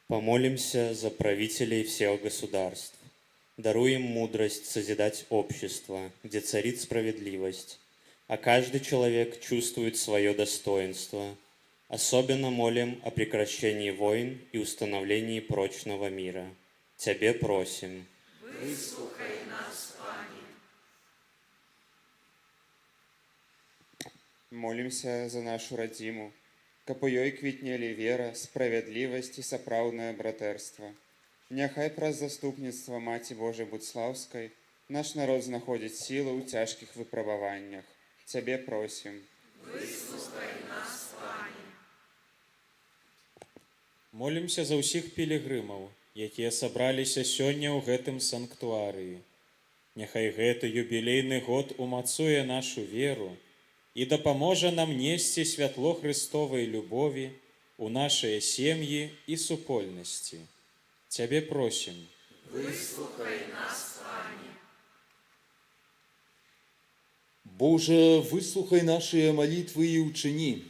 Помолимся за правителей всех государств. Даруем мудрость созидать общество, где царит справедливость, а каждый человек чувствует свое достоинство. Особенно молим о прекращении войн и установлении прочного мира. Тебе просим. Выслухай нас, Пане. Молимся за нашу радзіму, каб у ёй квітнелі вера, справядлівасць і сапраўднае братэрства. Няхай праз заступніцтва Маці Божай Буцлаўскай наш народ знаходзіць сілу ў цяжкіх выпрабаваннях. Цябе просім. Выслухай нас, Пане. Молімся за ўсіх пілігрымаў, якія сабраліся сёння ў гэтым санктуарыі. Няхай гэты юбілейны год умацуе нашу веру і дапаможа нам несці святло Христовай любові у нашыя сем'і і супольнасці. Цябе просім. Выслухай нас, Пане. Боже, выслухай наши молитвы и учини,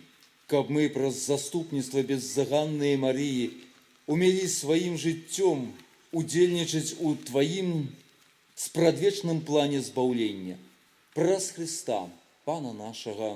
каб мы праз заступніцтва беззаганнай Марии умели своим жыццём удзельнічаць у Твоим спрадвечным плане збаўлення. Праз Христа, Пана нашага.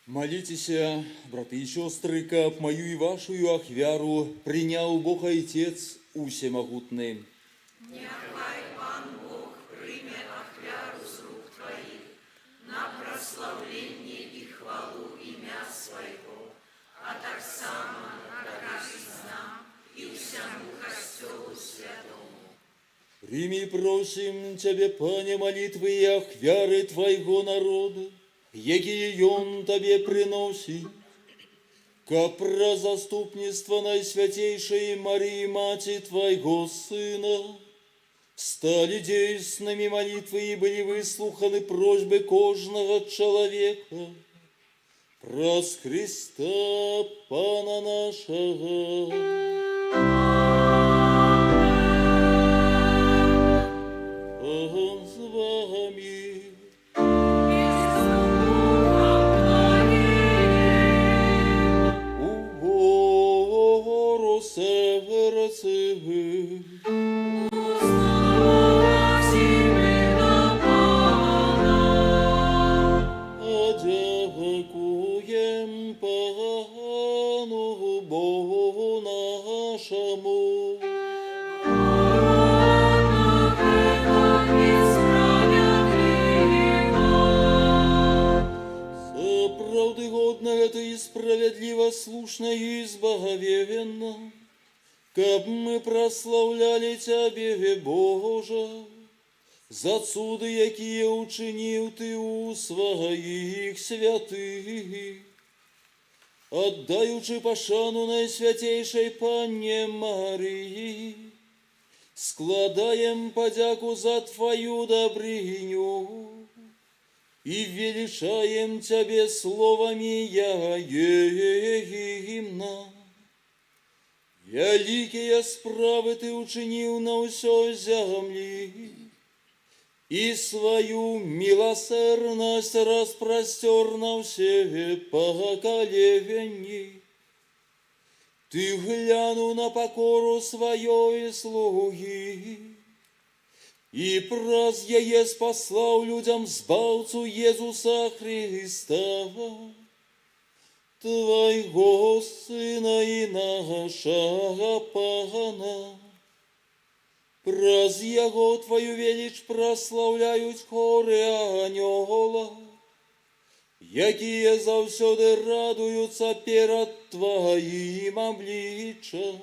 Молитеся, браты и сестры, каб мою и вашу ахвяру принял Бог Отец усемогутный. Нехай Пан Бог прийме ахвяру з рук Твоих на прославление и хвалу имя Своего, а так само на каждый нам и всему Костелу Святому. Прими, просим Тебя, Пане, молитвы и ахвяры Твоего народа, якие он Тебе приносит, как про заступництво Наисвятейшей Марии, Мати Твоего Сына, стали действенными молитвы и были выслуханы просьбы кожного человека, праз Христа Пана нашего. послушно и избавенно, каб мы прославляли Тебе, Боже, за цуды, якія учинил Ты у своих святых, отдаючи пошану Найсвятейшей Панне Марии, складаем подяку за Твою добрыню и величаем Тебе словами гимна. Великие справы Ты учинил на усёй земли, и свою милосердность распростер на все поколения. Ты глянул на покору своей слуги, и праз яе спаслал людям збавцу Иисуса Христа, Твоего Сына и нашего Пана. Праз Яго Твою велич прославляют хоры анёла, якія заўсёды радуются перед Твоим обличчем.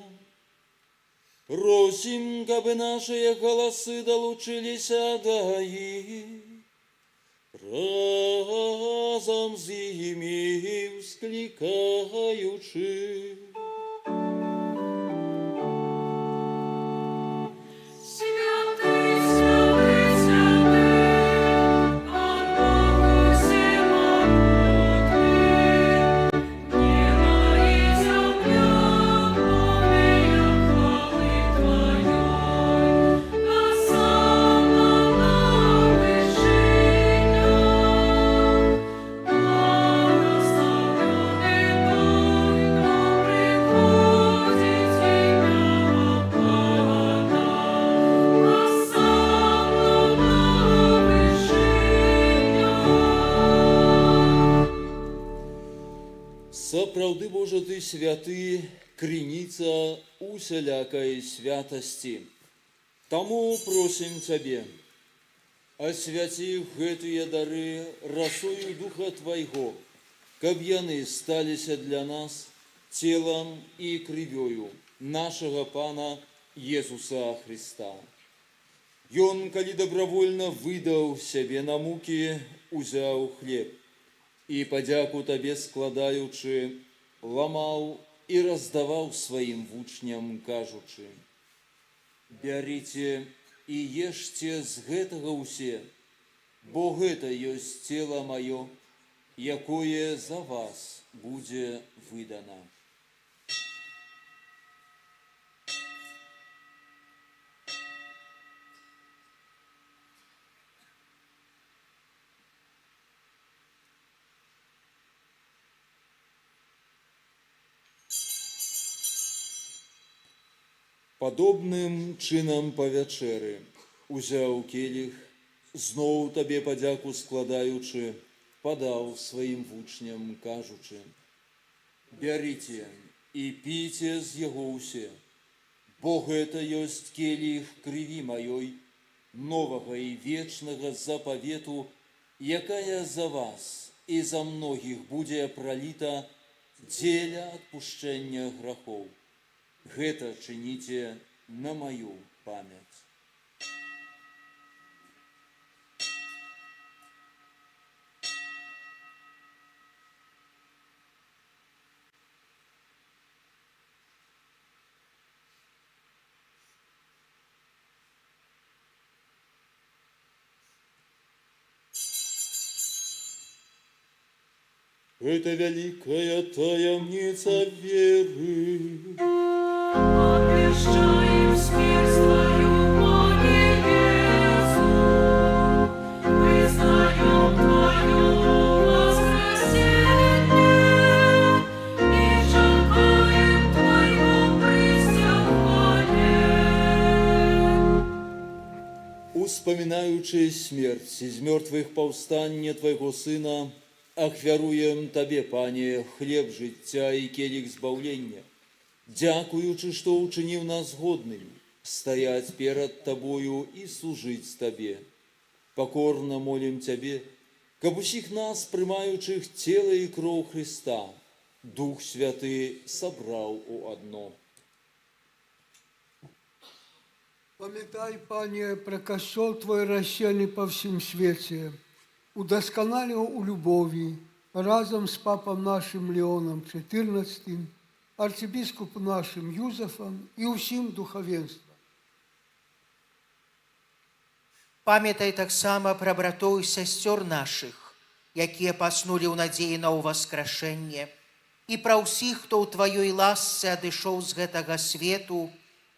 Просим, кабы наши голосы долучилися до их, разом с ими вскликаючи. Сапраўды, Боже, Ты святы, крыніца усялякай святасці. Таму просім Цябе, асвяці гэтыя дары расою Духа Твайго, каб яны сталіся для нас целам і крывёю нашага Пана Иисуса Христа. Ён, калі добровольно выдаў сябе на мукі, узяў хлеб, і падзяку Табе складаючы, ламаў і раздаваў сваім вучням, кажучы: «Бярыце і ешце з гэтага ўсе, бо гэта ёсць цела маё, якое за вас будзе выдана». Падобным чынам па вячэры узяў келіх, зноў Табе падзяку складаючы, падаў сваім вучням, кажучы: «Бярыце і піце з яго ўсе, бо гэта ёсць келіх крыві маёй, новага і вечнага запавету, якая за вас і за многіх будзе праліта дзеля адпушчэння грахоў. Гэта чыніце на маю памяць». Это великая таямница веры. Обвещаем смерть Твою, Боже Иисус, признаем Твое воскресение и чекаем Твоего прыся в хвале. Успоминаючи смерть из мертвых повстання Твоего Сына, ахвяруем Табе, Пане, хлеб жыцця і келіх збаўлення, дзякуючы, што ўчыніў нас годнымі стаяць перад Табою і служыць Табе. Покорно молім Цябе, каб усіх нас, прымаючых цела і кроў Христа, Дух Святый собрал у одно. Памятай, Пане, про костел Твой расселенный по всем свете, удосконалил у любови, разом с папом нашим Леоном XIV, архиепископом нашим Юзефом и усім духовенством. Памятай таксама пра братоў і сясцёр нашых, якія паснулі ў надзеі на ўваскрашэнне, і пра ўсіх, хто ў Тваёй ласцы адышоў з гэтага свету,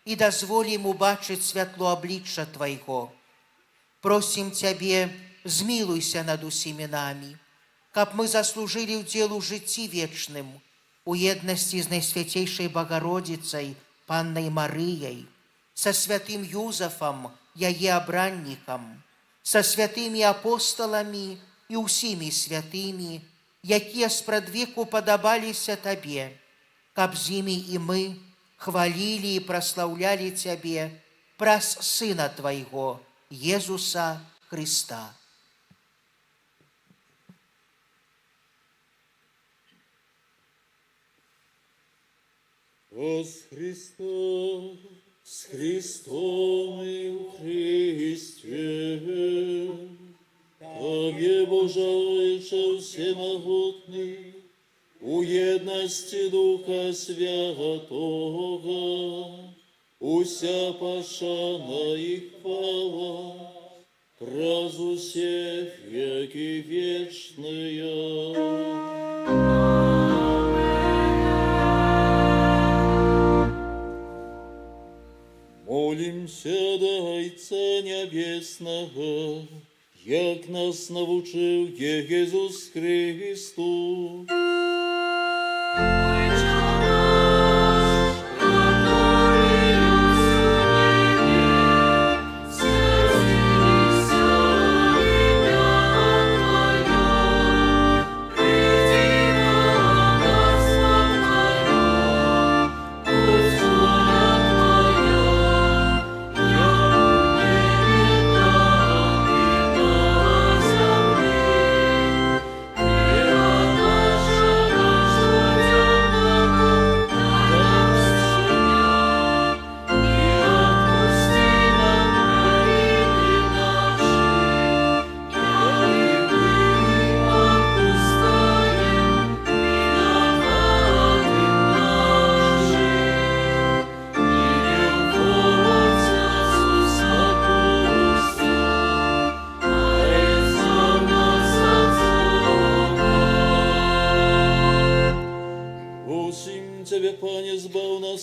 і дазволі ім убачыць святло аблічча Твайго. Просім Цябе, змілуйся над усімі намі, каб мы заслужылі ўдзел у жыцці вечным, у еднасці з Найсвяцейшай Багародзіцай, Паннай Марыяй, са святым Юзафам, яе абраннікам, са святымі апосталамі і ўсімі святымі, якія спрадвеку падабаліся Табе, каб з імі і мы хвалілі і праслаўлялі Цябе праз Сына Твайго, Езуса Христа. Воз Христос, с Христом и в Христе, Тебе, Божайше всемогутный, у едности Духа Святого, уся пошана и хвала, праз усе веки вечные. Молимся до Отца Небесного, як нас навучив Єсус Христос.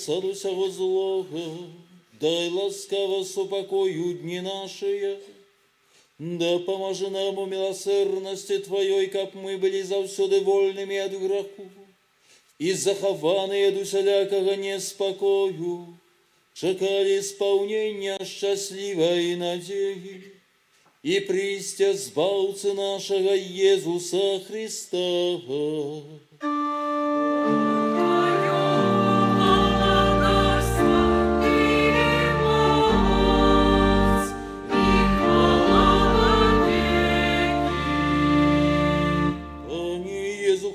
От усього злого, дай ласкаво супокою дни наши, да поможи нам у милосердности Твоей, как мы были завсёды вольными от греху, и захованные от усялякого неспокою, чекали исполнения счастливой надеи, и пристя Збавцы нашего Иисуса Христа.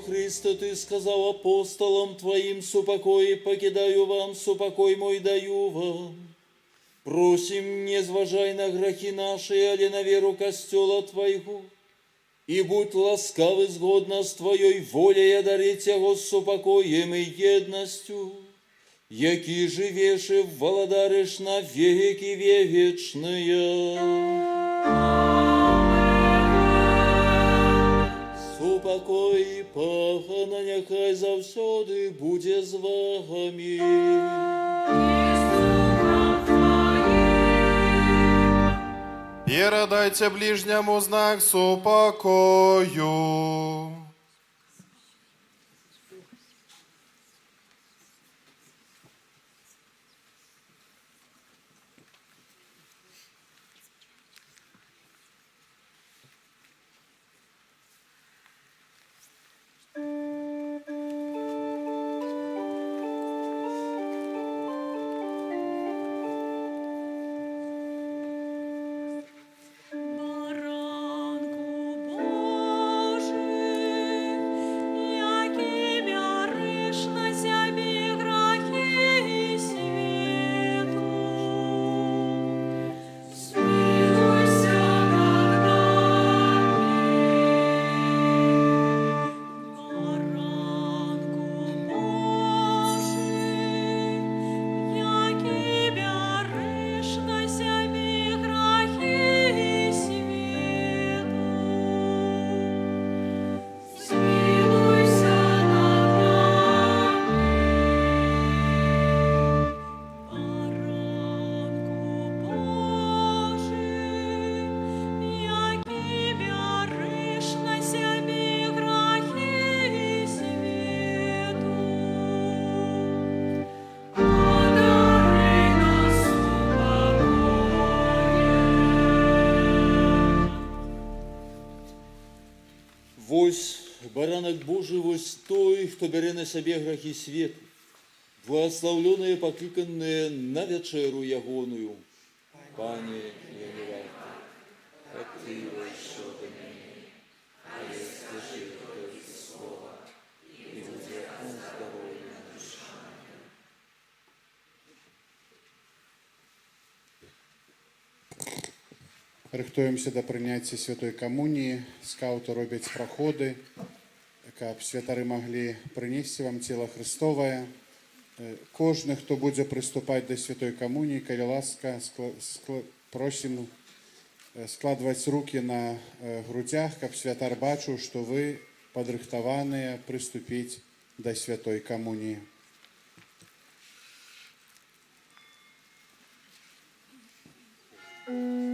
Христе, Ты сказал апостолам Твоим: супокой покидаю вам, супокой мой даю вам. Просим, не зважай на грехи наши, али на веру костела Твоего, и будь ласкавы згодно с Твоей волей одарить его супокоем и едностью, яки живеши владаришь на веки вечные. Супокой Пахана, нехай завсёды буде з вами. Передайте ближнему знак супокою. Вось баранак Божий, вось той, хто бере на сабе грахи свету, благословленные, покликанные на вечеру ягоную. Пане, я не варта, а ты вошел до меня, а я скажи только слово, и будет он здоровье душа. Рыхтуемся да прыняцця святой камуніі. Скаўты робяць праходы, каб святары маглі прынесці вам цела Христовае. Кожны, хто будзе прыступаць да святой камуніі, калі ласка, просім складваць рукі на грудзях, каб святар бачыў, што вы падрыхтаваныя прыступіць да святой камуніі. Христе,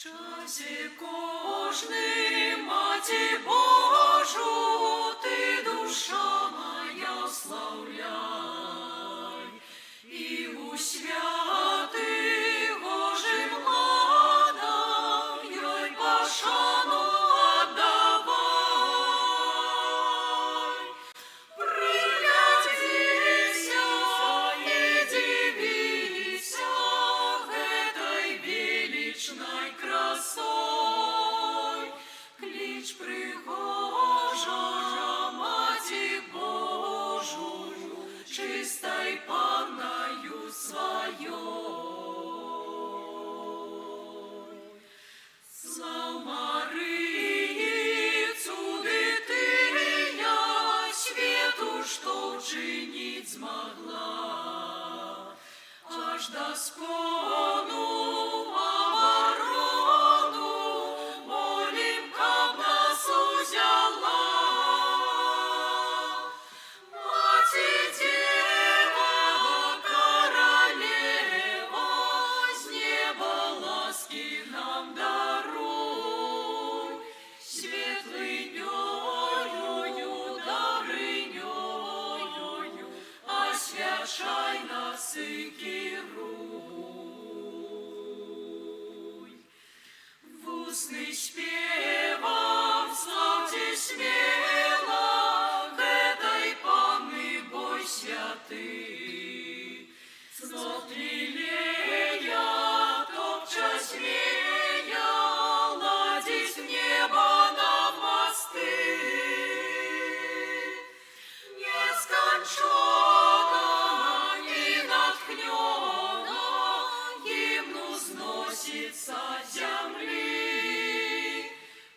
часе кожним, Маті Божу, ти, душа моя, славляй, і у святих Божим ладам ёй пошану отдавай. Приглядися и дивися этой величной красой, клич прихожа Мати Божию, чистой Панною своей. Слава Марии, цуды ты, я свету, что учинить смогла, аж доскону оборону молим, каб нас узяла. Мати Дева, королева, с неба ласки нам даруй, светлынёю, дарынёю, освящай нас и керуй. В устный спевом славьте смело этой Панны бой святый. Смотри, лея, топчась змея, ладить в небо на мосты. Несконченно и натхненно гимну сносится с земли,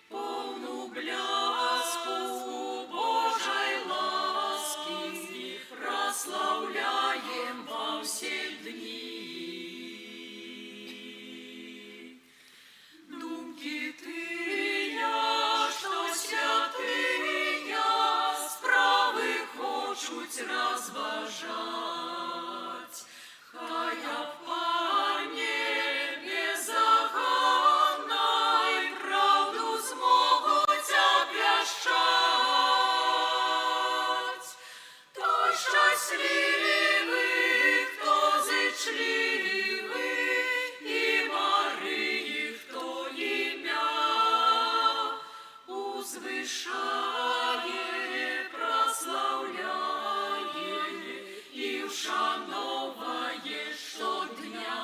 полну бляску Божьей ласки прославляем во все дни. Думки тыя, что святыя, справы хочуть розважать, хай об Панне беззаконной правду змогуть обвящать. Той щасливий, хто зичливий, і Марії, хто ім'я узвишає, прославляє і вшановує щодня.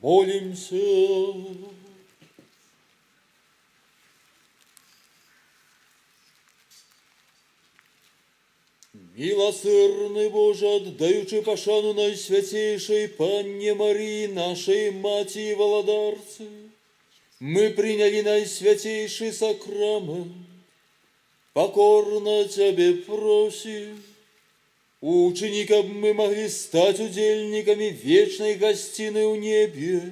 Помолимся. Милосердный Боже, отдаючи пошану Найсвятейшей Панне Марии, нашей Мати и Володарцы, мы приняли Найсвятейший сакрамент. Покорно Тебе просим, учини, как мы могли стать удельниками вечной гостины у небе,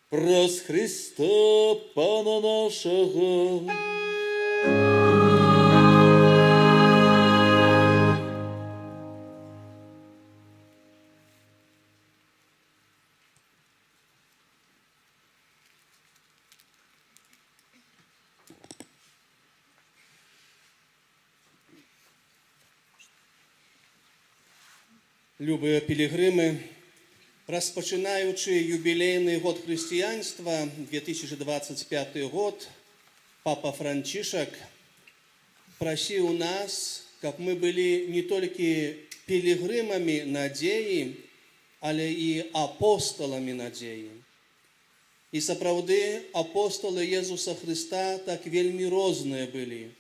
праз Христа Пана нашего. Любі пілігрими, розпочинаючи юбілейний год християнства, 2025 год, Папа Францишек просил нас, как мы были не только пилигримами надеи, але и апостолами надеи. И сапраўды апостолы Иисуса Христа так вельми розные были.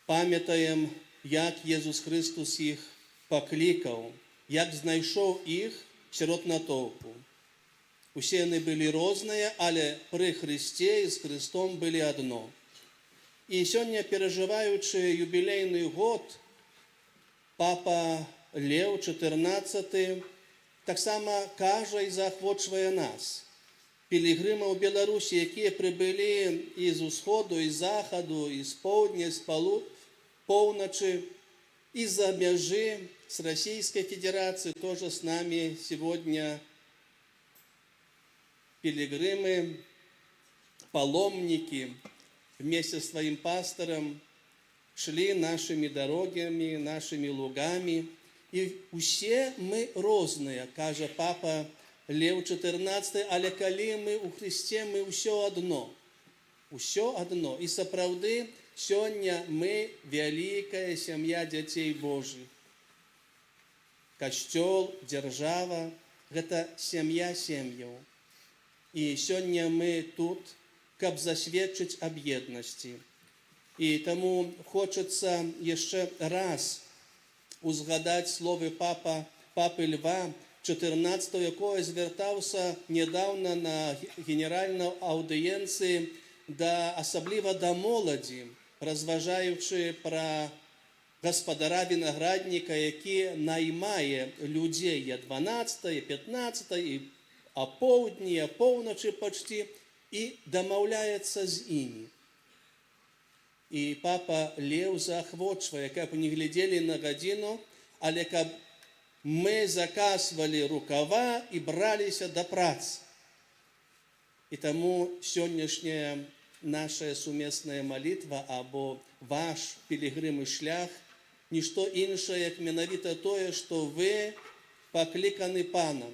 Памятаем, як Иисус Христос их покликал, як знайшов їх серед натовпу. Усі вони були різні, але при Христі і з Христом були одно. І сьогодні, переживаючи юбілейний год, Папа Лев XIV так само каже і заохочує нас, пілігримів Білорусі, які прибули із Усходу, із Заходу, із Півдня, із Півночі, из-за межи с Российской Федерацией, тоже с нами сегодня пилигримы, паломники, вместе с своим пастором шли нашими дорогами, нашими лугами. И все мы разные, каже Папа Лев XIV, але коли мы у Христе, мы все одно. Все одно. И сапраўды, сегодня мы великая семья детей Божьих. Костел, держава – это семья семьев. И сегодня мы тут, как засвідчить об єдності. И тому хочется еще раз узгадать слово Папы Льва XIV, який звертався недавно на генеральній аудиєнції, особливо до молоді, розважаючи про господара виноградника, який наймає людей о 12, 15, і о полдні, о полночі почти, і домовляється з ними. І Папа Лев заохочує, як не глядели на годину, але як ми заказували рукава і бралися до праці. І тому сьогоднішня наша сумісна молитва або ваш пілігримний шлях – ніщо інше, як менавіта тое, що ви покликані Паном.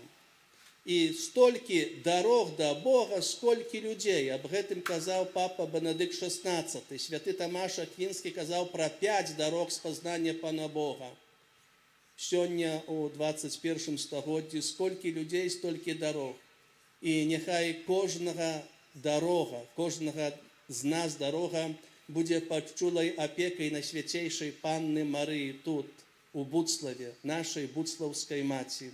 І стільки дорог до Бога, скільки людей. Об гэтым казав Папа Бенедикт XVI. Святий Томаш Аквінський казав про 5 дорог спознання Пана Бога. Сьогодні у 21 столітті скільки людей, стільки дорог. І нехай кожного дорога, кожного з нас дорога буде під чулою опікою Найсвятейшої Панни Марії тут, у Буцлаві, нашої Буцлавської Маті,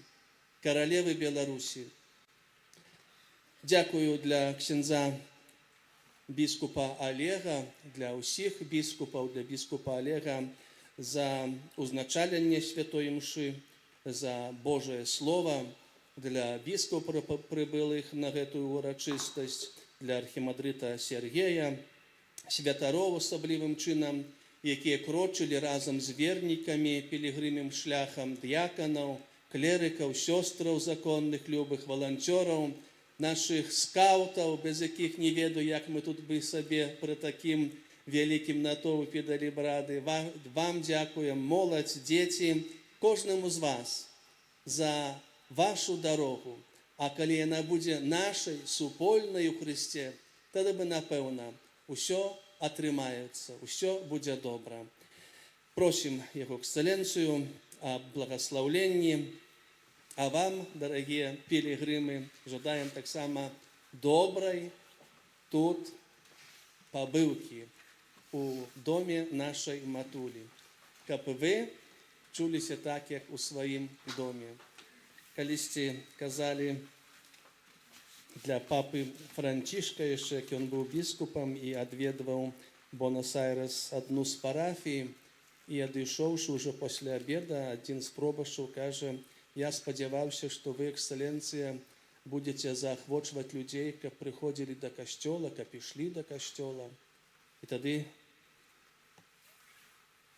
королеви Білорусі. Дякую для ксенза біскупа Олега, для усіх біскупів, для біскупа Олега за узначалення Святої Мши, за Божє Слово, для біскупів прибулих на гэту урочистість, для архімандрита Сергія, святаров особливим чином, які крочили разом з верниками пілігримним шляхом, діаконів, клериків, сестрів законних, любих, волонтерів, наших скаутів, без яких не ведаю, як ми тут би собі при таким великим натовпі дали бради. Вам дякуємо, молодь, діти, кожному з вас за вашу дорогу. А коли вона буде нашою, супольною у Христі, тоді би, напевно, усе атрымаецца, усе будзе добра. Просім Яго Эксцэленцыю о благословленні А вам, дорогие пилигримы, жадаем так само доброй тут побывки у доме нашей Матулі, каб вы чуліся так, як у сваім доме. Калісьці казалі для папы Францішка яшчэ, як ён быў біскупам і адведваў Бонас-Айрэс адну з парафій, і адышоўшы ўжо пасля абеда, адзін з пробашчаў кажа: я спадзяваўся, што вы, эксцэленцыя, будзеце заахвочваць людзей, каб прыходзілі да касцёла, каб ішлі да касцёла. І тады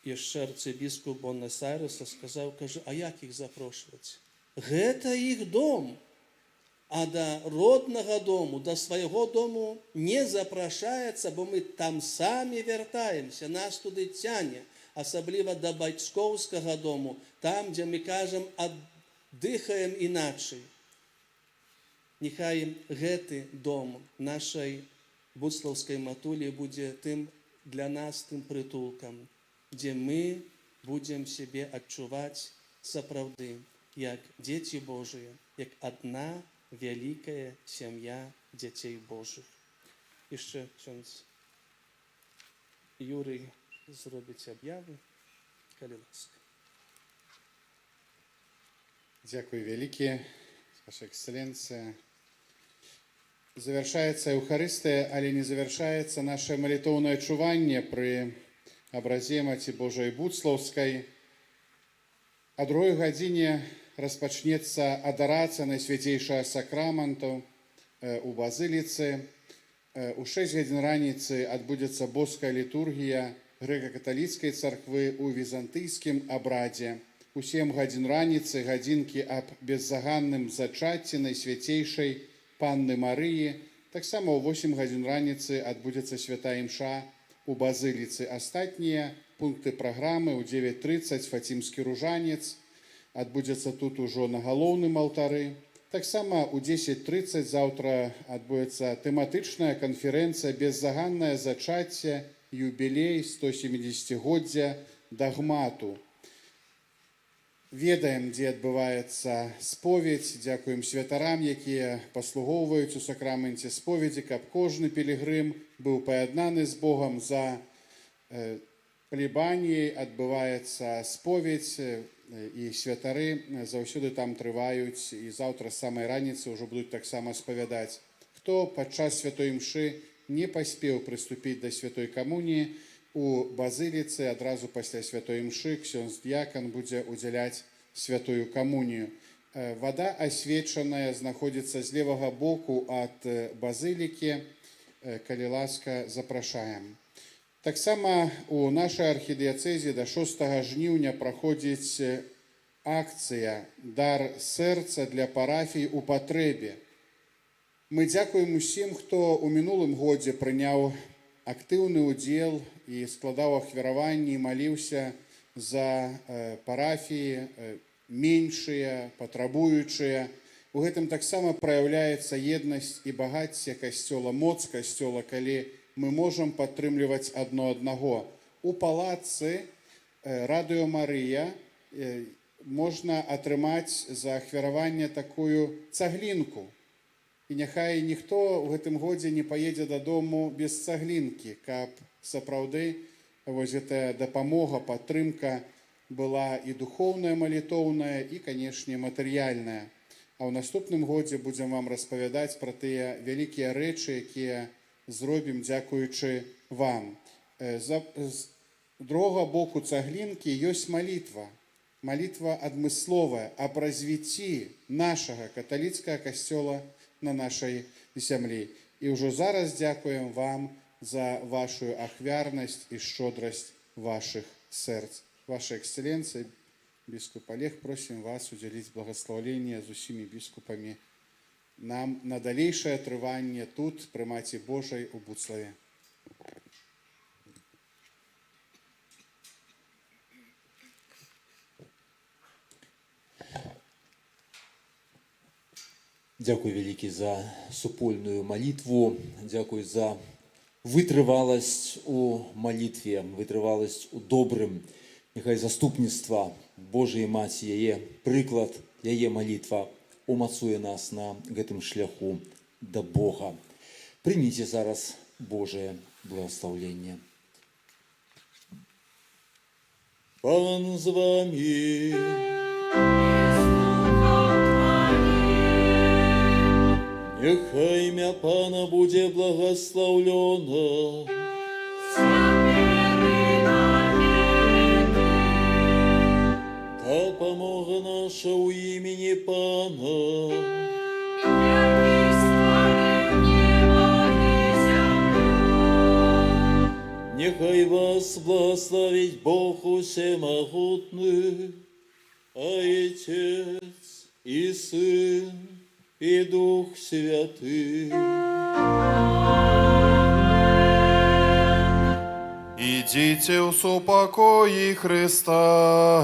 яшчэ арцыбіскуп Бонас-Айрэса сказаў, кажа: а як іх запрошваць? Гэта іх дом. А да роднага дому, да свайго дому не запрашаецца, бо мы там самі вяртаемся, нас туды цяне, асабліва да бацькоўскага дому, там, дзе мы кажам, аддыхаем іначай. Няхай гэты дом нашай буцлаўскай Матулі будзе тым для нас тым прытулкам, дзе мы будзем сябе адчуваць сапраўды, як дзеці Божыя, як адна вялікая сям'я дзяцей Божых. Яшчэ ksiądz Юрый зробіць аб'явы, калі ласка. Дякую вялікі, Ваша Эксцэленцыя. Завершаецца Еўхарыстыя, але не завершаецца наше малітоўнае чуванне пры абразе Маці Божай Буцлаўскай. А другой гадзіне распачнецца адарацыя Найсвяцейшага сакраменту у базыліцы. У 6 гадзін раніцы адбудзецца боская літургія грэка-каталіцкай царквы ў візантыйскім абрадзе. У 7 гадзін раніцы гадзінкі аб беззаганным зачацці Найсвяцейшай Панны Марыі. Таксама ў 8 гадзін раніцы адбудзецца святая імша у базыліцы. Астатнія пункты праграмы: у 9:30 фацімскі ружанец, адбудзецца тут ужо на галоўным алтары. Таксама у 10:30 заўтра адбудзецца тэматычная канферэнцыя «Беззаганнае зачацце. Юбілей 170-годдзя дагмату». Ведаем, дзе адбываецца споведь. Дзякуем святарам, якія паслугоўваюць у сакраменце споведзі, каб кожны пілігрым быў паяднаны з Богам. За плебаніяй адбываецца споведь, і святары заўсёды там трываюць, і заўтра з самай раніцы ўжо будуць таксама спавядаць. Хто падчас святой імшы не паспеў прыступіць да святой камуніі, у базыліцы адразу пасля святой імшы ksiądz д'якан будзе ўдзяляць святую камунію. Вада асвечаная знаходзіцца з левага боку ад базылікі. Калі ласка, запрашаем. Таксама у нашай архідыяцэзе да 6 жніўня праходзіць акцыя «Дар сэрца для парафій у патрэбе». Мы дзякуем усім, хто ў мінулым годзе прыняў актыўны ўдзел і складаў ахвяраванні, маліўся за парафіі меншыя, патрабуючыя. У гэтым таксама праяўляецца еднасць і багацце касцёла, моц касцёла, калі мы можам падтрымліваць адно аднаго. У палацы Радыё Марыя можна атрымаць за ахвяраванне такую цаглінку. І няхай ніхто ў гэтым годзе не паедзе дадому без цаглінкі, каб сапраўды вось гэтая дапамога, падтрымка была і духоўная, малітоўная, і, канешне, матэрыяльная. А ў наступным годзе будзем вам распавядаць пра тыя вялікія рэчы, якія зробім дзякуючы вам. З другога боку цаглінкі ёсць малітва. Малітва адмысловая аб развіцці нашага каталіцкага касцёла на нашай зямлі. І ўжо зараз дзякуем вам за вашу ахвярнасць і шчодрасць вашых сэрц. Ваша Эксцэленцыя, біскуп Олег, просім вас удзяліць благаслаўленне з усімі біскупамі нам на далейшае трыванне тут, пры Маці Божай у Буцлаве. Дзякуй вялікі за супольную малітву, дзякуй за вытрываласць у малітве, вытрываласць у добрым Нехай заступніцтва Божої Маці, яе прыклад, яе малітва умацуе нас на гэтым шляху да Бога. Прыміце зараз Божае благословенне. Пан з вами. Нехай ім'я Пана буде благословлено. Допомога наша у імені Пана. Нехай вас благословить Бог усемогутный, Отец и Сын и Дух Святый. Идите в супокои Христа.